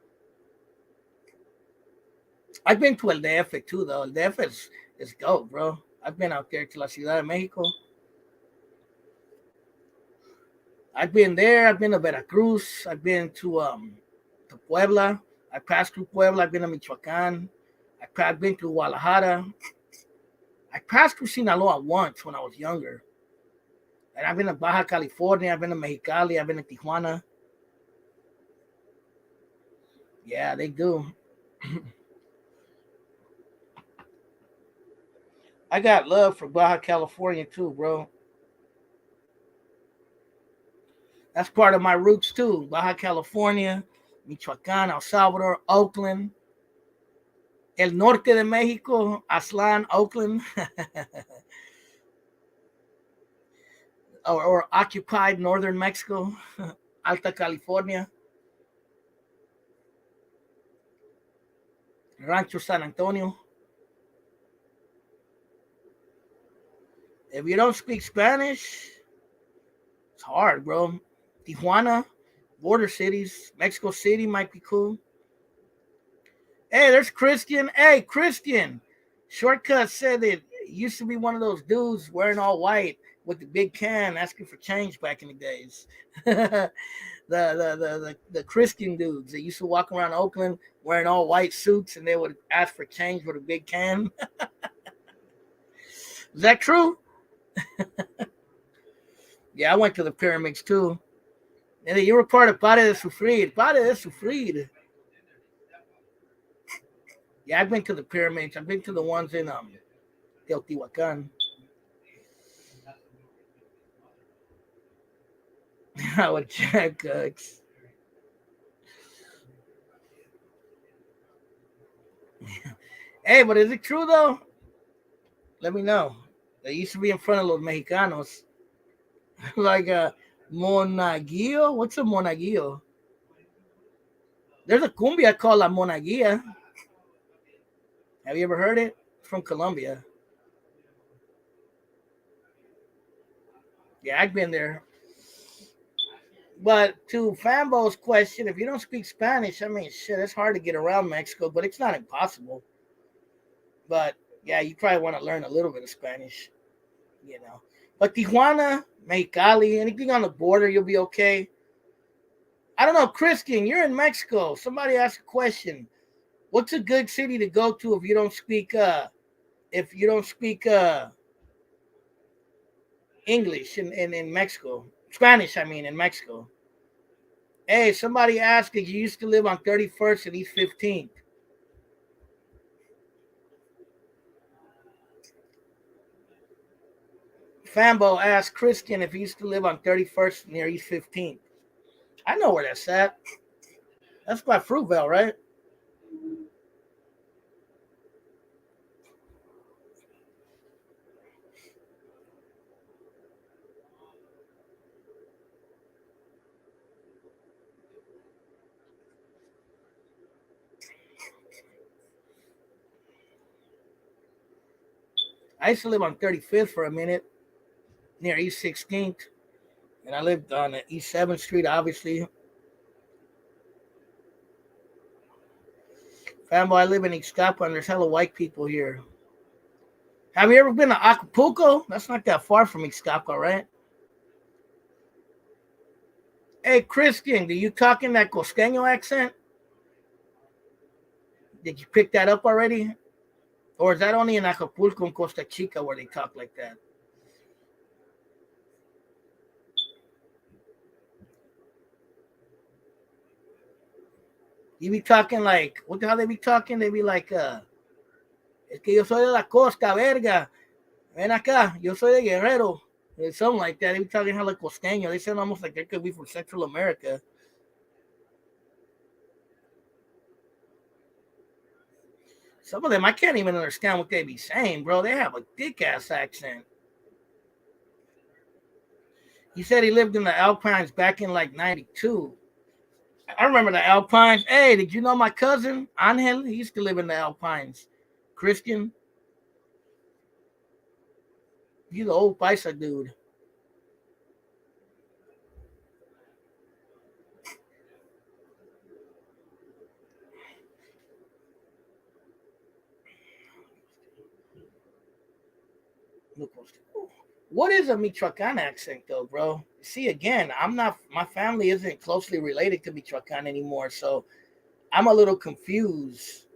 I've been to El DF too, though. El DF is dope, bro. I've been out there to La Ciudad de Mexico. I've been there. I've been to Veracruz. I've been to Puebla. I passed through Puebla. I've been to Michoacan. I've been to Guadalajara. I passed through Sinaloa once when I was younger. And I've been to Baja California. I've been to Mexicali. I've been to Tijuana. Yeah, they do. I got love for Baja California too, bro. That's part of my roots too. Baja California, Michoacan, El Salvador, Oakland, El Norte de Mexico, Aztlán, Oakland, or occupied northern Mexico, Alta California, Rancho San Antonio. If you don't speak Spanish, it's hard, bro. Tijuana, border cities, Mexico City might be cool. Hey, there's Christian. Hey, Christian. Shortcut said that used to be one of those dudes wearing all white with the big can asking for change back in the days. The Christian dudes that used to walk around Oakland wearing all white suits and they would ask for change with a big can. Is that true? Yeah, I went to the pyramids too. And you were part of Pare de Sufrir. Pare de Sufrir. Yeah, I've been to the pyramids. I've been to the ones in Teotihuacan. I would check. Hey, but is it true though? Let me know. They used to be in front of los Mexicanos. Like Monaguillo. What's a Monaguillo? There's a cumbia called La Monaguilla. Have you ever heard it? It's from Colombia. Yeah, I've been there. But to Fambo's question, if you don't speak Spanish, I mean, shit, it's hard to get around Mexico, but it's not impossible. But yeah, you probably want to learn a little bit of Spanish, you know. But Tijuana, Mexicali, anything on the border, you'll be okay. I don't know, Christian, you're in Mexico. Somebody asked a question. What's a good city to go to if you don't speak English in Mexico? Spanish, I mean, in Mexico. Hey, somebody asked if you used to live on 31st and East 15th. Fambo asked Christian if he used to live on 31st near East 15th. I know where that's at. That's by Fruitvale, right? I used to live on 35th for a minute near East 16th. And I lived on East 7th Street, obviously. Fanboy, I live in Ixtapa and there's hella white people here. Have you ever been to Acapulco? That's not that far from Ixtapa, right? Hey, Christian, do you talk in that Costeño accent? Did you pick that up already? Or is that only in Acapulco and Costa Chica where they talk like that? You be talking like, what the hell they be talking? They be like, es que yo soy de la costa, verga. Ven acá, yo soy de Guerrero. Something like that. They be talking hella costeño. They sound almost like they could be from Central America. Some of them, I can't even understand what they be saying, bro. They have a dick-ass accent. He said he lived in the Alpines back in like 92. I remember the Alpines. Hey, did you know my cousin, Angel? He used to live in the Alpines. Christian. He's the old Paisa dude. What is a Michoacan accent, though, bro? See, again, I'm not. My family isn't closely related to Michoacan anymore, so I'm a little confused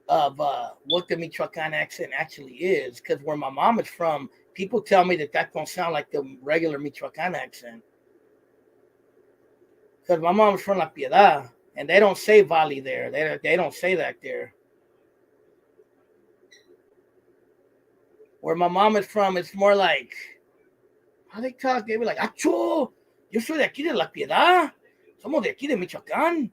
of what the Michoacan accent actually is. Because where my mom is from, people tell me that don't sound like the regular Michoacan accent. Because my mom's from La Piedad, and they don't say Valley there. They don't say that there. Where my mom is from, it's more like how they talk. They be like, "Acho, yo soy de aquí de La Piedad. Somos de aquí de Michoacán."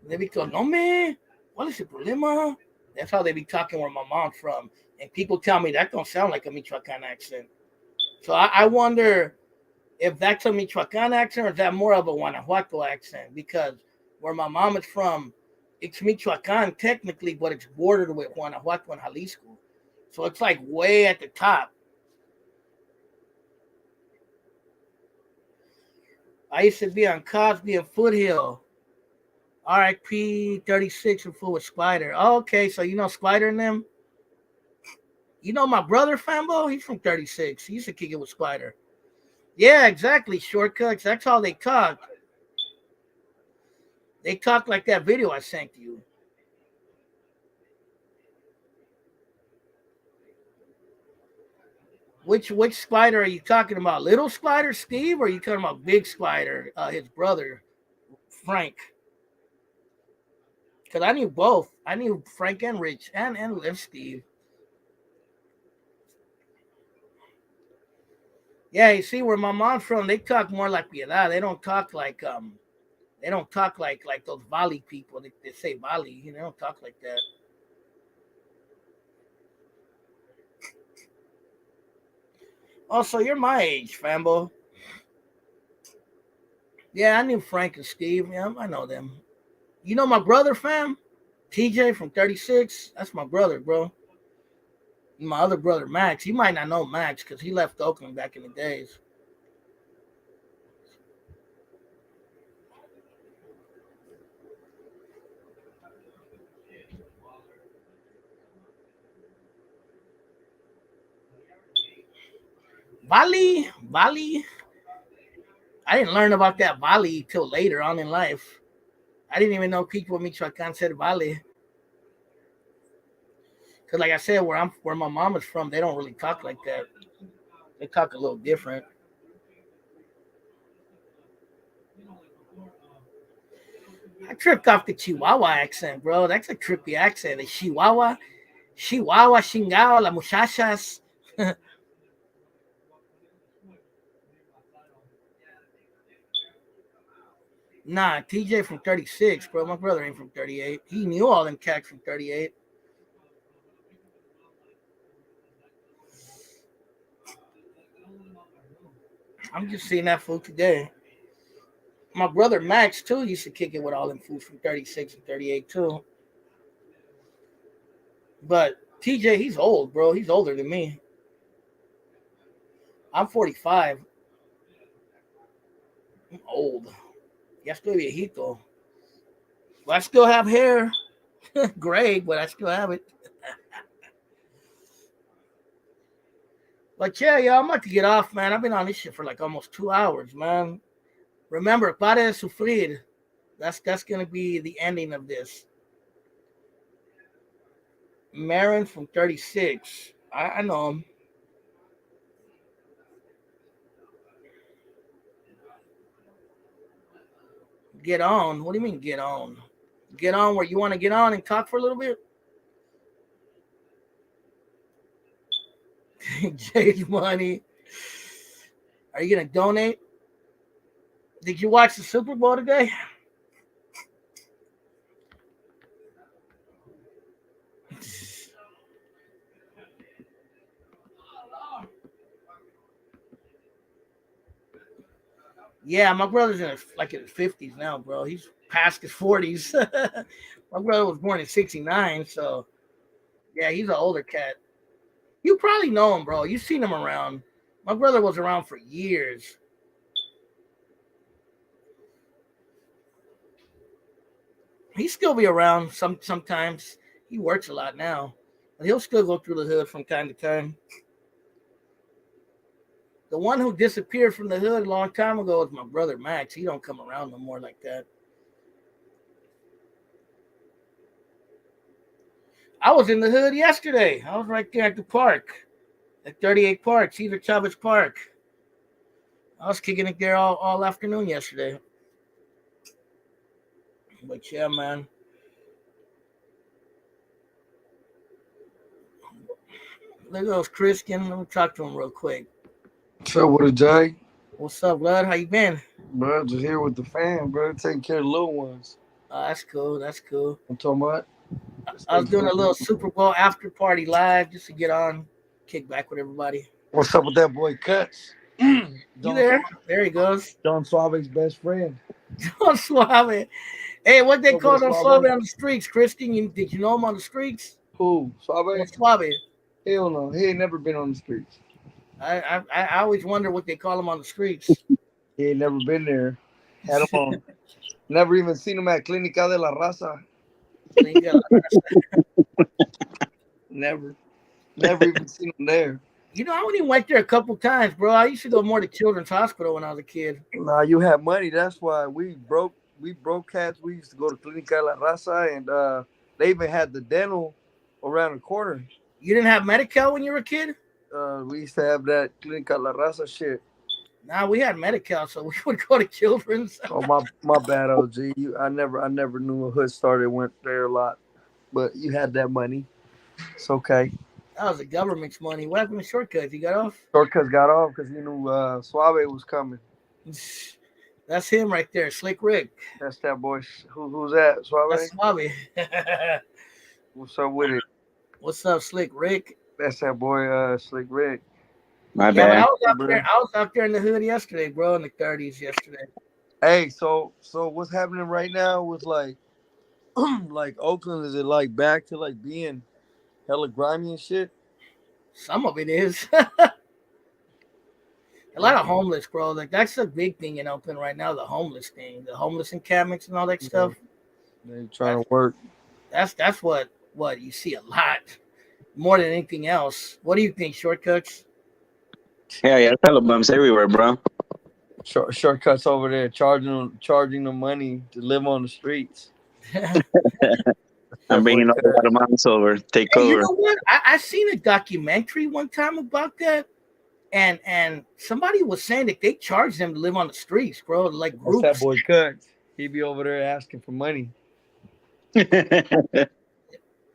They be like, "No me, ¿cuál es el problema?" That's how they be talking where my mom's from. And people tell me that don't sound like a Michoacan accent. So I wonder if that's a Michoacan accent or is that more of a Guanajuato accent? Because where my mom is from, it's Michoacan technically, but it's bordered with Guanajuato and Jalisco. So it's like way at the top. I used to be on Cosby and Foothill. RIP 36 and full with Spider. Oh, okay, so you know Spider and them? You know my brother Fambo? He's from 36. He used to kick it with Spider. Yeah, exactly. Shortcuts. That's how they talk. They talk like that video I sent you. Which Spider are you talking about? Little Spider Steve, or are you talking about Big Spider, his brother Frank? Because I knew both. I knew Frank and Rich and Steve. Yeah, you see where my mom's from, they talk more like Piedad. They don't talk like they don't talk like those Valley people. They say Valley, you know, they don't talk like that. Also, you're my age, Fambo. Yeah, I knew Frank and Steve. Yeah, I know them. You know my brother, fam? TJ from 36. That's my brother, bro. My other brother, Max. You might not know Max because he left Oakland back in the days. Valley. I didn't learn about that Valley till later on in life. I didn't even know people in Michoacan said Valley. Because, like I said, where my mom is from, they don't really talk like that. They talk a little different. I tripped off the Chihuahua accent, bro. That's a trippy accent. The Chihuahua, chingao, las muchachas. Nah, TJ from 36, bro. My brother ain't from 38. He knew all them cats from 38. I'm just seeing that fool today. My brother Max, too, used to kick it with all them fools from 36 and 38, too. But TJ, he's old, bro. He's older than me. I'm 45. I'm old. Ya estoy viejito. I still have hair. Gray, but I still have it. But yeah, I'm about to get off, man. I've been on this shit for like almost 2 hours, man. Remember, para de sufrir. That's gonna be the ending of this. Marin from 36. I know him. Get on. What do you mean get on? Get on where you want to get on and talk for a little bit? Jay's money. Are you gonna donate? Did you watch the Super Bowl today? Yeah, my brother's in his 50s now, bro. He's past his 40s. My brother was born in 69, so yeah, he's an older cat. You probably know him, bro. You've seen him around. My brother was around for years. He still be around sometimes. He works a lot now. But he'll still go through the hood from time to time. The one who disappeared from the hood a long time ago was my brother Max. He don't come around no more like that. I was in the hood yesterday. I was right there at the park, at 38 Park, Cesar Chavez Park. I was kicking it there all afternoon yesterday. But yeah, man. There goes Christian. Let me talk to him real quick. What's up with it, Jay? What's up, blood? How you been? Bro, just here with the fam, bro. Taking care of the little ones. Oh, that's cool. That's cool. I'm talking about. I was doing a little Super Bowl after party live just to get on, kick back with everybody. What's up with that boy Cuts? You there? There he goes. Don Suave's best friend. Don Suave. Hey, what they call Don Suave on the streets, Christian? Did you know him on the streets? Who? Suave? Don Suave. Hell no. He ain't never been on the streets. I always wonder what they call him on the streets. He ain't never been there. Had him on. Never even seen him at Clínica de la Raza. Never even seen him there. You know, I only went there a couple times, bro. I used to go more to Children's Hospital when I was a kid. Nah, you had money. That's why we broke cats. We used to go to Clínica de la Raza, and they even had the dental around the corner. You didn't have Medi-Cal when you were a kid? We used to have that Clínica de la Raza shit. Nah, we had Medi-Cal, so we would go to Children's. Oh, my bad, OG. I never knew a hood star that went there a lot, but you had that money. It's okay. That was the government's money. What happened to Shortcuts? He got off? Shortcuts got off because he knew Suave was coming. That's him right there, Slick Rick. That's that boy. Who's that? Suave? That's Suave. What's up with it? What's up, Slick Rick? That's that boy, Slick Rick. My bad. I was out there in the hood yesterday, bro, in the 30s yesterday. Hey, so what's happening right now with like Oakland? Is it like back to like being hella grimy and shit? Some of it is. A lot of homeless, bro. Like that's a big thing in Oakland right now. The homeless thing, the homeless encampments and all that stuff. They're trying to work. That's what you see a lot, more than anything else. What do you think, Shortcuts? Yeah, fellow bums everywhere, bro. Shortcuts over there charging them money to live on the streets. I'm bringing a lot of moms over. Take over. You know what? I seen a documentary one time about that, and somebody was saying that they charge them to live on the streets, bro. Like groups. That's that boy Cuts. He be over there asking for money.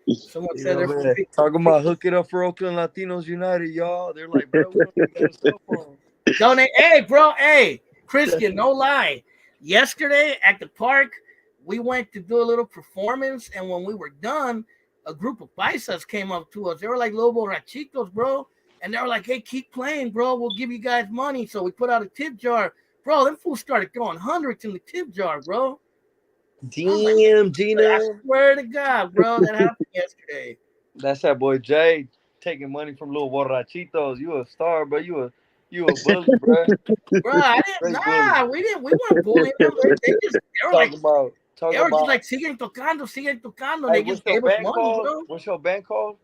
Someone said they're talking about hook it up for Oakland Latinos United, y'all. They're like, bro, we don't got a cell phone. Donate. Hey, bro. Hey, Christian, no lie. Yesterday at the park, we went to do a little performance, and when we were done, a group of paisas came up to us. They were like little borrachitos, bro. And they were like, hey, keep playing, bro. We'll give you guys money. So we put out a tip jar. Bro, them fools started throwing hundreds in the tip jar, bro. Damn, Gina. I swear to God, bro, that happened yesterday. That's that boy Jay taking money from little borrachitos. You a star, bro. You a bully, bro. Bro, I didn't. Nah, we didn't. We weren't bullying them. They were like, Talk They were just about. like, siguen tocando. Hey, They just gave us money, bro. What's your band called?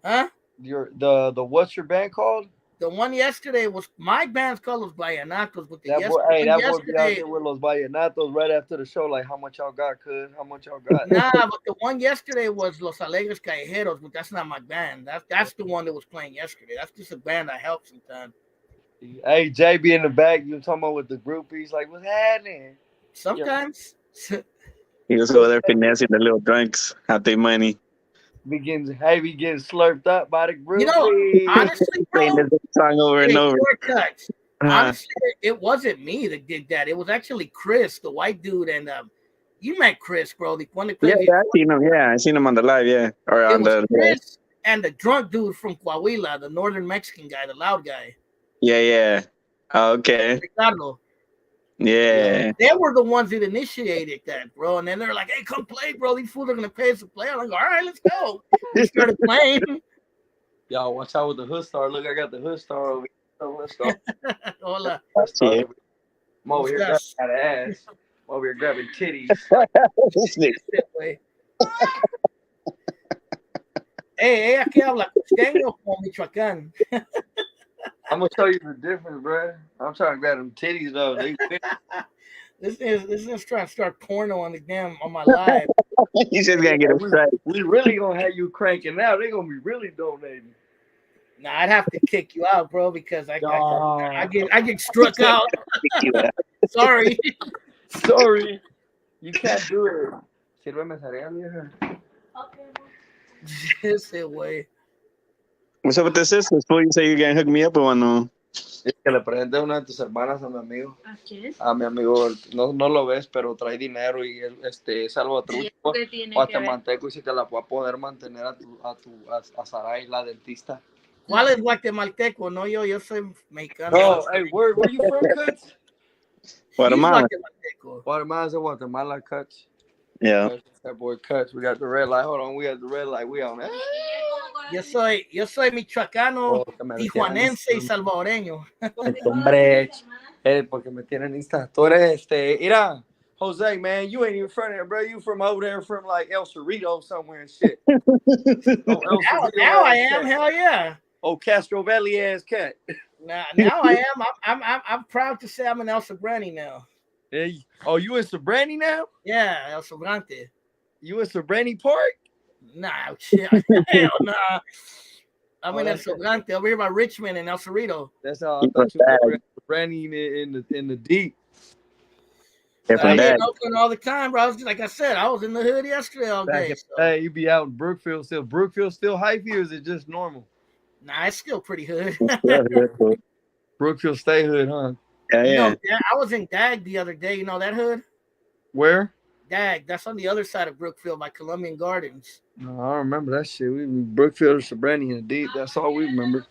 Huh? The what's your band called? The one yesterday was my band's called Los Vallenatos, but the That boy, hey, that boy be out yesterday, there with Los Vallenatos right after the show. Like, how much y'all got, cuz? How much y'all got? nah, but the one yesterday was Los Alegres Callejeros, but that's not my band. That's the one that was playing yesterday. That's just a band I help sometimes. Hey, Jay be in the back. You talking about with the groupies? Like, what's happening? Sometimes. He was over there finessing the little drunks, have their money. We getting slurped up by the You know, groupies. honestly, Playing bro, the song over and over. shortcuts. Honestly, it wasn't me that did that. It was actually Chris, the white dude, and you met Chris, bro. The one that Yeah, plays. yeah, I seen him. Yeah, I seen him on the live. Yeah, or It on was the. Chris and the drunk dude from Coahuila, the northern Mexican guy, the loud guy, Yeah, yeah. Okay. Ricardo. Yeah. They were the ones that initiated that, bro. And then they're like, "Hey, come play, bro. These fools are gonna pay us to play." I'm like, "All right, let's go." We started playing. Y'all watch out with the hood star. Look, I got the hood star over here. Let's go. Hola. Yeah. I'm over here grabbing that ass. I'm over here grabbing titties. Ella que habla costeño como Michoacán. I'm gonna show you the difference, bro. I'm trying to grab them titties though. This is trying to start porno on my live. He's just gonna get a strike. We really gonna have you cranking out. They gonna be really donating. Nah, I'd have to kick you out, bro, because I get struck out. Sorry. Sorry. You can't do it. Sírveme cereal, vieja. Ese way. What's up with the sisters? Fool, you say you gonna hook me up with one? No. Es que le presenté una de tus hermanas a mi amigo. ¿A quién? A mi amigo, no lo ves, pero trae dinero y él es salvatrucho, guatemalteco, y si te la va a poder mantener a Sarai, la dentista. ¿Cuál es guatemalteco? No, yo soy mexicano. No, hey, where you from, Cuts? Guatemala. Guatemala's in Guatemala, Cuts. Yeah. That boy Cuts. We got the red light. Hold on, we got the red light. We on that. Yo soy michoacano, tijuanense y salvadoreño. Hombre, porque me tienen Insta. Tú eres mira, Jose, man, you ain't even from there, bro. You from over there, from like El Cerrito somewhere and shit. Now I am, hell yeah. Oh, Castro Valley ass cat. Now I am. I'm proud to say I'm in El Sobrante now. Hey, oh, you in Sobrante now? Yeah, El Sobrante. You in Sobrante Park? Nah, shit. Hell nah. I'm in El Sobrante over here by Richmond and El Cerrito. That's how I thought you were Sobrante in the deep. I get in Oakland all the time, bro. Like I said, I was in the hood yesterday all day. So. Hey, you be out in Brookfield still. Brookfield still hypey, or is it just normal? Nah, it's still pretty hood. Brookfield stay hood, huh? Yeah, yeah. You know, I was in Dag the other day. You know that hood? Where? Dag. That's on the other side of Brookfield by Columbian Gardens. No, I don't remember that shit. We Brookfield or Sobrante in the deep. That's all we remember.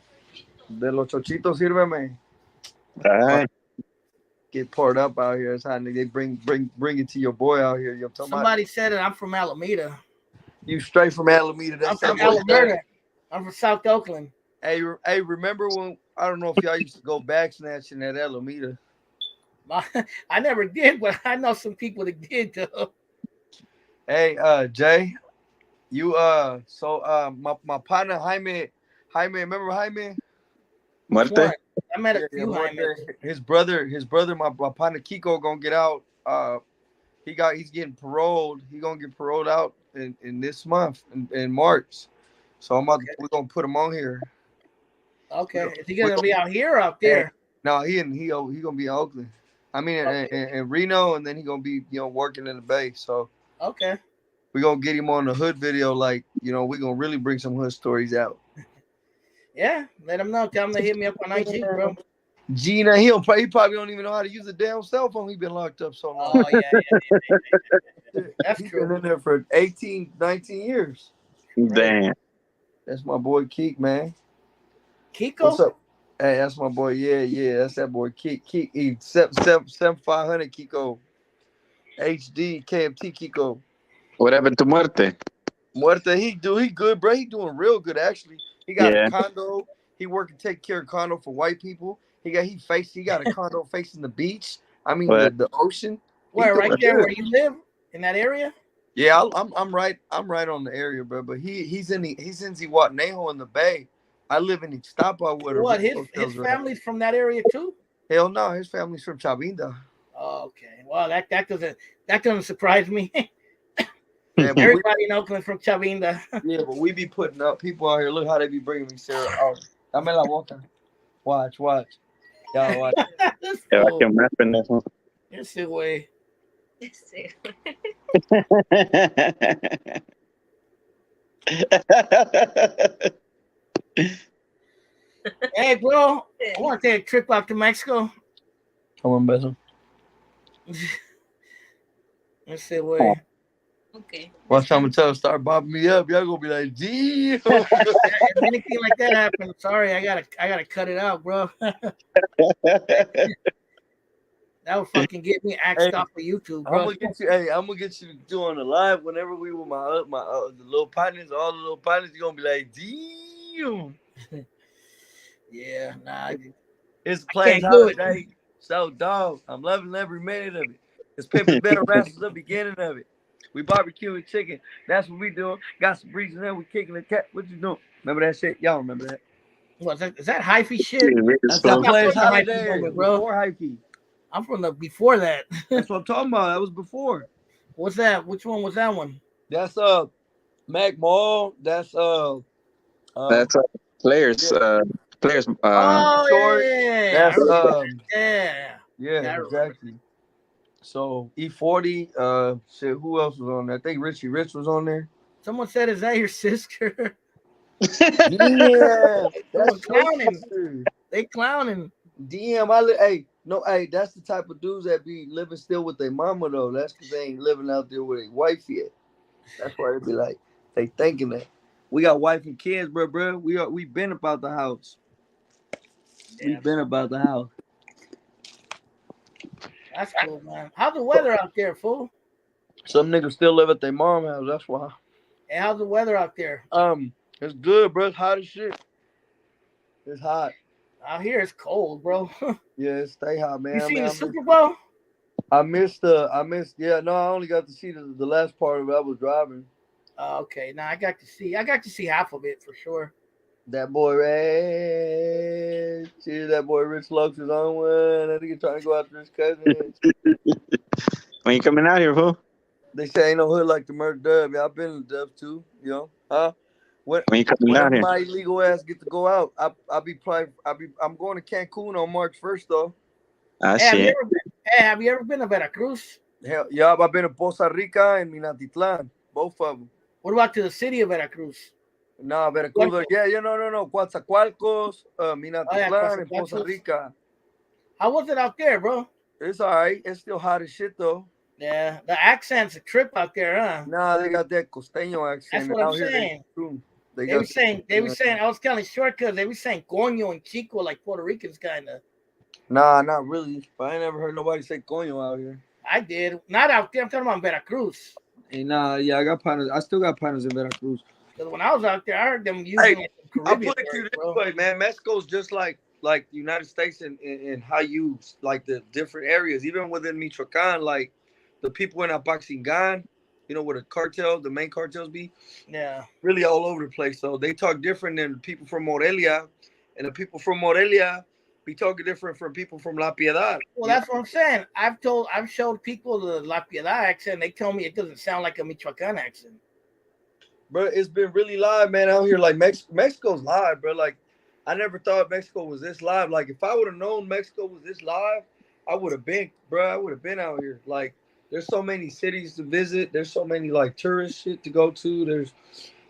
De los chochitos, sírveme. All right. Get poured up out here. That's how they bring it to your boy out here. Somebody said it. I'm from Alameda. You straight from Alameda. That's I'm from Alameda. I'm from South Oakland. Hey, remember when, I don't know if y'all used to go back snatching at Alameda. I never did, but I know some people that did though. Hey, Jay, you my partner Jaime, remember Jaime? Muerte. I met a few Jaime. His brother, my partner Kiko gonna get out. He's getting paroled. He gonna get paroled out in this month in March. So we're gonna put him on here. Okay, is he gonna be out here or out there? No, he gonna be in Oakland. I mean, in Reno, and then he gonna be working in the Bay. So okay, we're gonna get him on the hood video. Like we're gonna really bring some hood stories out. Yeah, let him know. Tell him to hit me up on IG, bro. Gina, he probably don't even know how to use a damn cell phone. He's been locked up so long. Oh yeah. That's He's true. been in there for 18, 19 years. Damn. That's my boy Keek, man. Kiko? What's up? Hey, that's my boy. Yeah, that's that boy Keek. Keek, 7500 Kiko. HD KMT Kiko. What happened to Muerte? Muerte, he good, bro. He doing real good actually. He got a condo. He working take care of condo for white people. He got a condo facing the beach. I mean the ocean. Where right there where you live? in that area? Yeah, I'm right on the area, bro. But he's in Zihuatanejo in the Bay. I live in Ixtapa where the What Rico his hotels are at. family's from that area too? Hell no, his family's from Chavinda. Oh, okay. Well, that doesn't surprise me. Yeah, but Everybody in Oakland from Chavinda. but we be putting up people out here. Look how they be bringing me Sarah. Oh, dame la boca. Watch. Y'all watch. That's Yeah, I cool. can map in this one. Yes, the way. Hey, bro, I want to take a trip out to Mexico. Come on, beso. Let's see, way. Okay. Watch time until start bobbing me up. Y'all gonna be like, damn. If anything like that happens, sorry, I gotta cut it out, bro. That would fucking get me axed off of YouTube, bro. I'm gonna get you doing a live whenever we with my the little partners, all the little partners. You gonna be like, damn. Yeah, nah. It's playing holiday. So dog, I'm loving every minute of it. It's Pimpin' Better Wrestles the beginning of it. We barbecuing chicken. That's what we doing. Got some breeze in there. We kicking the cat. What you doing? Remember that shit? Y'all remember that? What is that hyphy shit? That's that Players Holiday. Before hyphy. I'm from the before that. That's what I'm talking about. That was before. What's that? Which one was that one? That's Mac Mall. That's Players. Players. Oh short. yeah. That's yeah, exactly. So E40. Shit. Who else was on there? I think Richie Rich was on there. Someone said, "Is that your sister?" Yeah, that's clowning. They clowning. Damn, hey, that's the type of dudes that be living still with their mama though. That's because they ain't living out there with their wife yet. That's why they be like, they thinking that. We got wife and kids, bro. We been about the house. Yeah. We've been about the house. That's cool, man. How's the weather out there, fool? Some niggas still live at their mom's house. That's why. Hey, how's the weather out there? It's good, bro. It's hot as shit. It's hot. Out here it's cold, bro. Yeah, stay hot, man. You seen the Super Bowl? I missed. Yeah, no, I only got to see the last part of it. I was driving. Okay. Now I got to see half of it for sure. That boy, that boy Rich Lux is on one. That nigga trying to go after his cousin. When you coming out here, fool? They say ain't no hood like the murder dub. Yeah, I've been in the dub too. You know, huh? When you coming out here? My illegal ass get to go out, I'm going to Cancun on March 1st though. Have you ever been to Veracruz? Hell, yeah, I've been to Costa Rica and Minatitlan, both of them. What about to the city of Veracruz? No, Veracruz. No. Coatzacoalcos, Minatitlan, and Costa Rica. How was it out there, bro? It's all right. It's still hot as shit though. Yeah, the accent's a trip out there, huh? Nah, they got that costeño accent. That's what I'm saying. They were saying, I was telling short because they were saying coño and chico like Puerto Ricans kind of. Nah, not really. But I ain't never heard nobody say coño out here. I did. Not out there. I'm talking about Veracruz. Hey, nah, yeah, I got partners. I still got partners in Veracruz. Because when I was out there, I heard them using I'll put it to you this way, man. Mexico's just like the United States in how you like the different areas. Even within Michoacan, like the people in Apaxingán, you know, where the main cartels be. Yeah. Really all over the place. So they talk different than people from Morelia. And the people from Morelia be talking different from people from La Piedad. Well, that's what I'm saying. I've showed people the La Piedad accent. They tell me it doesn't sound like a Michoacan accent. Bro, it's been really live, man, out here. Like Mexico's live, bro. Like I never thought Mexico was this live. Like if I would have known Mexico was this live, I would have been, bro. I would have been out here. Like there's so many cities to visit. There's so many like tourist shit to go to.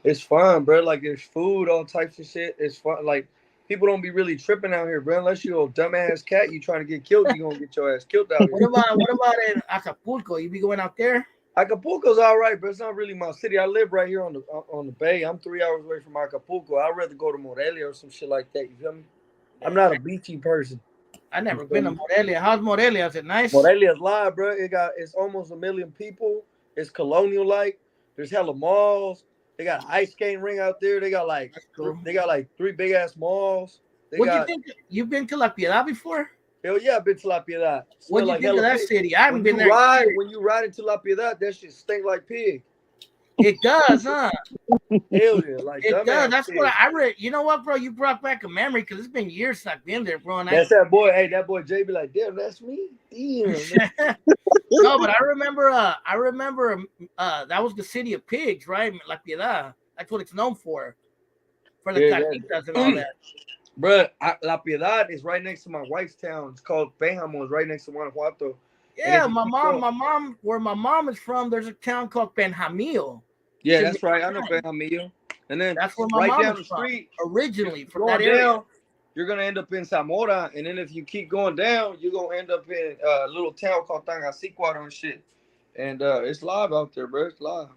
It's fun, bro. Like there's food, all types of shit. It's fun. Like people don't be really tripping out here, bro. Unless you're a dumbass cat, you trying to get killed, you gonna get your ass killed out here. What about in Acapulco? You be going out there? Acapulco's all right, but it's not really my city. I live right here on the bay. I'm 3 hours away from Acapulco. I'd rather go to Morelia or some shit like that. You feel me? I'm not a beachy person. I never been to Morelia. How's Morelia? Is it nice? Morelia's live, bro. It's almost 1 million people. It's colonial like. There's hella malls. They got an ice skating ring out there. They got like 3 big ass malls. What do you think? You've been to La Piedad before? Hell yeah, I've been to La Piedad. What do you think of that city? I haven't been there. When you ride into La Piedad, that shit stink like pig. It does, huh? Hell yeah, like it does. That's what I read. You know what, bro? You brought back a memory because it's been years since I've been there, bro. And that's that boy. Hey, that boy Jay be like, damn, that's me. Damn. No, but I remember. That was the city of pigs, right? La Piedad. That's what it's known for the carnitas and all that. Bro, La Piedad is right next to my wife's town. It's called Pénjamo. It's right next to Guanajuato. Yeah, where my mom is from, there's a town called Benjamillo. Yeah, that's right. I know Benjamillo. And then that's where my mom down is the street, originally from that area. Down, you're gonna end up in Zamora, and then if you keep going down, you're gonna end up in a little town called Tangacicuaro and shit. And it's live out there, bro. It's live.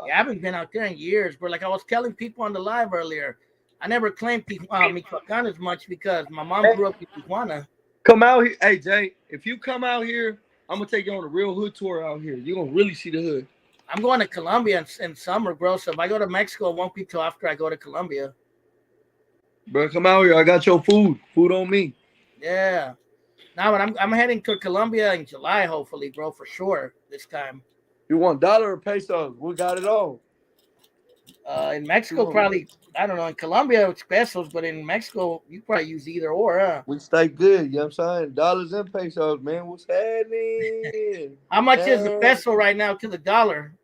Yeah, I haven't been out there in years, but like I was telling people on the live earlier, I never claimed Michoacan as much because my mom grew up in Tijuana. Come out here. Hey, Jay, if you come out here, I'm going to take you on a real hood tour out here. You're going to really see the hood. I'm going to Colombia in summer, bro. So if I go to Mexico, it won't be till after I go to Colombia. Bro, come out here. I got your food. Food on me. Yeah. Now, but I'm heading to Colombia in July, hopefully, bro, for sure this time. You want dollar or pesos? We got it all. In Mexico, probably, I don't know. In Colombia, it's pesos, but in Mexico, you probably use either or, huh? We stay good, you know what I'm saying? Dollars and pesos, man. What's happening? How much is the peso right now to the dollar?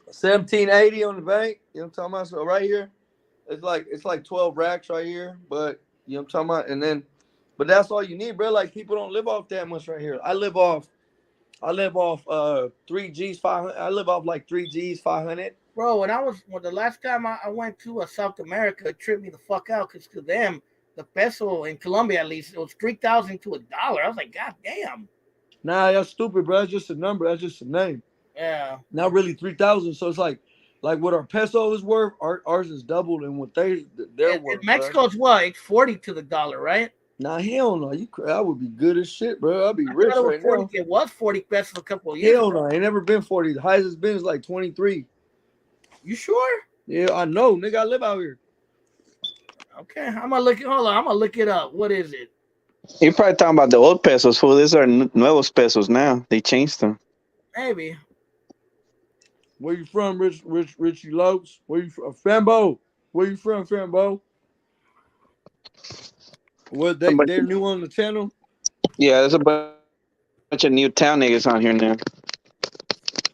1780 on the bank. You know what I'm talking about? So right here, it's like 12 racks right here. But you know what I'm talking about? But that's all you need, bro. Like people don't live off that much right here. I live off 3 G's 500. I live off like 3 G's 500. Bro, the last time I went to South America, it tripped me the fuck out because to them, the peso in Colombia at least, it was 3,000 to $1. I was like, God damn. Nah, that's stupid, bro. That's just a number. That's just a name. Yeah. Not really 3,000. So it's like what our peso is worth, ours is doubled in what they're worth. In Mexico's what? It's 40 to the dollar, right? Nah, hell no. I would be good as shit, bro. I'd be rich right now. It was 40 pesos a couple of years ago. Hell no. Ain't never been 40. The highest it's been is like 23. You sure? Yeah, I know. Nigga, I live out here. Okay. I'm going to look it up. What is it? You're probably talking about the old pesos, fool. These are nuevos pesos now. They changed them. Maybe. Where you from, Richie Lopes? Where you from? Fambo. Where you from, Fambo? What, they're new on the channel? Yeah, there's a bunch of new town niggas on here now.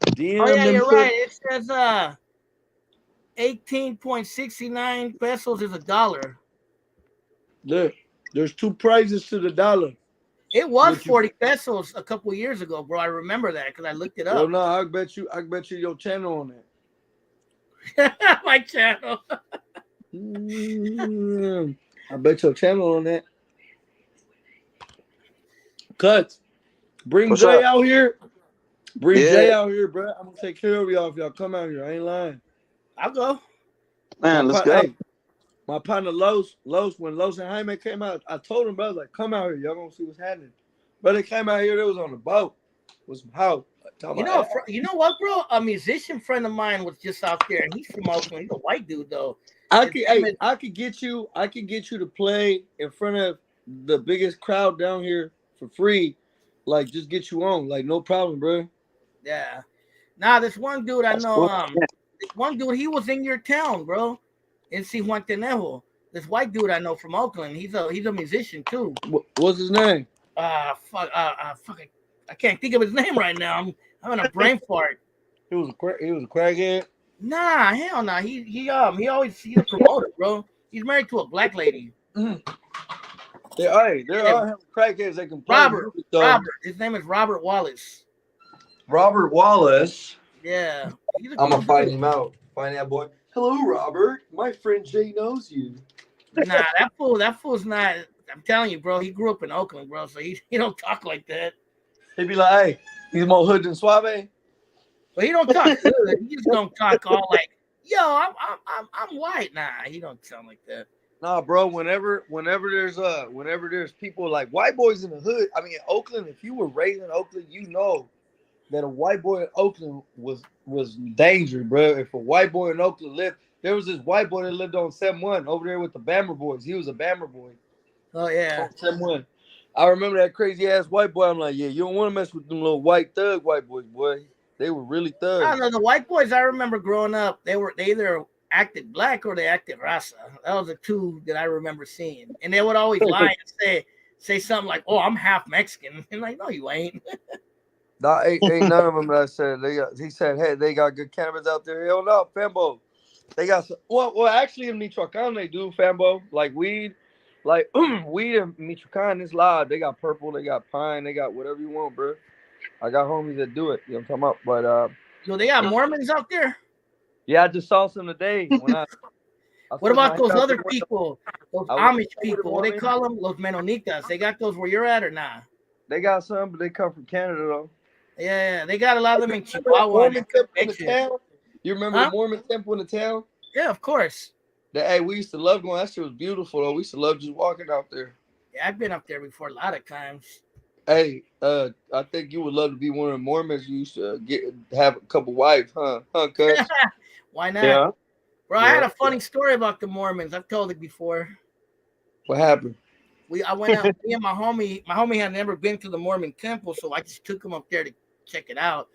Oh, yeah, you're right. It says 18.69 pesos is $1. Look, there's two prices to the dollar. It was 40 pesos a couple of years ago, bro. I remember that because I looked it up. Well, no, I bet you your channel on that. My channel. I bet your channel on that. Cuts. Bring Jay out here. Jay out here, bro. I'm gonna take care of y'all if y'all come out here. I ain't lying. I'll go. Man, let's go. Hey, my partner Los, when Los and Jaime came out, I told him, bro, like, come out here. Y'all gonna see what's happening. But they came out here, they was on the boat. Was some house. You know what, bro? A musician friend of mine was just out there, and he's from Oakland. He's a white dude, though. I could get you to play in front of the biggest crowd down here for free. Like, just get you on. Like, no problem, bro. Yeah. Nah, this one dude I know, this one dude, he was in your town, bro. In Cihuatanejo. This white dude I know from Oakland. He's a musician too. What's his name? Fuck, I can't think of his name right now. I'm having a brain fart. He was a crackhead. Nah, hell nah. He's a promoter, bro. He's married to a black lady. Mm-hmm. There are crackheads that can play. Robert. His name is Robert Wallace. Robert Wallace. Yeah. I'm gonna find him out. Find that boy. Hello, Robert. My friend Jay knows you. Nah, that fool's not. I'm telling you, bro. He grew up in Oakland, bro. So he don't talk like that. He'd be like, hey, he's more hood than Suave. But he don't talk good. He just don't talk all like, yo, I'm white. Nah, he don't sound like that. Nah, bro. Whenever there's people like white boys in the hood. I mean, in Oakland. If you were raised in Oakland, you know that a white boy in Oakland was danger, bro. If a white boy in Oakland lived, there was this white boy that lived on 7-1 over there with the Bammer boys. He was a Bammer boy. Oh yeah, 7-1. I remember that crazy ass white boy. I'm like, yeah, you don't want to mess with them little white thug white boys, boy. They were really thugs. I don't know. The white boys I remember growing up, they either acted black or they acted rasa. That was the two that I remember seeing. And they would always lie and say something like, "Oh, I'm half Mexican." And like, no, you ain't. Nah, ain't none of them that said he said, hey, they got good cannabis out there. Hell no, Fambo. They got some, well, actually in Michoacan they do, Fambo. Like weed, weed in Michoacan is live. They got purple, they got pine, they got whatever you want, bro. I got homies that do it. You know what I'm talking about? But Yo, they got Mormons out there. yeah, I just saw some today when I what about those other people, those Amish people? What they call them? Los Menonitas. They got those where you're at or not? Nah? They got some, but they come from Canada though. Yeah, they got a lot of them in Chihuahua. Mormon temple in the town? You remember the Mormon temple in the town? Yeah, of course. Hey, we used to love going. That shit was beautiful though. We used to love just walking out there. Yeah, I've been up there before a lot of times. Hey, I think you would love to be one of the Mormons. You used to have a couple wives, huh? Huh, cuz? Why not? Yeah. Bro, I had a funny story about the Mormons. I've told it before. What happened? I went out, me and my homie had never been to the Mormon temple, so I just took him up there to check it out.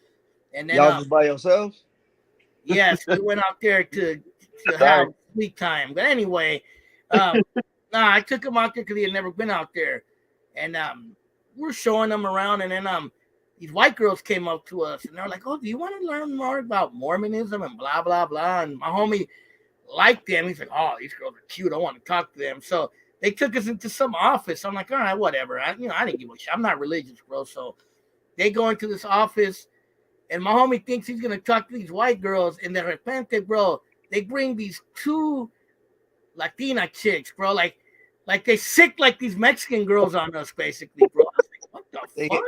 And then y'all just by yourselves? Yes, we went out there to have sweet time. But anyway, I took him out there because he had never been out there. And we're showing them around, and then these white girls came up to us and they're like, "Oh, do you want to learn more about Mormonism and blah blah blah?" And my homie liked them. He's like, "Oh, these girls are cute. I want to talk to them." So they took us into some office. I'm like, "All right, whatever." I didn't give a shit. I'm not religious, bro. So they go into this office, and my homie thinks he's gonna talk to these white girls, and de repente, bro, they bring these two Latina chicks, bro, like they sick like these Mexican girls on us, basically, bro. I was like, what the fuck?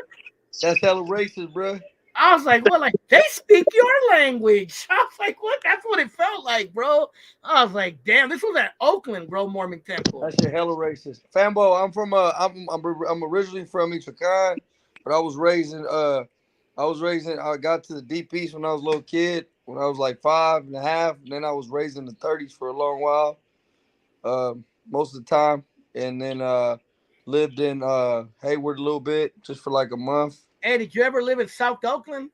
That's hella racist, bro. I was like, well, like they speak your language. I was like, what? That's what it felt like, bro. I was like, damn, this was at Oakland, bro, Mormon Temple. That shit hella racist. Fambo, I'm originally from Michoacan, but I got to the Deep East when I was a little kid, when I was like 5.5, and then I was raised in the 30s for a long while, most of the time, and then lived in Hayward a little bit, just for like a month. Hey, did you ever live in South Oakland?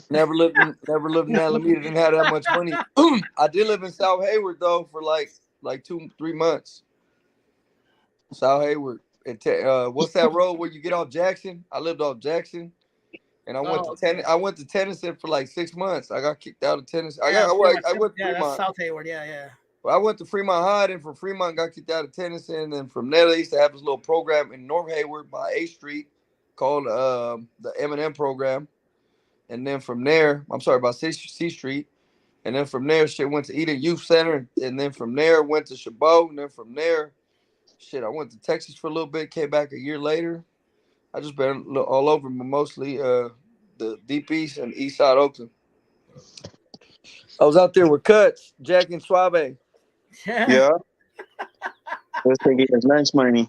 Never lived in Alameda. Didn't have that much money. I did live in South Hayward though for like 2-3 months. South Hayward. What's that road where you get off Jackson? I lived off Jackson, and I went to Tennyson for like 6 months. I got kicked out of Tennyson. I went to Fremont. South Hayward. Yeah. Well, I went to Fremont High, and from Fremont got kicked out of Tennyson, and then from there they used to have this little program in North Hayward by A Street called the M&M program. And then from there, by C Street. And then from there, shit went to Eden Youth Center. And then from there, went to Chabot. And then from there, I went to Texas for a little bit, came back a year later. I just been all over, but mostly the Deep East and East Side Oakland. I was out there with Cuts, Jack and Suave. Yeah. Let's take his lunch money.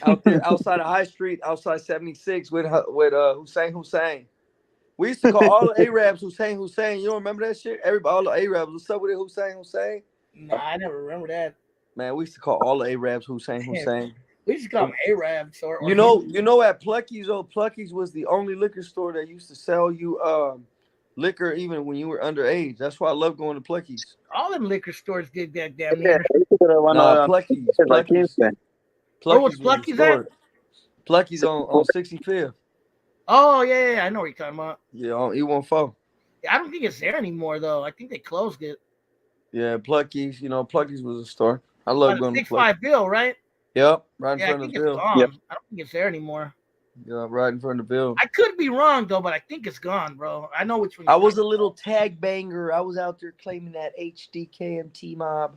Out there, outside of High Street, outside 76 with Hussein. We used to call all the Arabs Hussein. You don't remember that shit? Everybody, all the Arabs, what's up with it, Hussein? No, I never remember that. Man, we used to call all the Arabs Hussein. We used to call them Arabs. Or you know, at Plucky's was the only liquor store that used to sell you liquor even when you were underage. That's why I love going to Plucky's. All them liquor stores did that damn near. Plucky's. Where was Plucky's at? Plucky's on 65th. Oh, yeah, I know what you're talking about. Yeah, on E14. I don't think it's there anymore, though. I think they closed it. Yeah, Plucky's. Plucky's was a store. I love going to Plucky's. 6-5 Bill, right? Yep, right in front of the Bill. Yep. I don't think it's there anymore. Yeah, right in front of the Bill. I could be wrong, though, but I think it's gone, bro. I know which one. I was a little tag banger. I was out there claiming that HDKMT mob.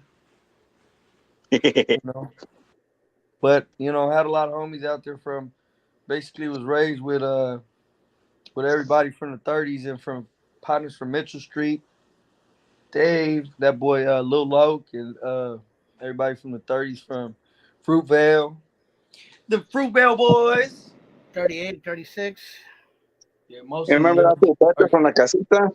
But, had a lot of homies out there from, basically was raised with everybody from the 30s and from partners from Mitchell Street, Dave, that boy Lil Loke, and everybody from the 30s from Fruitvale. The Fruitvale boys. 38, 36. Yeah, most you remember that from La Casita?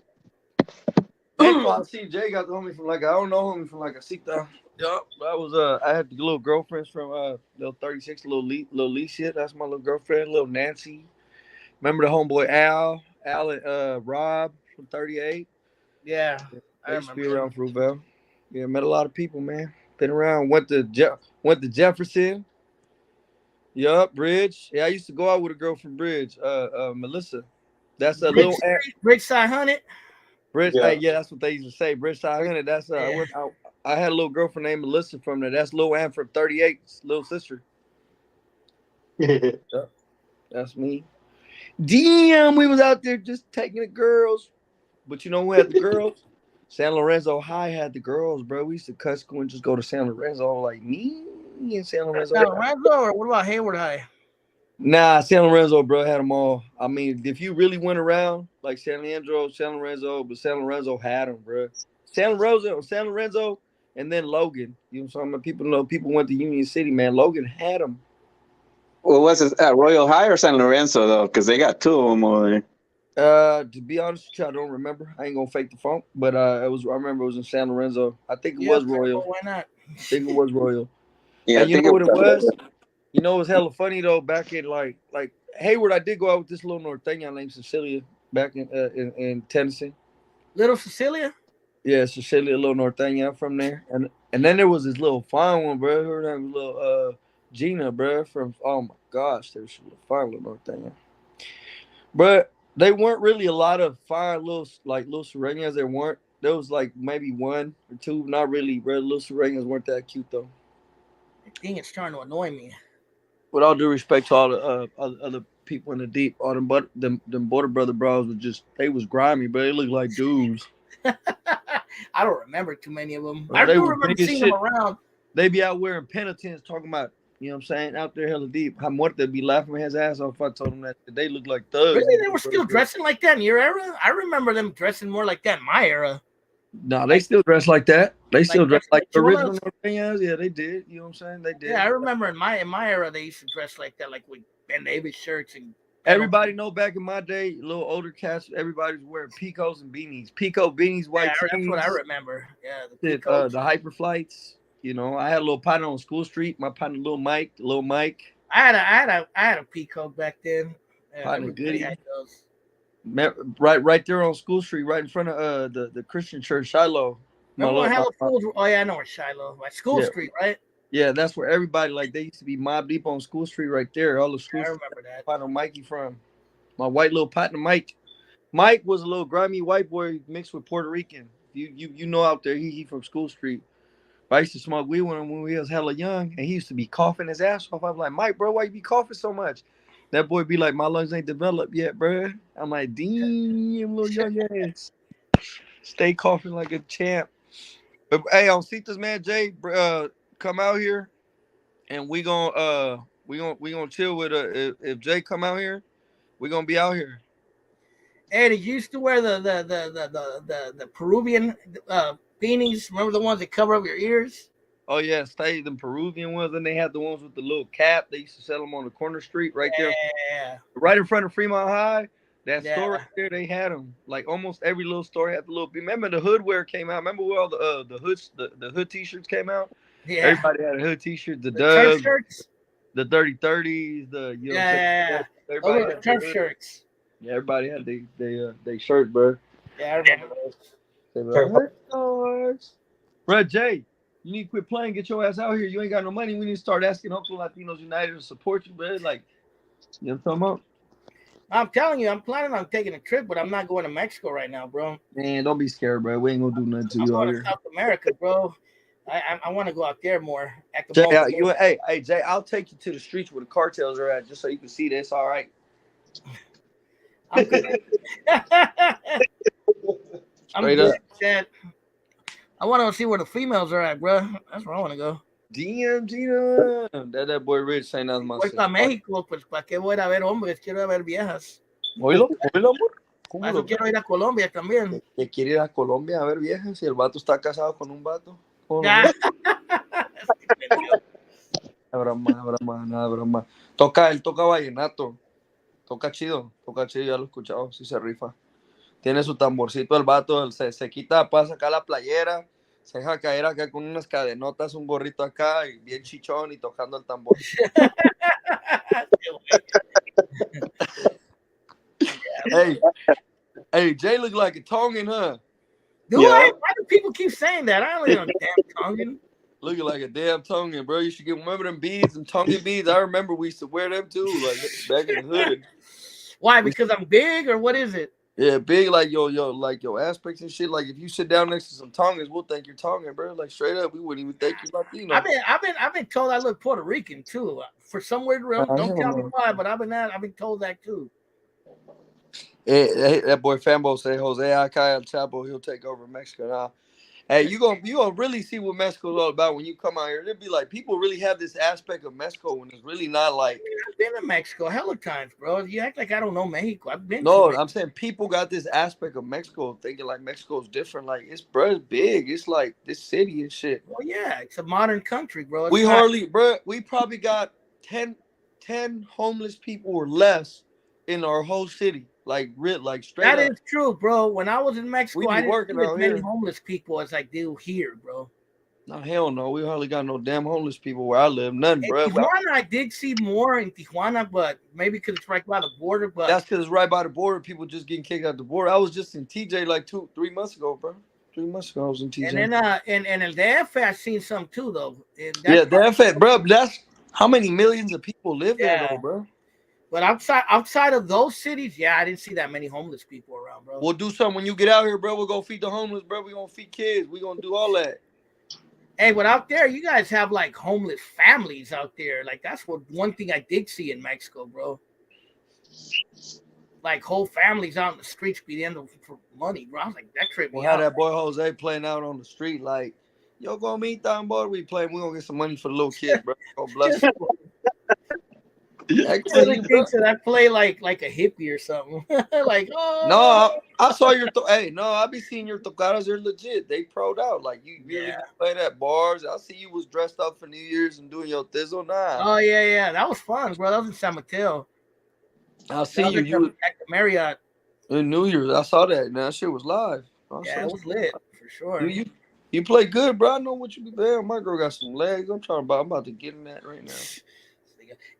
CJ got the homie from I don't know homie from La Casita. Yup, that was I had the little girlfriends from little 36, little Alicia. That's my little girlfriend, little Nancy. Remember the homeboy Al and Rob from 38. Yeah, I They used to be remember them. around Fruitvale. Yeah, met a lot of people, man. Been around. Went to Jefferson. Yup, Bridge. Yeah, I used to go out with a girl from Bridge, Melissa. That's a Bridge little Street, Bridgeside Hunted. Bridge. Yeah. Yeah, that's what they used to say. Bridge Side Hundred. That's I Yeah. went out. I had a little girlfriend named Melissa from there. That's Lil Ann from 38's little sister. Yup, that's me. Damn, we was out there just taking the girls. But you know who had the girls? San Lorenzo High had the girls, bro. We used to cut school and just go to San Lorenzo. Like me and San Lorenzo. San Lorenzo, or what about Hayward High? Nah, San Lorenzo, bro, had them all. I mean, if you really went around like San Lorenzo, but San Lorenzo had them, bro. San Lorenzo, and then Logan. You know what I'm saying? People went to Union City, man. Logan had them. Well, was it at Royal High or San Lorenzo though? Because they got two of them over there. To be honest with you, I don't remember. I ain't gonna fake the funk, but I remember it was in San Lorenzo. I think it was Royal. Why not? I think it was Royal. Yeah, And I you think know what it was? Royal. You know, it was hella funny though. Back in like Hayward, I did go out with this little Norteña named Cecilia back in Tennessee. Little Cecilia? Yeah, Cecilia, little Norteña from there, and then there was this little fine one, bro. Her name was little Gina, bro. From oh my gosh, there was a fine little Norteña, but they weren't really a lot of fine little Sureñas. There weren't. There was like maybe one or two, not really, bro. Little Sureñas weren't that cute though. I think it's starting to annoy me. With all due respect to all the other people in the deep, all them Border Brother bros they was grimy, but they looked like dudes. I don't remember too many of them. Bro, I they do was remember big as seeing shit. them around. They be out wearing penitents talking about, you know what I'm saying, out there hella deep. How much they'd be laughing his ass off if I told them that they look like thugs. Really? They were still dressing like that in your era? I remember them dressing more like that in my era. No, they still dress like that. They still dress like the original cholas? Norteñas. Yeah, they did. You know what I'm saying? They did. Yeah, I remember in my era they used to dress like that, like with Ben Davis shirts and. Everybody know back in my day, little older cats, everybody was wearing Picos and beanies. Pico beanies, white Yeah, tees. that's what I remember. Yeah, The hyper flights. You know, I had a little partner on School Street. My partner, Little Mike. I had a peacock back then. Yeah, Partner everybody Goody. had those. Right there on School Street, right in front of the Christian church, Shiloh. Remember when hella fools? Oh yeah, I know where Shiloh, like School Street, right? Yeah, that's where everybody they used to be mob deep on School Street right there. All the school. I remember that. Partner Mikey from my white little partner Mike. Mike was a little grimy white boy mixed with Puerto Rican. You know out there he from School Street. I used to smoke weed with him when we was hella young, and he used to be coughing his ass off. I'm like, Mike, bro, why you be coughing so much? That boy be like, my lungs ain't developed yet, bro. I'm like, damn, little young ass. Stay coughing like a champ. But hey, on Cetas, man, Jay, come out here, and we gonna chill with if Jay come out here, we gonna be out here. Hey, did you used to wear the Peruvian beanies? Remember the ones that cover up your ears? Oh yeah, stay them Peruvian ones, and they had the ones with the little cap. They used to sell them on the corner street right there, right in front of Fremont High. That store right there, they had them. Like almost every little store had the little. Remember the hood wear came out. Remember where all the hood t-shirts came out. Yeah, everybody had a hood t-shirt. The Dubs, shirts, the 3030s, the you know. Everybody had the turf shirts. Yeah, everybody had they shirt, bro. Yeah, I remember those. Bro, Jay, you need to quit playing. Get your ass out here. You ain't got no money. We need to start asking Uncle Latinos United to support you, bro. Like, you know what I'm talking about? I'm telling you, I'm planning on taking a trip, but I'm not going to Mexico right now, bro. Man, don't be scared, bro. We ain't gonna do nothing to you out here. South America, bro. I want to go out there more. Jay, hey, Jay, I'll take you to the streets where the cartels are at, just so you can see this. All right. I'm good. Straight up. Chad. I want to see where the females are at, bro. That's where I want to go. Damn, Gina. That boy Rich saying nothing about voy para México, pues para qué voy a ver hombres, quiero ver viejas. Oílo, amor. Eso quiero ir a Colombia también. ¿Que quiere ir a Colombia a ver viejas? Si el vato está casado con un vato. Nada broma. Él toca vallenato. Toca chido, ya lo he escuchado, sí se rifa. Tiene su tamborcito el vato, se quita para sacar la playera, Se deja caer acá con unas cadenotas, un gorrito acá y bien chichón y tocando el tambor. Hey, Jay look like a Tongan, huh? Do I? Why do people keep saying that? I don't know damn Tongan. Looking like a damn Tongan, bro. You should get, remember them beads, them Tongan beads? I remember we used to wear them too, like back in the hood. Why? Because I'm big, or what is it? Yeah, big like your aspects and shit. Like if you sit down next to some Tongans, we'll think you're Tongan, bro. Like straight up, we wouldn't even think you're Latino. I've been told I look Puerto Rican too. For some weird reason, don't tell me why, but I've been told that too. Hey, that boy Fambo say Jose Acá El Chapo, he'll take over Mexico now. Hey, you gonna really see what Mexico's all about when you come out here. It'll be like people really have this aspect of Mexico when it's really not like. I've been to Mexico hella times, bro. You act like I don't know Mexico. I've been. No, I'm saying people got this aspect of Mexico thinking like Mexico's different. Like it's big. It's like this city and shit. Well, yeah, it's a modern country, bro. We probably got 10 homeless people or less in our whole city. Like straight That up. is true, bro. When I was in Mexico, I didn't see as many here. homeless people as I do here, bro. No, hell no. We hardly got no damn homeless people where I live. None, bro. Tijuana, I did see more in Tijuana, but maybe because it's right by the border. But that's because it's right by the border. People just getting kicked out the border. I was just in TJ like 2-3 months ago, bro. 3 months ago, I was in TJ. And then and El DF, I seen some too, though. Yeah, DF, bro. That's how many millions of people live there, though, bro. But outside of those cities, yeah, I didn't see that many homeless people around, bro. We'll do something when you get out here, bro. We'll go feed the homeless, bro. We're gonna feed kids. We're gonna do all that. Hey, but out there, you guys have like homeless families out there. Like that's one thing I did see in Mexico, bro. Like whole families out in the streets being for money, bro. I was like, that tripped me out. How that boy Jose playing out on the street, like, yo, go meet them, boy. We playing. We gonna get some money for the little kids, bro. God bless you. I play like a hippie or something. Like, oh no, I saw your I be seeing your tocadas. They're legit. They pro'd out. Like you really playing at bars. I see you was dressed up for New Year's and doing your thizzle. Nah. Oh yeah, that was fun, bro. That was in San Mateo. I see you at the Marriott in New Year's. I saw that. That shit was live. Yeah, it was lit for sure. You play good, bro. I know what you be there. My girl got some legs. I'm about to get in that right now.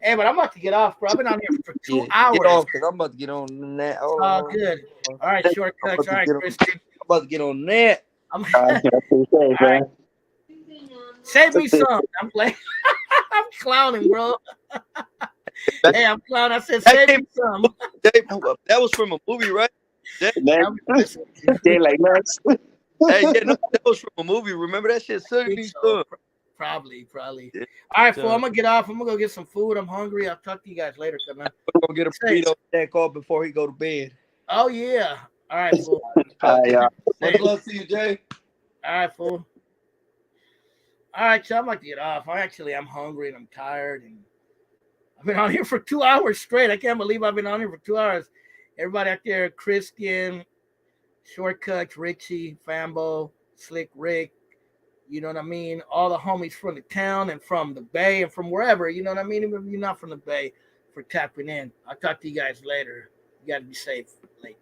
Hey, but I'm about to get off, bro. I've been on here for 2 hours. Get off, because I'm about to get on that. Good. All right, shortcuts. All right, Christian. I'm about to get on that. Right. Save me some. I'm playing. I'm clowning, bro. Hey, I'm clowning. I said, save me some. That was from a movie, right? Like nuts. Hey, that was from a movie. Remember that shit? Probably. Yeah. All right, fool. I'm gonna get off. I'm gonna go get some food. I'm hungry. I'll talk to you guys later, man. We're gonna get a burrito snack off before he go to bed. Oh yeah. All right, fool. Much love to you, Jay. All right, fool. All right, so I'm about to get off. I'm hungry and I'm tired, and I've been on here for 2 hours straight. I can't believe I've been on here for 2 hours. Everybody out there, Christian, Shortcuts, Richie, Fambo, Slick Rick. You know what I mean? All the homies from the town and from the Bay and from wherever, you know what I mean? Even if you're not from the Bay, for tapping in. I'll talk to you guys later. You got to be safe. Late.